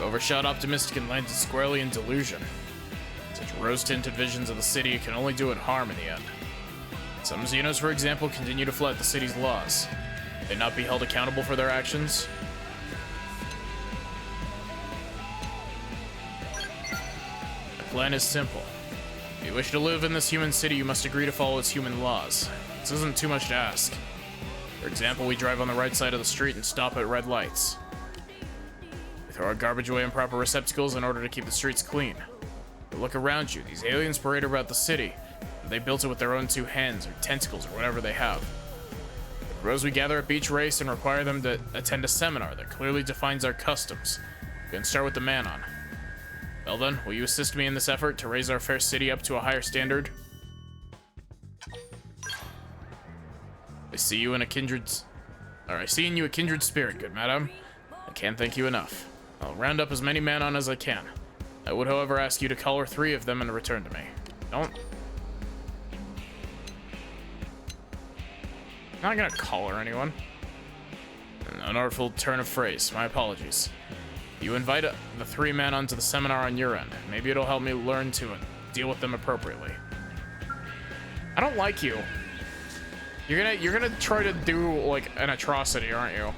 Overshot optimistic and landed squarely in delusion. Such rose-tinted visions of the city can only do it harm in the end. Some Xenos, for example, continue to flout the city's laws. Will they not be held accountable for their actions? The plan is simple. If you wish to live in this human city, you must agree to follow its human laws. This isn't too much to ask. For example, we drive on the right side of the street and stop at red lights. We throw our garbage away in proper receptacles in order to keep the streets clean. But look around you. These aliens parade about the city. They built it with their own 2 hands, or tentacles, or whatever they have. The pros we gather at Beach Race and require them to attend a seminar that clearly defines our customs. We can start with the Manon. Well then, will you assist me in this effort to raise our fair city up to a higher standard? I see in you a kindred spirit, good madam. I can't thank you enough. I'll round up as many Manon as I can. I would, however, ask you to color 3 of them and return to me. Don't. I'm not gonna collar anyone. An unartful turn of phrase. My apologies. You invite the 3 men onto the seminar on your end. Maybe it'll help me learn to deal with them appropriately. I don't like you. You're gonna try to do like an atrocity, aren't you?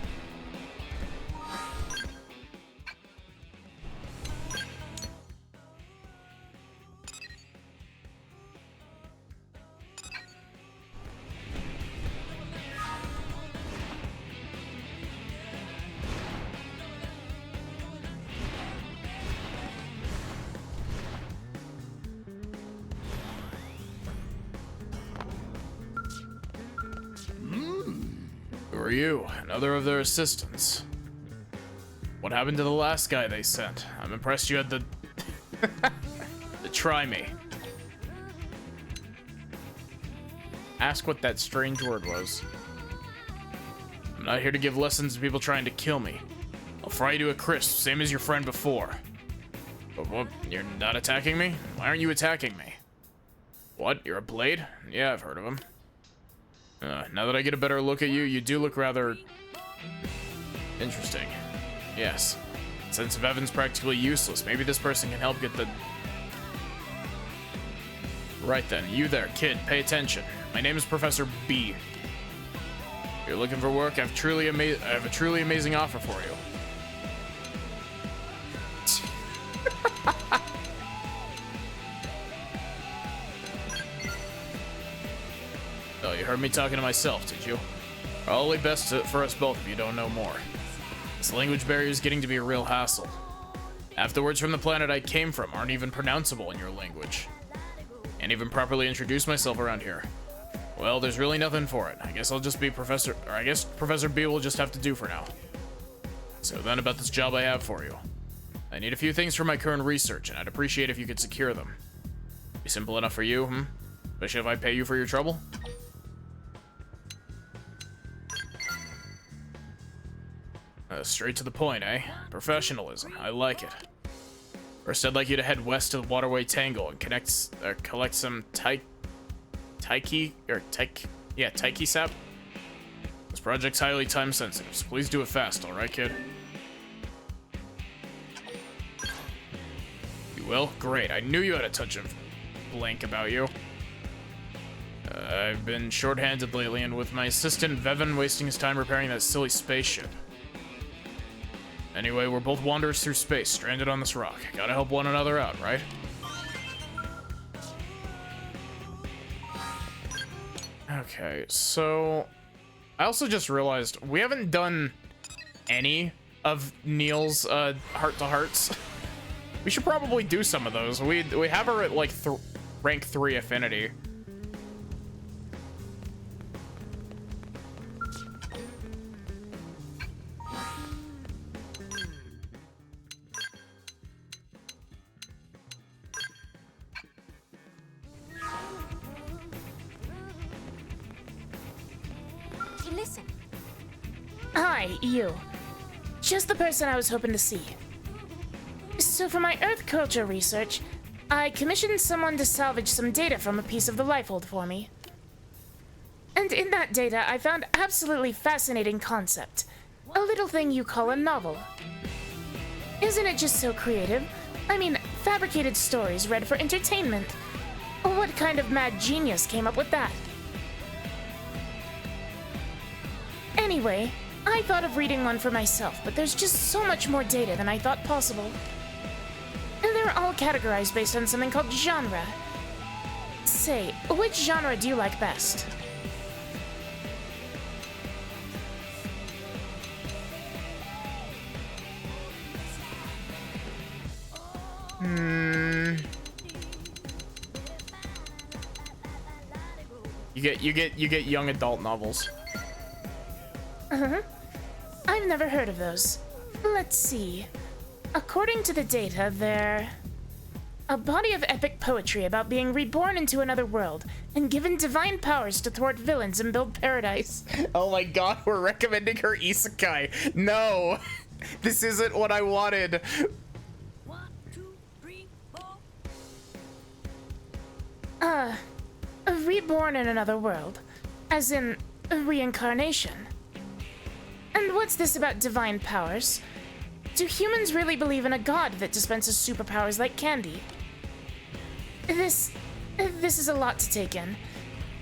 You, another of their assistants. What happened to the last guy they sent? I'm impressed you had the to try me. Ask what that strange word was. I'm not here to give lessons to people trying to kill me. I'll fry you to a crisp, same as your friend before. But what? You're not attacking me? Why aren't you attacking me? What? You're a blade? Yeah, I've heard of him. Now that I get a better look at you, you do look rather interesting. Yes. Sense of Evan's practically useless. Maybe this person can help get the... Right then, you there, kid, pay attention. My name is Professor B. If you're looking for work, I have a truly amazing offer for you. Oh, you heard me talking to myself, did you? Probably best for us both if you don't know more. This language barrier is getting to be a real hassle. Half the words from the planet I came from aren't even pronounceable in your language. Can't even properly introduce myself around here. Well, there's really nothing for it. I guess I'll just be Professor B will just have to do for now. So then about this job I have for you. I need a few things for my current research, and I'd appreciate if you could secure them. Be simple enough for you, Especially if I pay you for your trouble? Straight to the point, eh? Professionalism. I like it. First, I'd like you to head west to the Waterway Tangle and collect some Taiki sap. This project's highly time sensitive, so please do it fast, alright, kid? You will? Great. I knew you had a touch of blank about you. I've been shorthanded lately, and with my assistant Vevin wasting his time repairing that silly spaceship. Anyway, we're both wanderers through space, stranded on this rock. Gotta help one another out, right? Okay, so... I also just realized we haven't done any of Neil's heart-to-hearts. We should probably do some of those. We have her at, like, rank 3 affinity. Listen. Hi, you. Just the person I was hoping to see. So for my Earth culture research, I commissioned someone to salvage some data from a piece of the Lifehold for me. And in that data, I found absolutely fascinating concept. A little thing you call a novel. Isn't it just so creative? I mean, fabricated stories read for entertainment. What kind of mad genius came up with that? Anyway, I thought of reading one for myself, but there's just so much more data than I thought possible. And they're all categorized based on something called genre. Say, which genre do you like best? You get young adult novels. Uh-huh. I've never heard of those. Let's see. According to the data, they're a body of epic poetry about being reborn into another world and given divine powers to thwart villains and build paradise. Oh my god, we're recommending her isekai. No, this isn't what I wanted. Reborn in another world, as in reincarnation. And what's this about divine powers? Do humans really believe in a god that dispenses superpowers like candy? This is a lot to take in.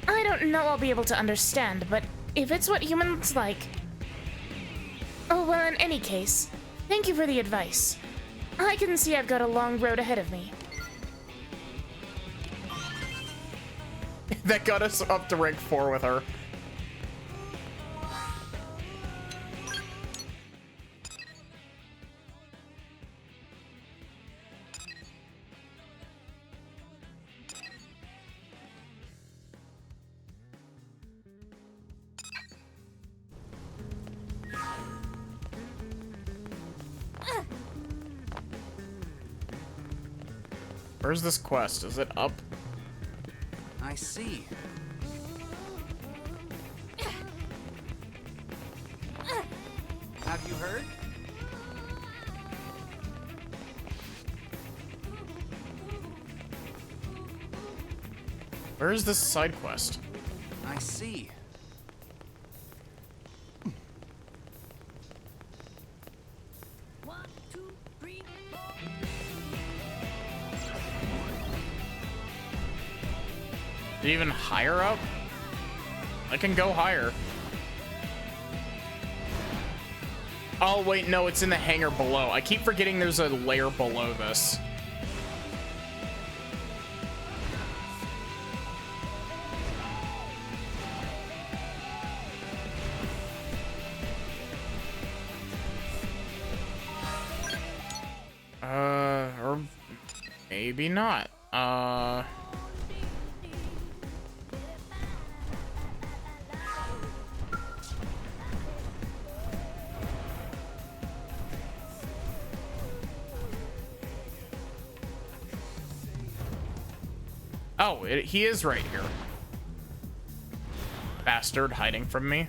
I don't know I'll be able to understand, but if it's what humans like... Oh, well, in any case, thank you for the advice. I can see I've got a long road ahead of me. That got us up to rank 4 with her. Where's this quest? Is it up? I see. Have you heard? Where is this side quest? I see. Even higher up? I can go higher. Oh, wait, no, it's in the hangar below. I keep forgetting there's a layer below this. Or maybe not. Oh, he is right here. Bastard hiding from me.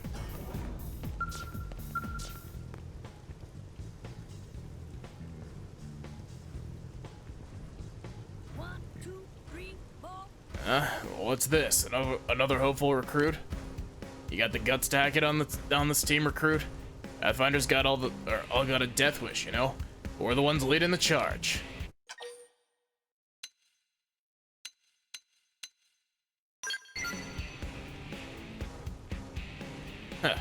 What's this? Another hopeful recruit? You got the guts to hack it on this team, recruit? Pathfinder's got all got a death wish, you know? We're the ones leading the charge. Huh.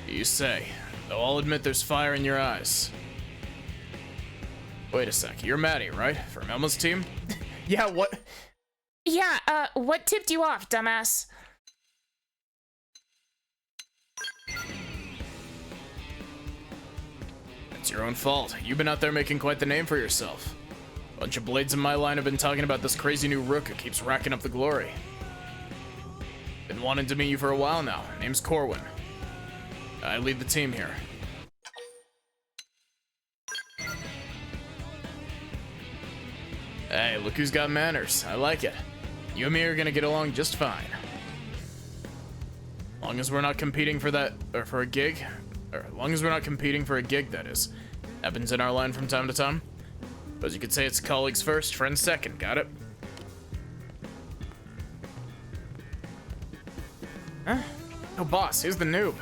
You say, though I'll admit there's fire in your eyes. Wait a sec, you're Maddie, right? From Emma's team? Yeah, what? Yeah, what tipped you off, dumbass? It's your own fault. You've been out there making quite the name for yourself. A bunch of blades in my line have been talking about this crazy new rook who keeps racking up the glory. Been wanting to meet you for a while now. Name's Corwin. I lead the team here. Hey, look who's got manners. I like it. You and me are gonna get along just fine. Long as we're not competing for that, or for a gig. Or as long as we're not competing for a gig, that is. Happens in our line from time to time. But you could say it's colleagues first, friends second. Got it? Huh? Oh, boss, here's the noob.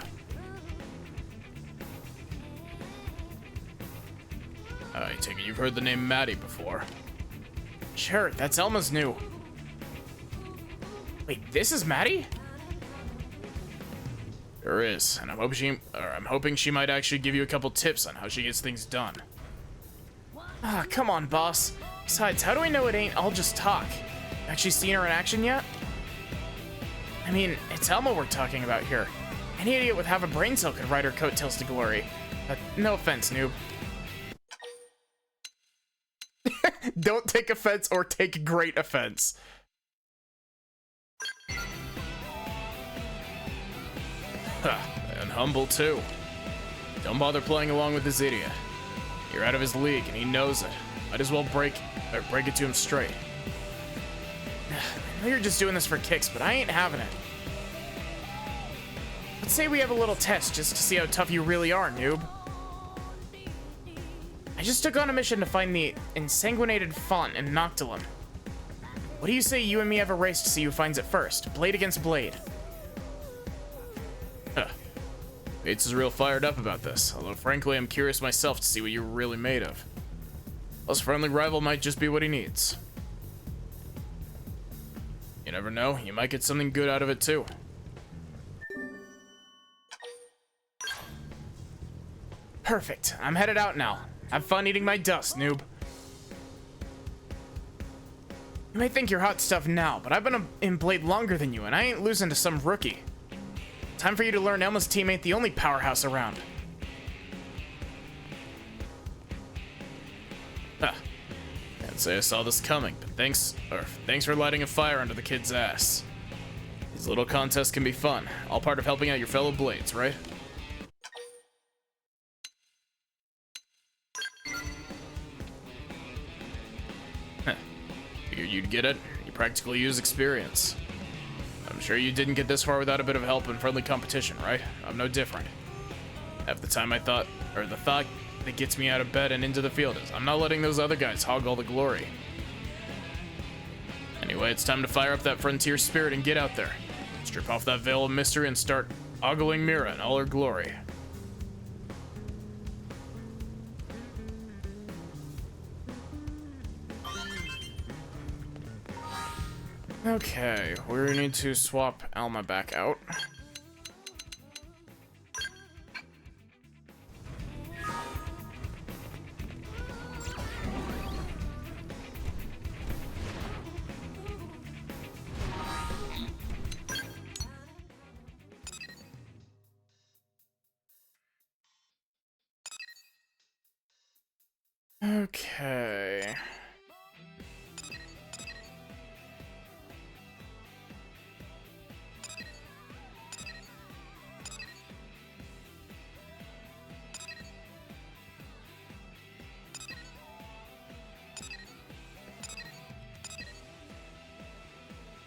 I take it you've heard the name Maddie before. Sure, that's Elma's new. Wait, this is Maddie? There is, and I'm hoping she might actually give you a couple tips on how she gets things done. Ah, come on, boss. Besides, how do I know it ain't all just talk? Actually seen her in action yet? I mean, it's Elma we're talking about here. Any idiot with half a brain cell could ride her coattails to glory. No offense, noob. Don't take offense or take great offense. And humble too. Don't bother playing along with this idiot. You're out of his league and he knows it. Might as well break it to him straight. I know you're just doing this for kicks, but I ain't having it. Let's say we have a little test just to see how tough you really are, noob. I just took on a mission to find the ensanguinated font in Noctilum. What do you say you and me have a race to see who finds it first? Blade against blade. Huh. Bates is real fired up about this, although frankly I'm curious myself to see what you're really made of. Plus, friendly rival might just be what he needs. You never know, you might get something good out of it too. Perfect, I'm headed out now. Have fun eating my dust, noob. You might think you're hot stuff now, but I've been in Blade longer than you, and I ain't losing to some rookie. Time for you to learn Elma's team ain't the only powerhouse around. Huh. Can't say I saw this coming, but thanks for lighting a fire under the kid's ass. These little contests can be fun, all part of helping out your fellow Blades, right? Figured you'd get it. You practically use experience. I'm sure you didn't get this far without a bit of help and friendly competition, right? I'm no different. Half the time the thought that gets me out of bed and into the field is I'm not letting those other guys hog all the glory. Anyway, it's time to fire up that frontier spirit and get out there. Strip off that veil of mystery and start ogling Mira in all her glory. Okay, we need to swap Alma back out. Okay.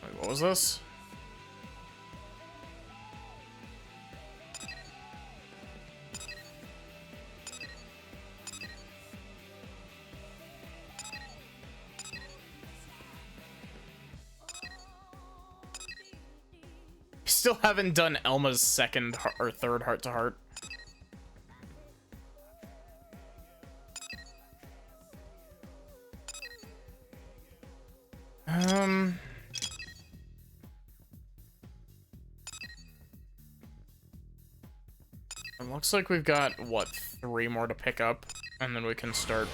Wait, what was this? Still haven't done Elma's second or third heart-to-heart. It looks like we've got, what, 3 more to pick up, and then we can start.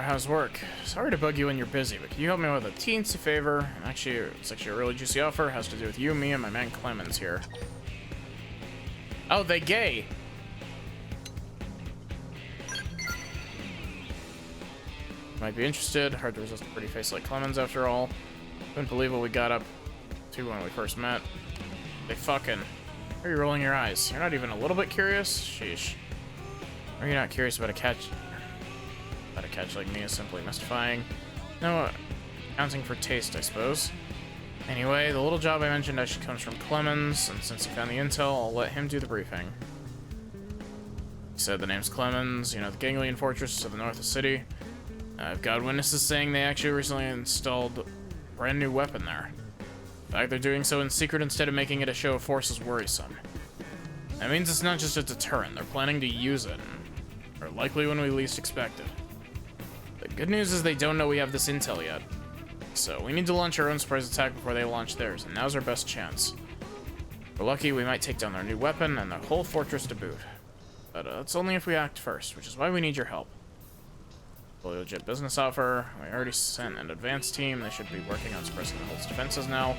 How's work? Sorry to bug you when you're busy, but can you help me with a teensy favor? And actually, it's actually a really juicy offer. It has to do with you, me, and my man Clemens here. Oh, they gay. Might be interested. Hard to resist a pretty face like Clemens, after all. Couldn't believe what we got up to when we first met. They fucking... Are you rolling your eyes? You're not even a little bit curious? Sheesh. Are you not curious about a catch? A catch like me is simply mystifying. No accounting for taste, I suppose. Anyway, the little job I mentioned actually comes from Clemens, and since he found the intel, I'll let him do the briefing. He said the name's Clemens, you know, the Ganglion Fortress to the north of the city. I've got witnesses saying they actually recently installed a brand new weapon there. In fact, they're doing so in secret instead of making it a show of force is worrisome. That means it's not just a deterrent, they're planning to use it, or likely when we least expect it. The good news is they don't know we have this intel yet. so we need to launch our own surprise attack before they launch theirs, and now's our best chance. If we're lucky, we might take down their new weapon and the whole fortress to boot. But it's only if we act first, which is why we need your help. Fully legit business offer. We already sent an advanced team. They should be working on suppressing the hold's defenses now.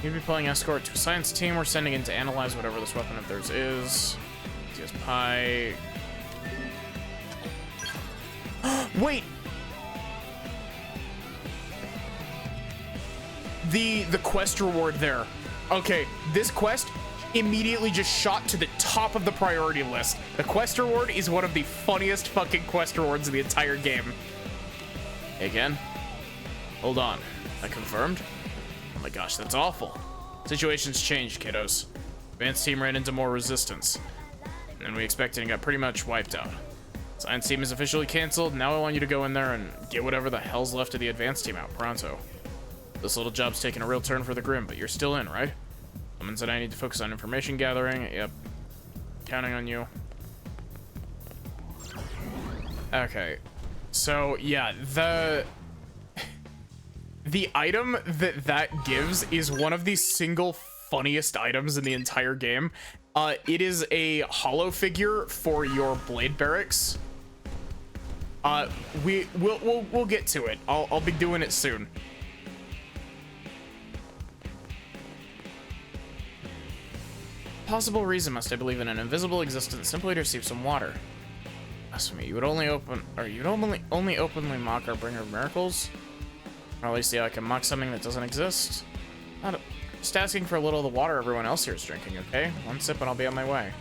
You'd be playing escort to a science team we're sending in to analyze whatever this weapon of theirs is. Easy as pie. Wait! The quest reward there. Okay, this quest immediately just shot to the top of the priority list. The quest reward is one of the funniest fucking quest rewards in the entire game. Again? Hold on. That confirmed? Oh my gosh, that's awful. Situation's changed, kiddos. Advanced team ran into more resistance than we expected and got pretty much wiped out. Science team is officially canceled. Now I want you to go in there and get whatever the hell's left of the advanced team out pronto. This little job's taking a real turn for the grim, but you're still in, right? Someone said I need to focus on information gathering. Yep. Counting on you. Okay. So, yeah, the item that gives is one of the single funniest items in the entire game. It is a hollow figure for your blade barracks. We'll get to it. I'll be doing it soon. Possible reason must I believe in an invisible existence simply to receive some water. As for me, you'd only openly mock our bringer of miracles? Or at least see how I can mock something that doesn't exist? Just asking for a little of the water everyone else here is drinking, okay? One sip and I'll be on my way.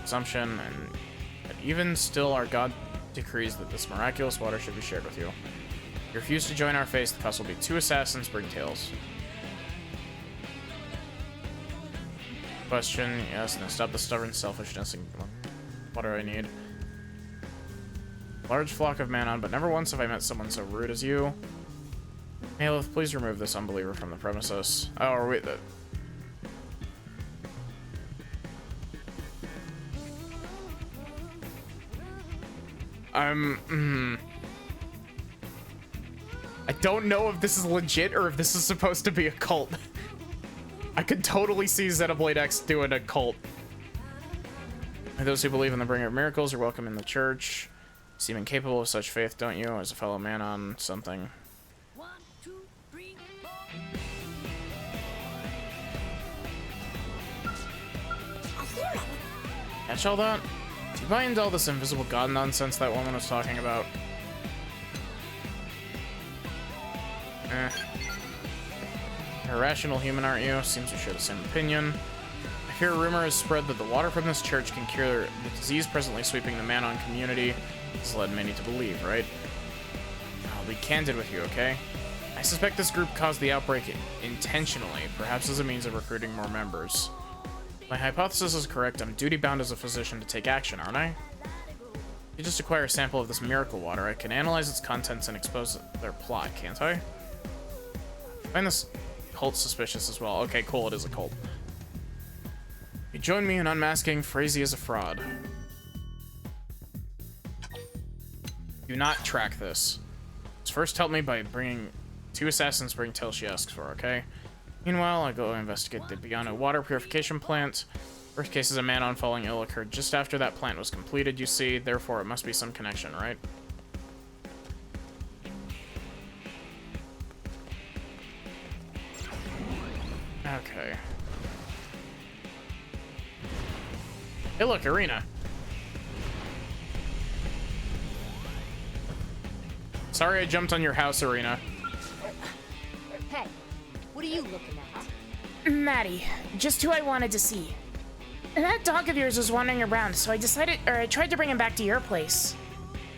Assumption, and even still our god decrees that this miraculous water should be shared with you. If you refuse to join our faith, the cost will be 2 assassins bring tales. Question, yes, now stop the stubborn selfishness and what do I need? Large flock of Manon, but never once have I met someone so rude as you. Malith, please remove this unbeliever from the premises. Oh, or wait, I don't know if this is legit or if this is supposed to be a cult. I could totally see Xenoblade X doing a cult. And those who believe in the bringer of miracles are welcome in the church. You seem incapable of such faith, don't you? As a fellow man on something. 1, 2, 3, 4. Catch all that? Do you buy into all this invisible god nonsense that woman was talking about? You're a rational human, aren't you? Seems we share the same opinion. I hear a rumor has spread that the water from this church can cure the disease presently sweeping the Manon community. This has led many to believe, right? I'll be candid with you, okay? I suspect this group caused the outbreak intentionally, perhaps as a means of recruiting more members. My hypothesis is correct. I'm duty-bound as a physician to take action, aren't I? If you just acquire a sample of this miracle water, I can analyze its contents and expose their plot, can't I? I find this cult suspicious as well. Okay, cool, it is a cult. You join me in unmasking Frazee as a fraud. Do not track this. Just first help me by bringing 2 assassins bring tales she asks for, okay? Meanwhile, I go investigate the Biano water purification plant. First cases of Manon falling ill occurred just after that plant was completed, you see. Therefore, it must be some connection, right? Okay. Hey, look, Irina. Sorry I jumped on your house, Irina. Hey, what are you looking at? Maddie, just who I wanted to see. And that dog of yours was wandering around, so I tried to bring him back to your place.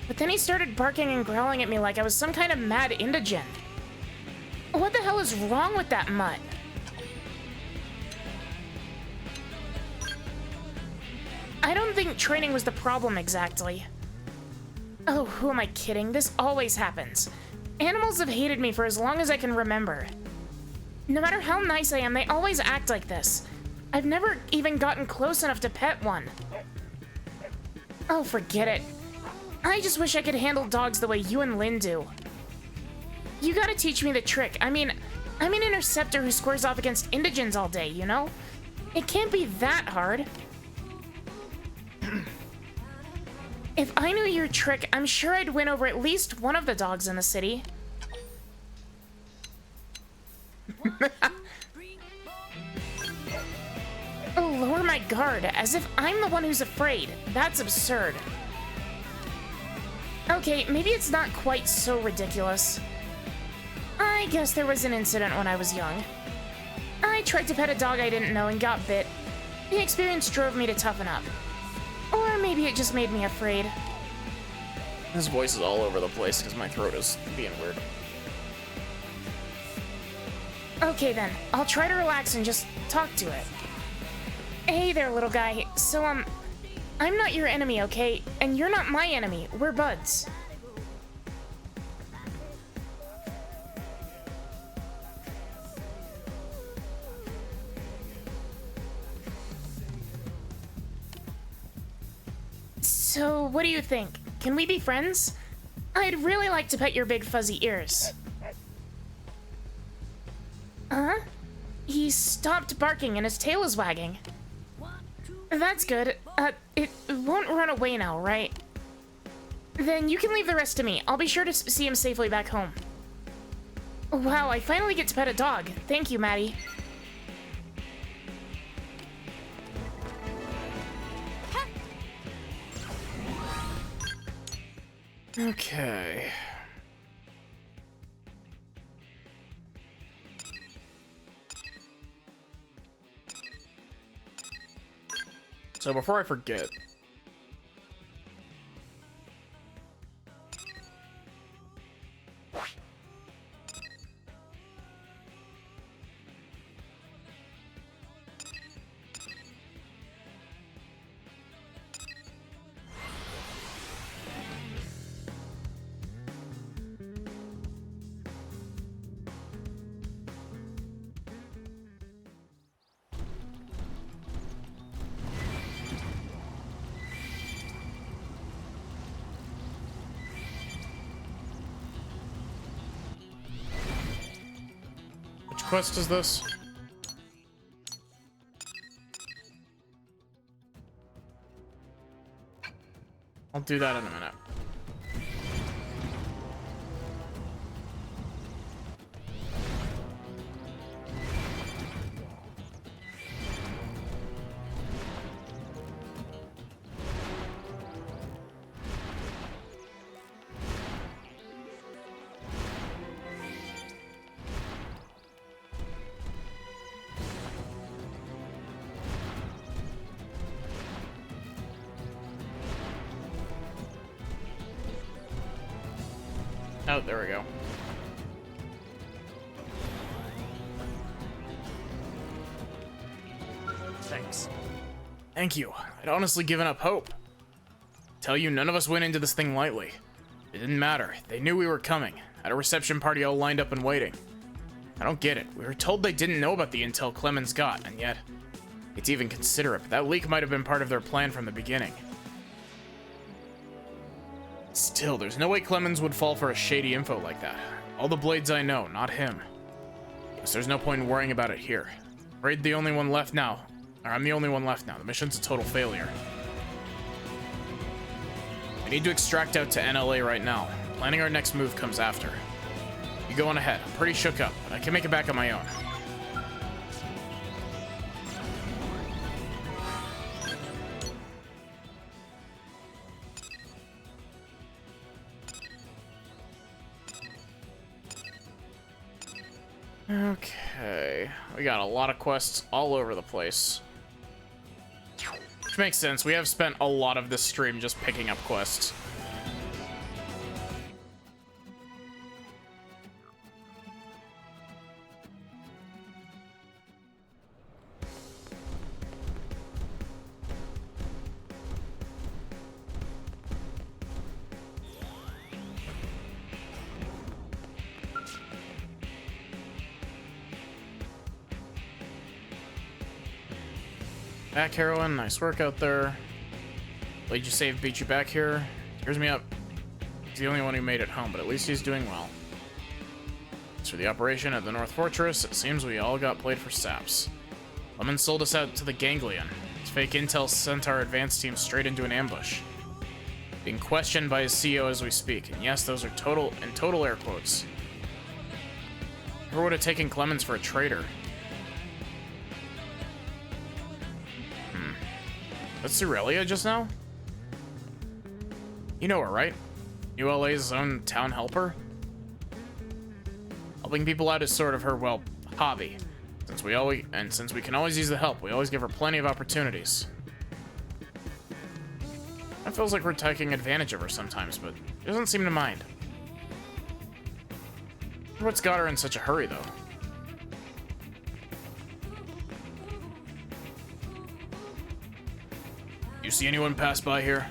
But then he started barking and growling at me like I was some kind of mad indigent. What the hell is wrong with that mutt? I don't think training was the problem exactly. Oh, who am I kidding? This always happens. Animals have hated me for as long as I can remember. No matter how nice I am, they always act like this. I've never even gotten close enough to pet one. Oh, forget it. I just wish I could handle dogs the way you and Lynn do. You gotta teach me the trick. I mean, I'm an interceptor who squares off against indigents all day, you know? It can't be that hard. If I knew your trick, I'm sure I'd win over at least one of the dogs in the city. Oh, lower my guard, as if I'm the one who's afraid. That's absurd. Okay, maybe it's not quite so ridiculous. I guess there was an incident when I was young. I tried to pet a dog I didn't know and got bit. The experience drove me to toughen up. Or maybe it just made me afraid. His voice is all over the place because my throat is being weird. Okay then, I'll try to relax and just talk to it. Hey there, little guy. So, I'm not your enemy, okay? And you're not my enemy. We're buds. So, what do you think? Can we be friends? I'd really like to pet your big fuzzy ears. Huh? He stopped barking and his tail is wagging. That's good. It won't run away now, right? Then you can leave the rest to me. I'll be sure to see him safely back home. Wow, I finally get to pet a dog. Thank you, Maddie. Okay. So before I forget, which quest is this? I'll do that in a minute. Oh, there we go. Thanks. Thank you. I'd honestly given up hope. Tell you, none of us went into this thing lightly. It didn't matter. They knew we were coming. Had a reception party all lined up and waiting. I don't get it. We were told they didn't know about the intel Clemens got, and yet it's even considerate. That leak might have been part of their plan from the beginning. Still, there's no way Clemens would fall for a shady info like that. All the Blades I know, not him. Guess there's no point in worrying about it here. Afraid the only one left now. Or I'm the only one left now. The mission's a total failure. I need to extract out to NLA right now. Planning our next move comes after. You go on ahead. I'm pretty shook up, but I can make it back on my own. Okay, we got a lot of quests all over the place. Which makes sense, we have spent a lot of this stream just picking up quests. Back heroine, nice work out there. Played you save, beat you back here. Tears me up. He's the only one who made it home, but at least he's doing well. As for the operation at the North Fortress, it seems we all got played for saps. Lemon sold us out to the Ganglion. His fake intel sent our advance team straight into an ambush. Being questioned by his CEO as we speak, and yes, those are total air quotes. Who would have taken Clemens for a traitor? That's Aurelia just now? You know her, right? New LA's own town helper? Helping people out is sort of her, well, hobby. Since we can always use the help, we always give her plenty of opportunities. It feels like we're taking advantage of her sometimes, but she doesn't seem to mind. What's got her in such a hurry, though? You see anyone pass by here?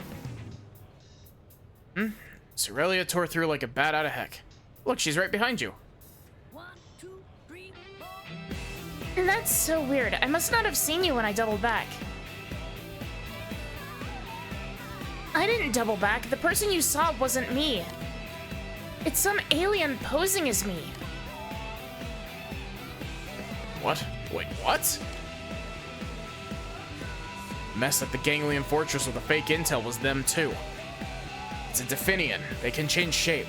Aurelia tore through like a bat out of heck. Look, she's right behind you. That's so weird. I must not have seen you when I doubled back. I didn't double back. The person you saw wasn't me. It's some alien posing as me. What? Wait, what? Mess at the Ganglion Fortress with the fake intel was them too. It's a Definian. They can change shape.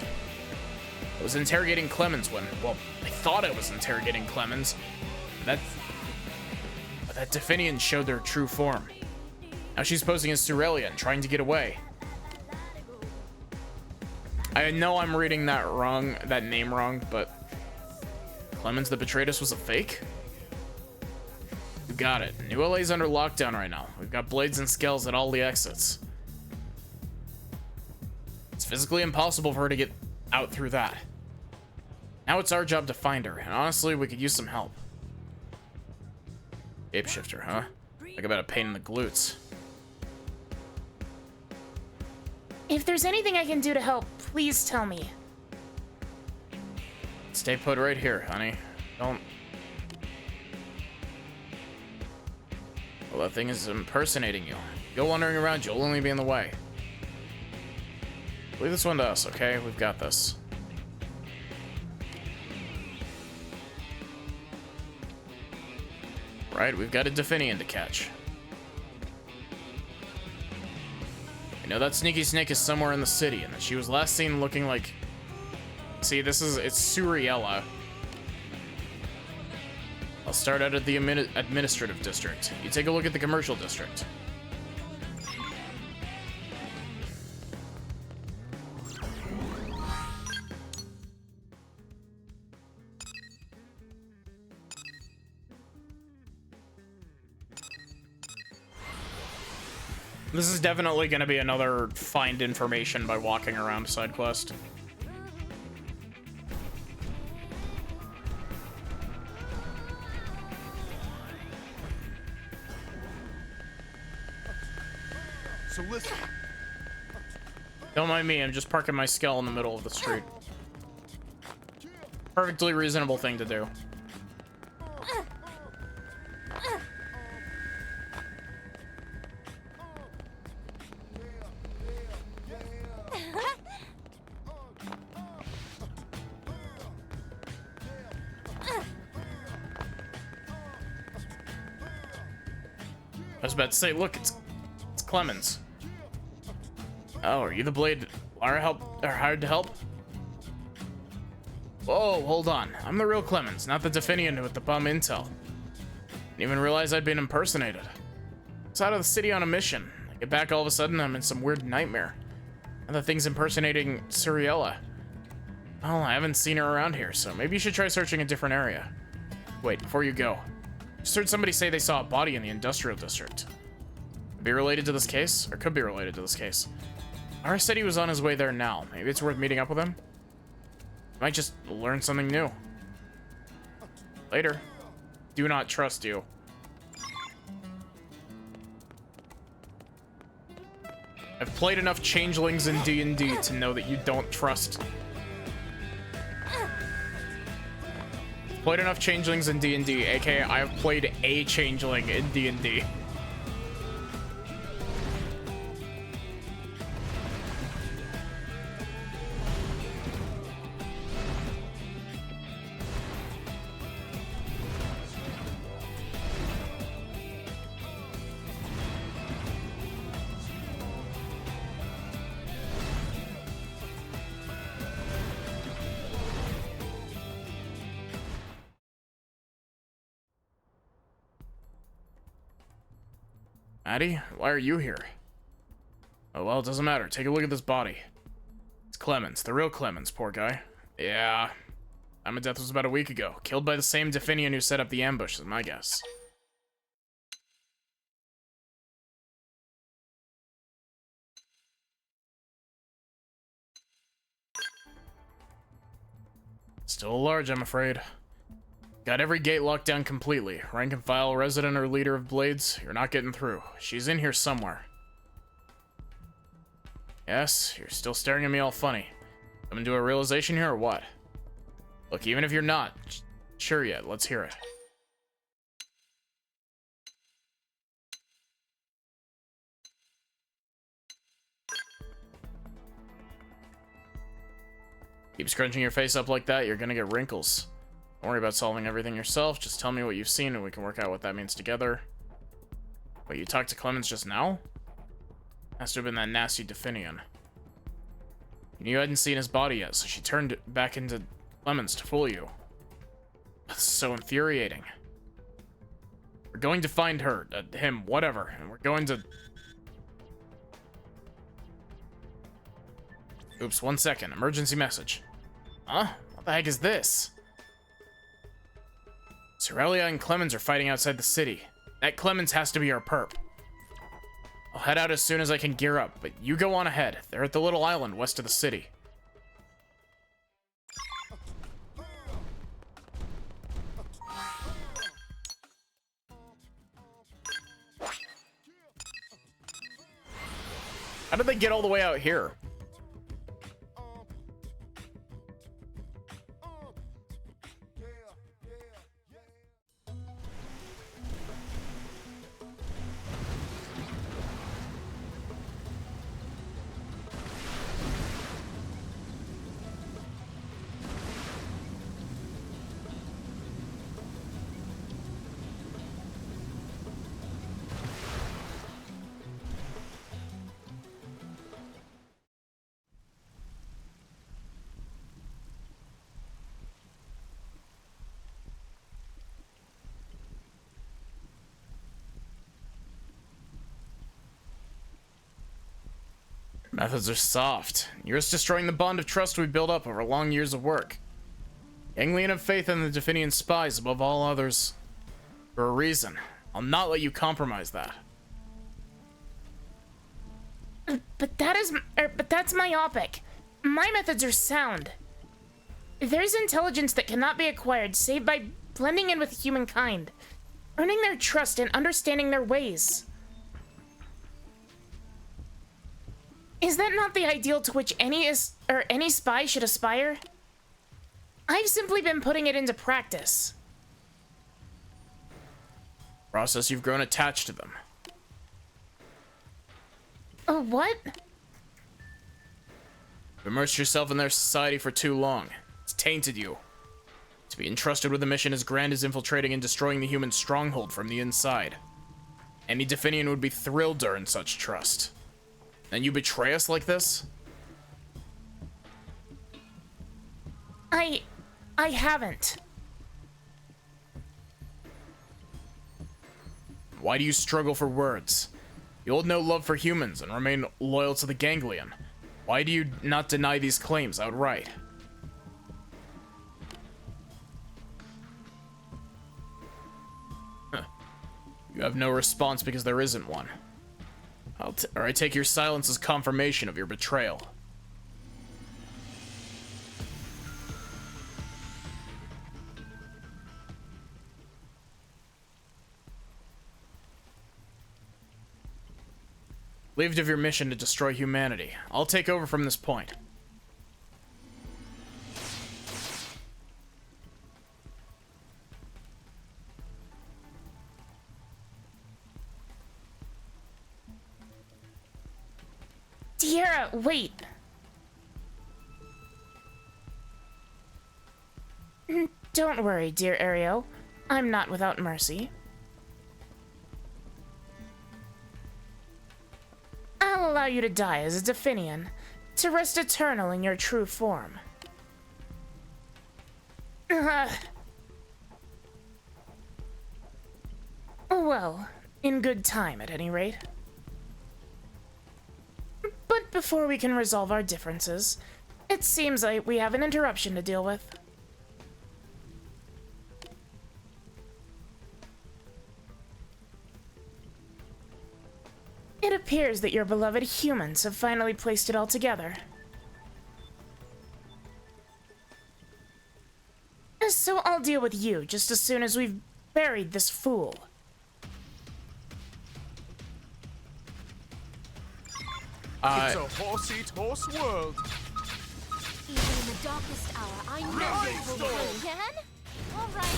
I was interrogating Clemens when, well, I thought I was interrogating Clemens. But that Definian showed their true form. Now she's posing as Aurelia and trying to get away. I know I'm reading that wrong, that name wrong, but Clemens that betrayed us was a fake? You got it. New LA's under lockdown right now. We've got blades and scales at all the exits. It's physically impossible for her to get out through that. Now it's our job to find her, and honestly, we could use some help. Apeshifter, huh? Like about a pain in the glutes. If there's anything I can do to help, please tell me. Stay put right here, honey. Don't... Well, that thing is impersonating you. Go wandering around, you'll only be in the way. Leave this one to us, okay? We've got this. Right, we've got a Definian to catch. I know that sneaky snake is somewhere in the city, and that she was last seen looking like... See, it's Suriella. I'll start out at the administrative district. You take a look at the commercial district. This is definitely going to be another find information by walking around side quest. So listen. Don't mind me, I'm just parking my Skell in the middle of the street. Perfectly reasonable thing to do. I was about to say, look, it's Clemens. Oh, are you the Blade hired to help? Whoa, hold on. I'm the real Clemens, not the Definian with the bum intel. Didn't even realize I'd been impersonated. I was out of the city on a mission. I get back all of a sudden, I'm in some weird nightmare. And the thing's impersonating Suriella. Well, I haven't seen her around here, so maybe you should try searching a different area. Wait, before you go. Just heard somebody say they saw a body in the industrial district. Be related to this case? Or could be related to this case. Ara said he was on his way there now. Maybe it's worth meeting up with him? Might just learn something new. Later. Do not trust you. I've played enough changelings in D&D to know that you don't trust. Played enough changelings in D&D, aka I have played a changeling in D&D. Maddie, why are you here? Oh well, it doesn't matter. Take a look at this body. It's Clemens, the real Clemens, poor guy. Yeah. Time of death was about a week ago. Killed by the same Definian who set up the ambush, is my guess. Still large, I'm afraid. Got every gate locked down completely. Rank and file, resident or leader of Blades, you're not getting through. She's in here somewhere. Yes, you're still staring at me all funny. Coming to a realization here or what? Look, even if you're not sure yet, let's hear it. Keep scrunching your face up like that, you're gonna get wrinkles. Don't worry about solving everything yourself, just tell me what you've seen and we can work out what that means together. Wait, you talked to Clemens just now? Has to have been that nasty Definian. You knew you hadn't seen his body yet, so she turned back into Clemens to fool you. That's so infuriating. We're going to find her, him, whatever, and we're going to... Oops, 1 second. Emergency message. Huh? What the heck is this? Sorelia and Clemens are fighting outside the city. That Clemens has to be our perp. I'll head out as soon as I can gear up, but you go on ahead. They're at the little island west of the city. How did they get all the way out here? Methods are soft. You're just destroying the bond of trust we built up over long years of work. Ganglion have faith in the Definian spies above all others. For a reason. I'll not let you compromise that. But that's myopic. My methods are sound. There's intelligence that cannot be acquired save by blending in with humankind, earning their trust and understanding their ways. Is that not the ideal to which any spy should aspire? I've simply been putting it into practice. Process, you've grown attached to them. What? You've immersed yourself in their society for too long. It's tainted you. To be entrusted with a mission as grand as infiltrating and destroying the human stronghold from the inside. Any Definian would be thrilled to earn such trust. And you betray us like this? I haven't. Why do you struggle for words? You hold no love for humans and remain loyal to the Ganglion. Why do you not deny these claims outright? Huh. You have no response because there isn't one. Or I take your silence as confirmation of your betrayal. Relieved of your mission to destroy humanity. I'll take over from this point. Tierra, wait. Don't worry, dear Ario. I'm not without mercy. I'll allow you to die as a Definian, to rest eternal in your true form. Well, In good time, at any rate. But before we can resolve our differences, it seems like we have an interruption to deal with. It appears that your beloved humans have finally placed it all together. So I'll deal with you just as soon as we've buried this fool. It's a horse-eat-horse world. Even in the darkest hour, I know Rise, this will Lord. win. Again? All right.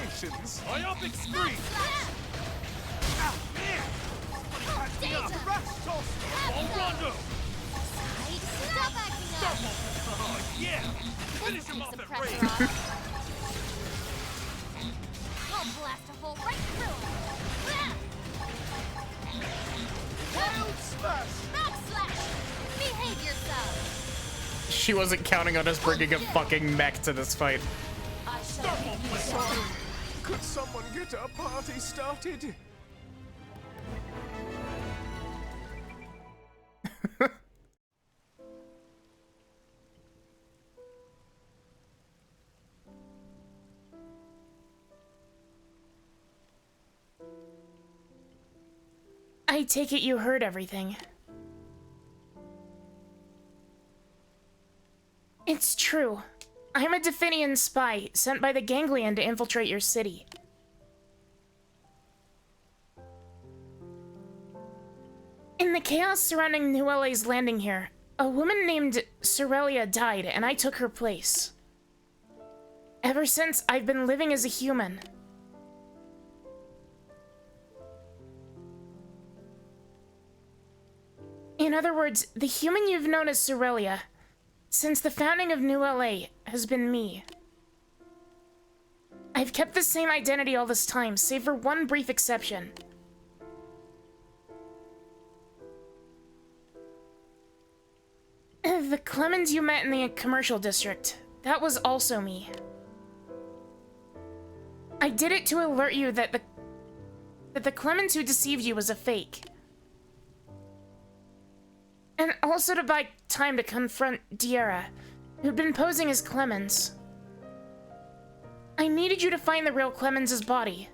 Initiations. Myopic scream! Danger! All Rondo! Stop acting up! Oh, yeah! Finish him off Some at pressure range! on. I'll blast a hole right through him. Wild smash! Rock slash! Behave yourself! She wasn't counting on us bringing a fucking mech to this fight. I shall be you. Sorry. Could someone get a party started? I take it you heard everything. It's true. I'm a Definian spy sent by the Ganglion to infiltrate your city. In the chaos surrounding New LA's landing here, a woman named Sorelia died and I took her place. Ever since, I've been living as a human. In other words, the human you've known as Sorelia, since the founding of New LA, has been me. I've kept the same identity all this time, save for one brief exception. The Clemens you met in the commercial district, that was also me. I did it to alert you that the Clemens who deceived you was a fake. And also to buy time to confront Diera, who'd been posing as Clemens. I needed you to find the real Clemens' body.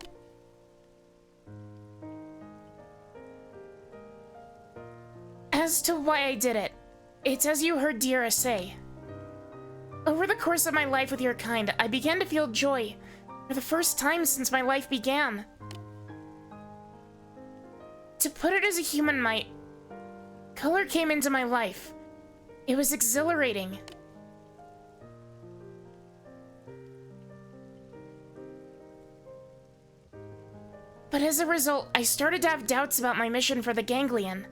As to why I did it, it's as you heard Diera say. Over the course of my life with your kind, I began to feel joy for the first time since my life began. To put it as a human might, color came into my life. It was exhilarating. But as a result, I started to have doubts about my mission for the Ganglion,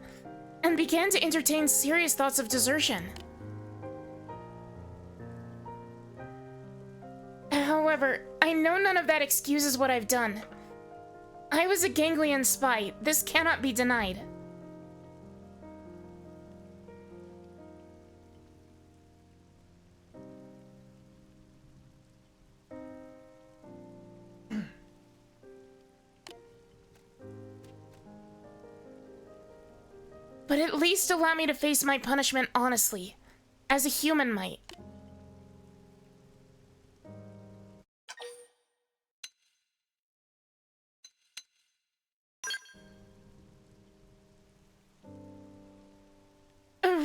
and began to entertain serious thoughts of desertion. However, I know none of that excuses what I've done. I was a Ganglion spy. This cannot be denied. But at least allow me to face my punishment honestly, as a human might.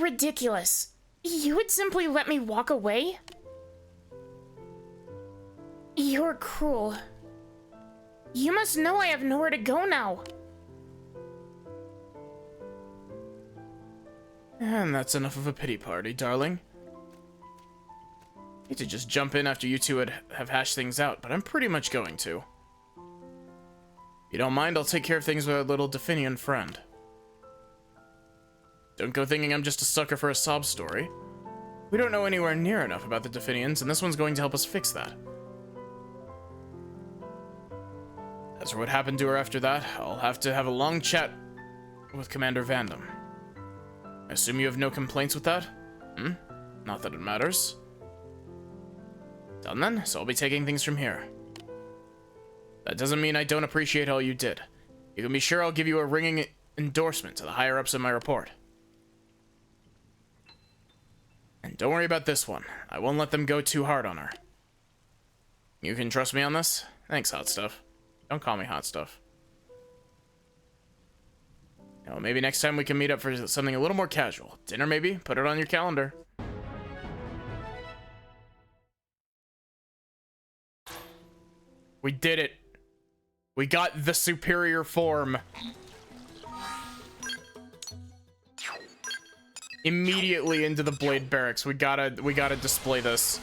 Ridiculous. You would simply let me walk away? You're cruel. You must know I have nowhere to go now. And that's enough of a pity party, darling. Need to just jump in after you two have hashed things out, but I'm pretty much going to. If you don't mind, I'll take care of things with our little Definian friend. Don't go thinking I'm just a sucker for a sob story. We don't know anywhere near enough about the Definians, and this one's going to help us fix that. As for what happened to her after that, I'll have to have a long chat with Commander Vandam. I assume you have no complaints with that? Not that it matters. Done then, so I'll be taking things from here. That doesn't mean I don't appreciate all you did. You can be sure I'll give you a ringing endorsement to the higher-ups in my report. And don't worry about this one. I won't let them go too hard on her. You can trust me on this? Thanks, Hot Stuff. Don't call me Hot Stuff. Well, maybe next time we can meet up for something a little more casual. Dinner, maybe? Put it on your calendar. We did it. We got the superior form. Immediately into the Blade Barracks. We gotta display this.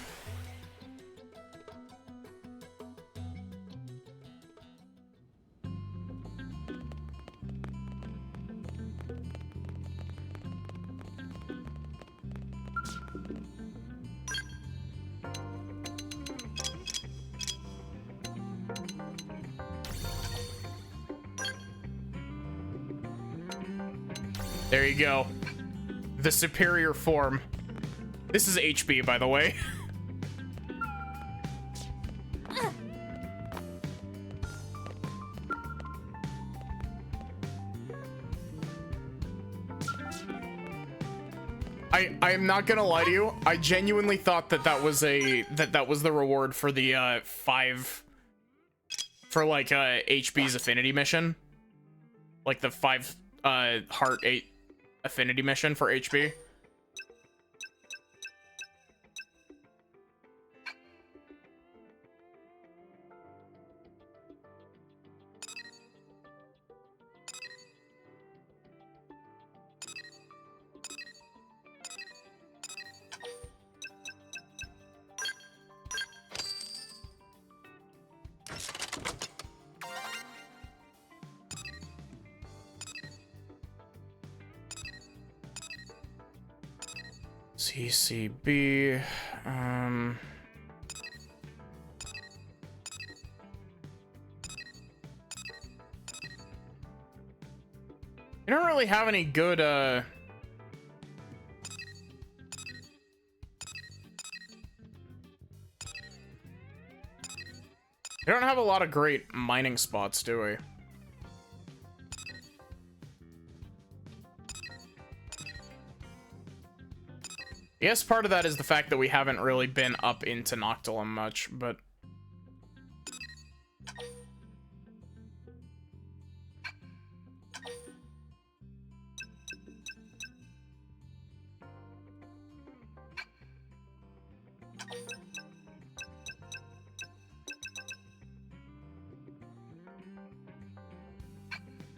There you go. The superior form. This is HB, by the way. I'm not gonna lie to you. I genuinely thought that was the reward for the 5 for like HB's affinity mission, like the 5 heart 8 affinity mission for HB. CCB, you don't really have any good, you don't have a lot of great mining spots, do we? Yes, part of that is the fact that we haven't really been up into Noctilum much, but...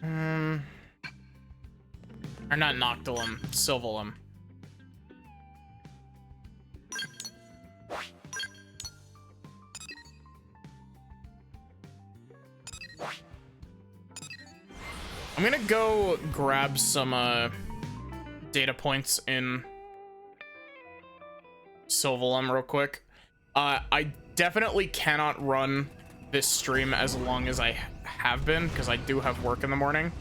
Or not Noctilum, Sylvalum. I'm gonna go grab some data points in Sylvalum real quick. I definitely cannot run this stream as long as I have been, because I do have work in the morning.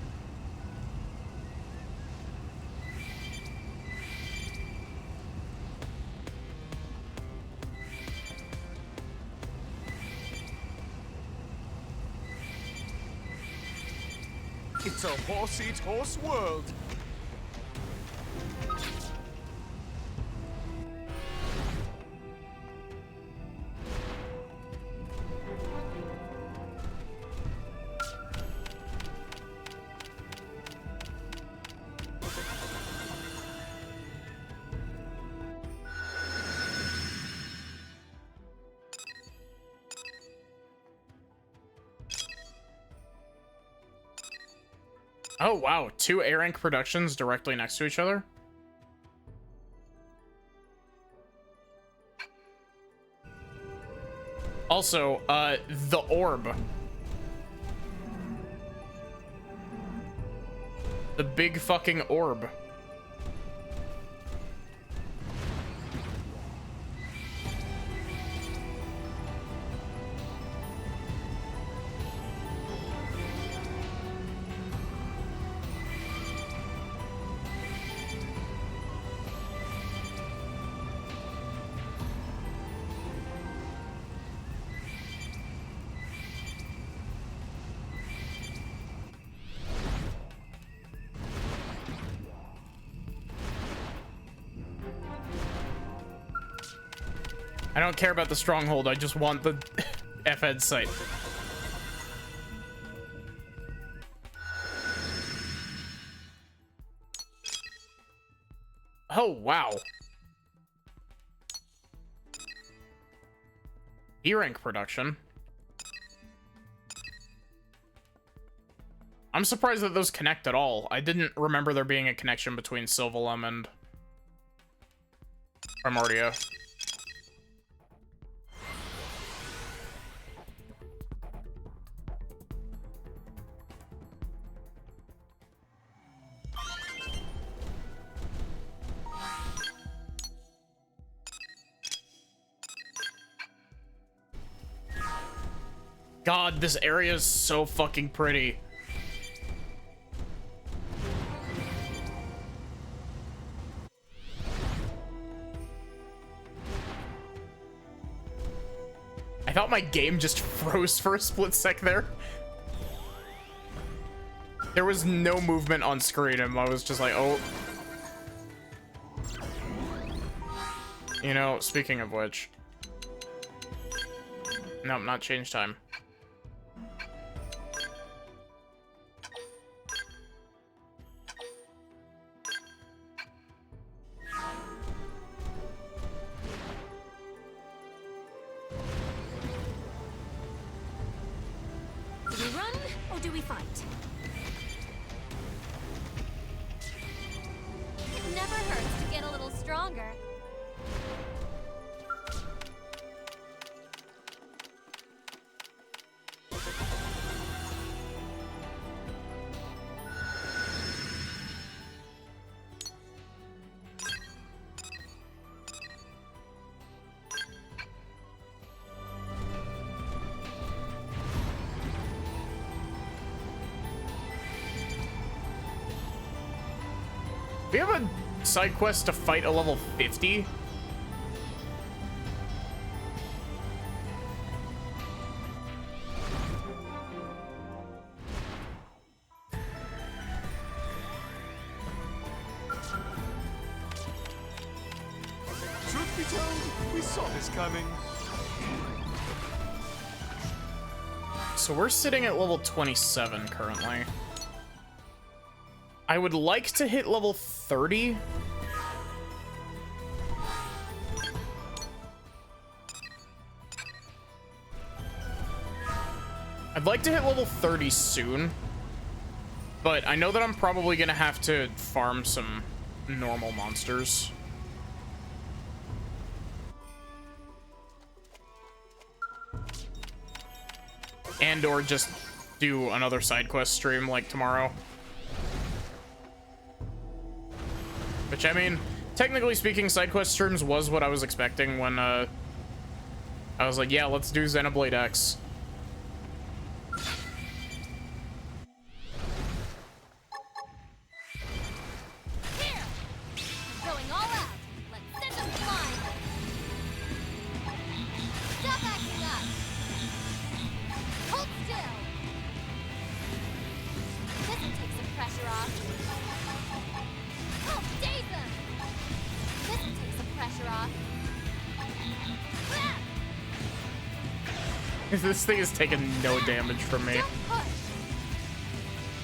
It's a horse-eat-horse world. Oh, wow. 2 A-rank productions directly next to each other? Also, the orb. The big fucking orb. I don't care about the stronghold, I just want the F-Ed site. Oh, wow. E-rank production. I'm surprised that those connect at all. I didn't remember there being a connection between Sylvalum and Primordia. God, this area is so fucking pretty. I thought my game just froze for a split sec there. There was no movement on screen and I was just like, oh. You know, speaking of which. Nope, not change time. Do we run or do we fight? It never hurts to get a little stronger. We have a side quest to fight a level 50. Truth be told, we saw this coming. So we're sitting at level 27 currently. I would like to hit level 30. I'd like to hit level 30 soon, but I know that I'm probably gonna have to farm some normal monsters. And or just do another side quest stream like tomorrow. Which, I mean, technically speaking, side quest streams was what I was expecting when, I was like, yeah, let's do Xenoblade X. Here! Going all out! Let's send them flying! Stop acting up! Hold still! This'll take some pressure off. Oh, Jason! This'll take some pressure off. Ah! This thing is taking no damage from me. Don't push!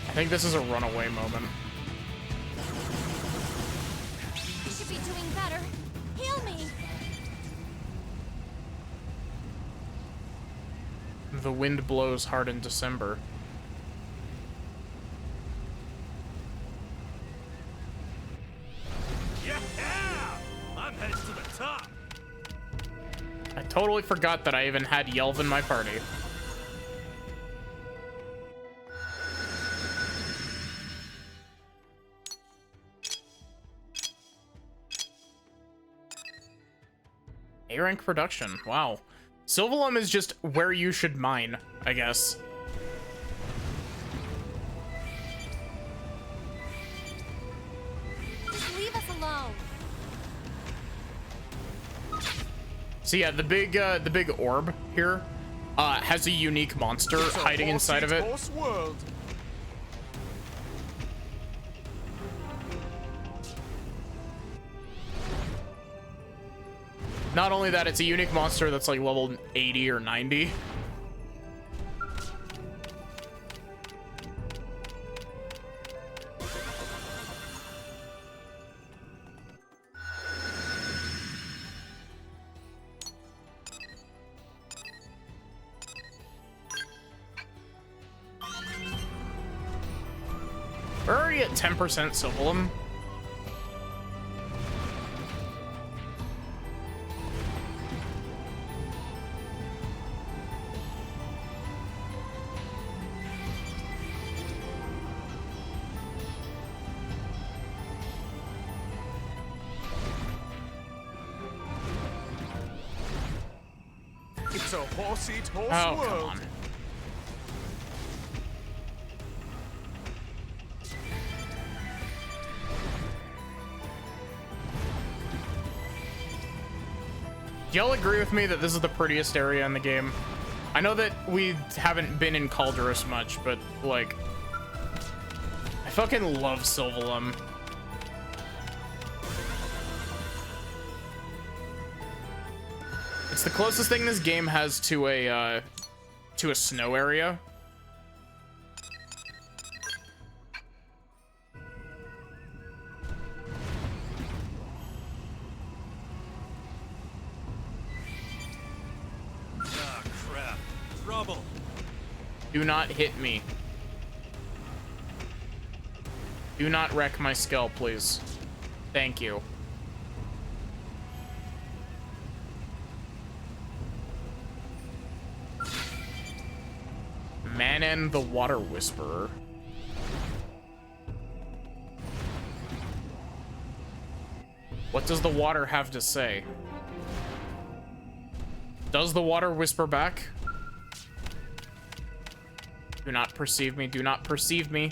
I think this is a runaway moment. You should be doing better. Heal me! The wind blows hard in December. Yeah! I'm headed to the top. I totally forgot that I even had Yelv in my party. A-rank production, wow. Sylvalum is just where you should mine, I guess. Just leave us alone. So yeah, the big orb here has a unique monster It's a hiding inside of it. horse world. Not only that, it's a unique monster that's like level 80 or 90. We're already at 10% Sylvalum. It's a horse-eat horse Oh, world. come on. Do y'all agree with me that this is the prettiest area in the game? I know that we haven't been in Calderos much, but, like, I fucking love Sylvalum. It's the closest thing this game has to a snow area. Ah, crap. Trouble. Do not hit me. Do not wreck my skull, please. Thank you. Manon the Water Whisperer. What does the water have to say? Does the water whisper back? Do not perceive me. Do not perceive me.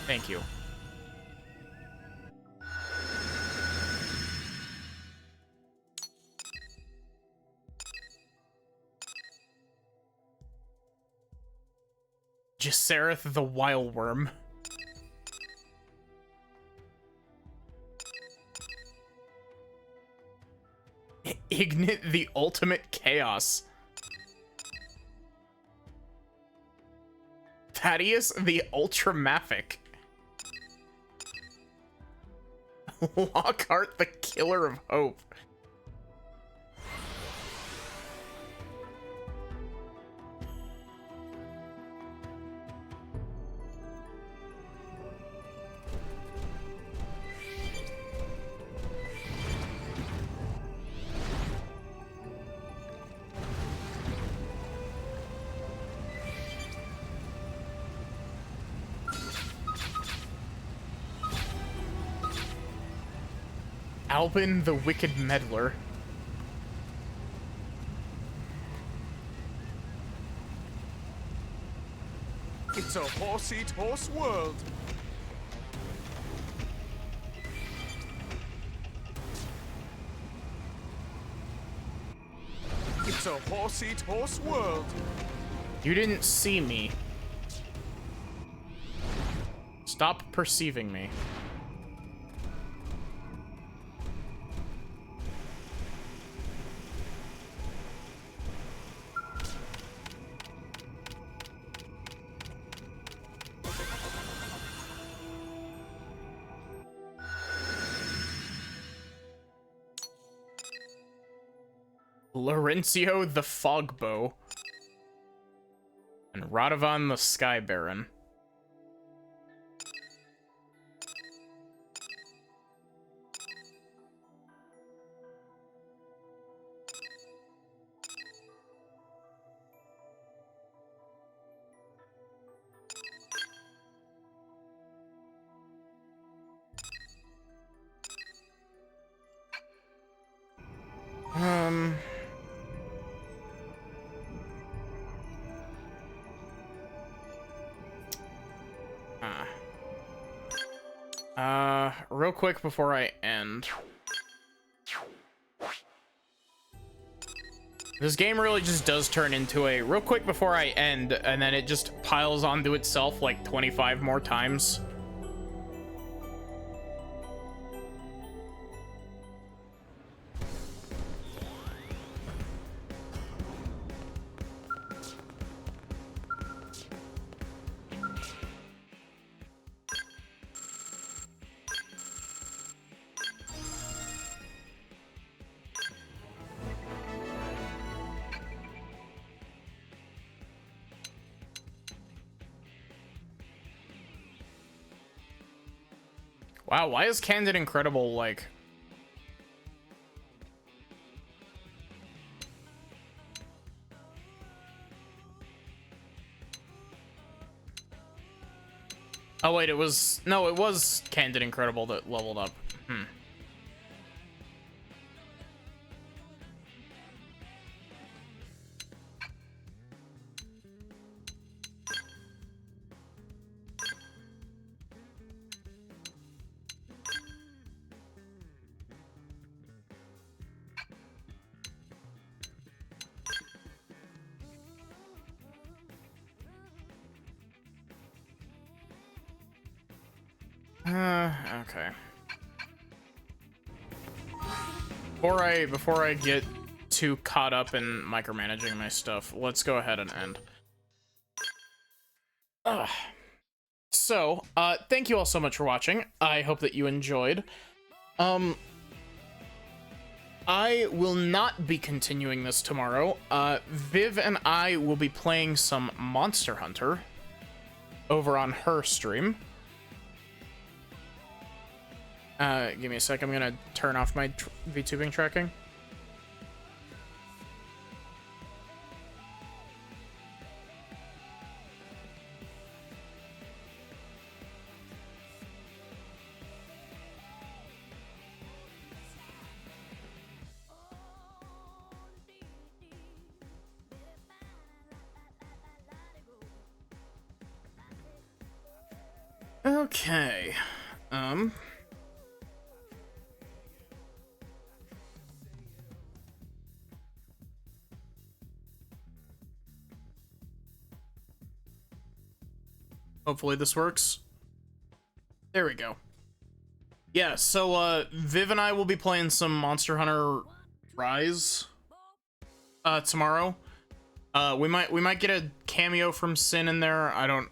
Thank you. Jacereth the Wileworm. Ignite the Ultimate Chaos. Thaddeus the Ultramafic. Lockhart the Killer of Hope. Albin the Wicked Meddler. It's a horse-eat horse world. It's a horse-eat horse world. You didn't see me. Stop perceiving me. Laurencio the Fogbow. And Radovan the Sky Baron. Real quick before I end. This game really just does turn into a real quick before I end, and then it just piles onto itself like 25 more times. Wow, why is Candid Incredible, like... Oh, wait, it was... No, it was Candid Incredible that leveled up. Hmm. Okay. Before I get too caught up in micromanaging my stuff, let's go ahead and end. So, thank you all so much for watching. I hope that you enjoyed. I will not be continuing this tomorrow. Viv and I will be playing some Monster Hunter over on her stream. Give me a sec. I'm gonna turn off my VTubing tracking. Okay. Hopefully this works. There we go. Yeah, so Viv and I will be playing some Monster Hunter Rise tomorrow. We might get a cameo from Sin in there. I don't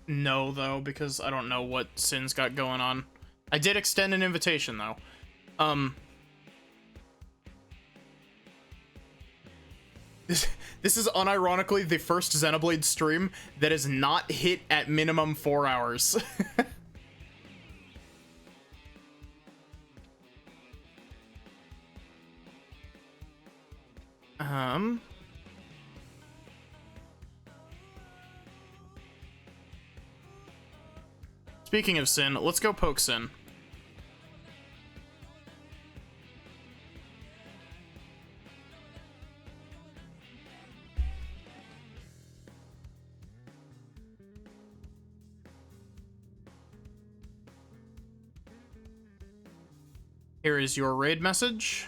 know though, because I don't know what Sin's got going on. I did extend an invitation though. This is unironically the first Xenoblade stream that has not hit at minimum 4 hours. Speaking of Sin, let's go poke Sin. Here is your raid message.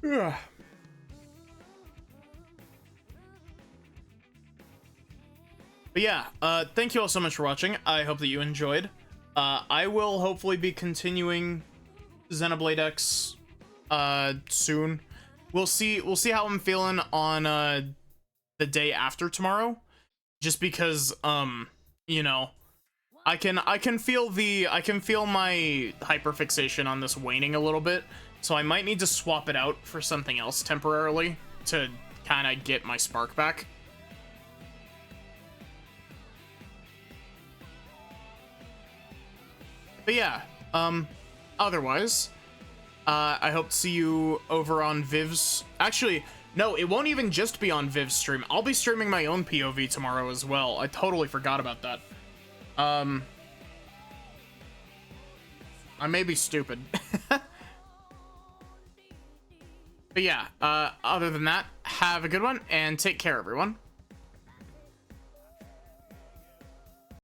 Ugh. But yeah, thank you all so much for watching. I hope that you enjoyed. I will hopefully be continuing Xenoblade X soon. We'll see how I'm feeling on the day after tomorrow. Just because you know, I can feel my hyperfixation on this waning a little bit. So I might need to swap it out for something else temporarily to kind of get my spark back. But yeah, otherwise, I hope to see you over on Viv's... Actually, no, it won't even just be on Viv's stream. I'll be streaming my own POV tomorrow as well. I totally forgot about that. I may be stupid. But yeah, other than that, have a good one, and take care, everyone.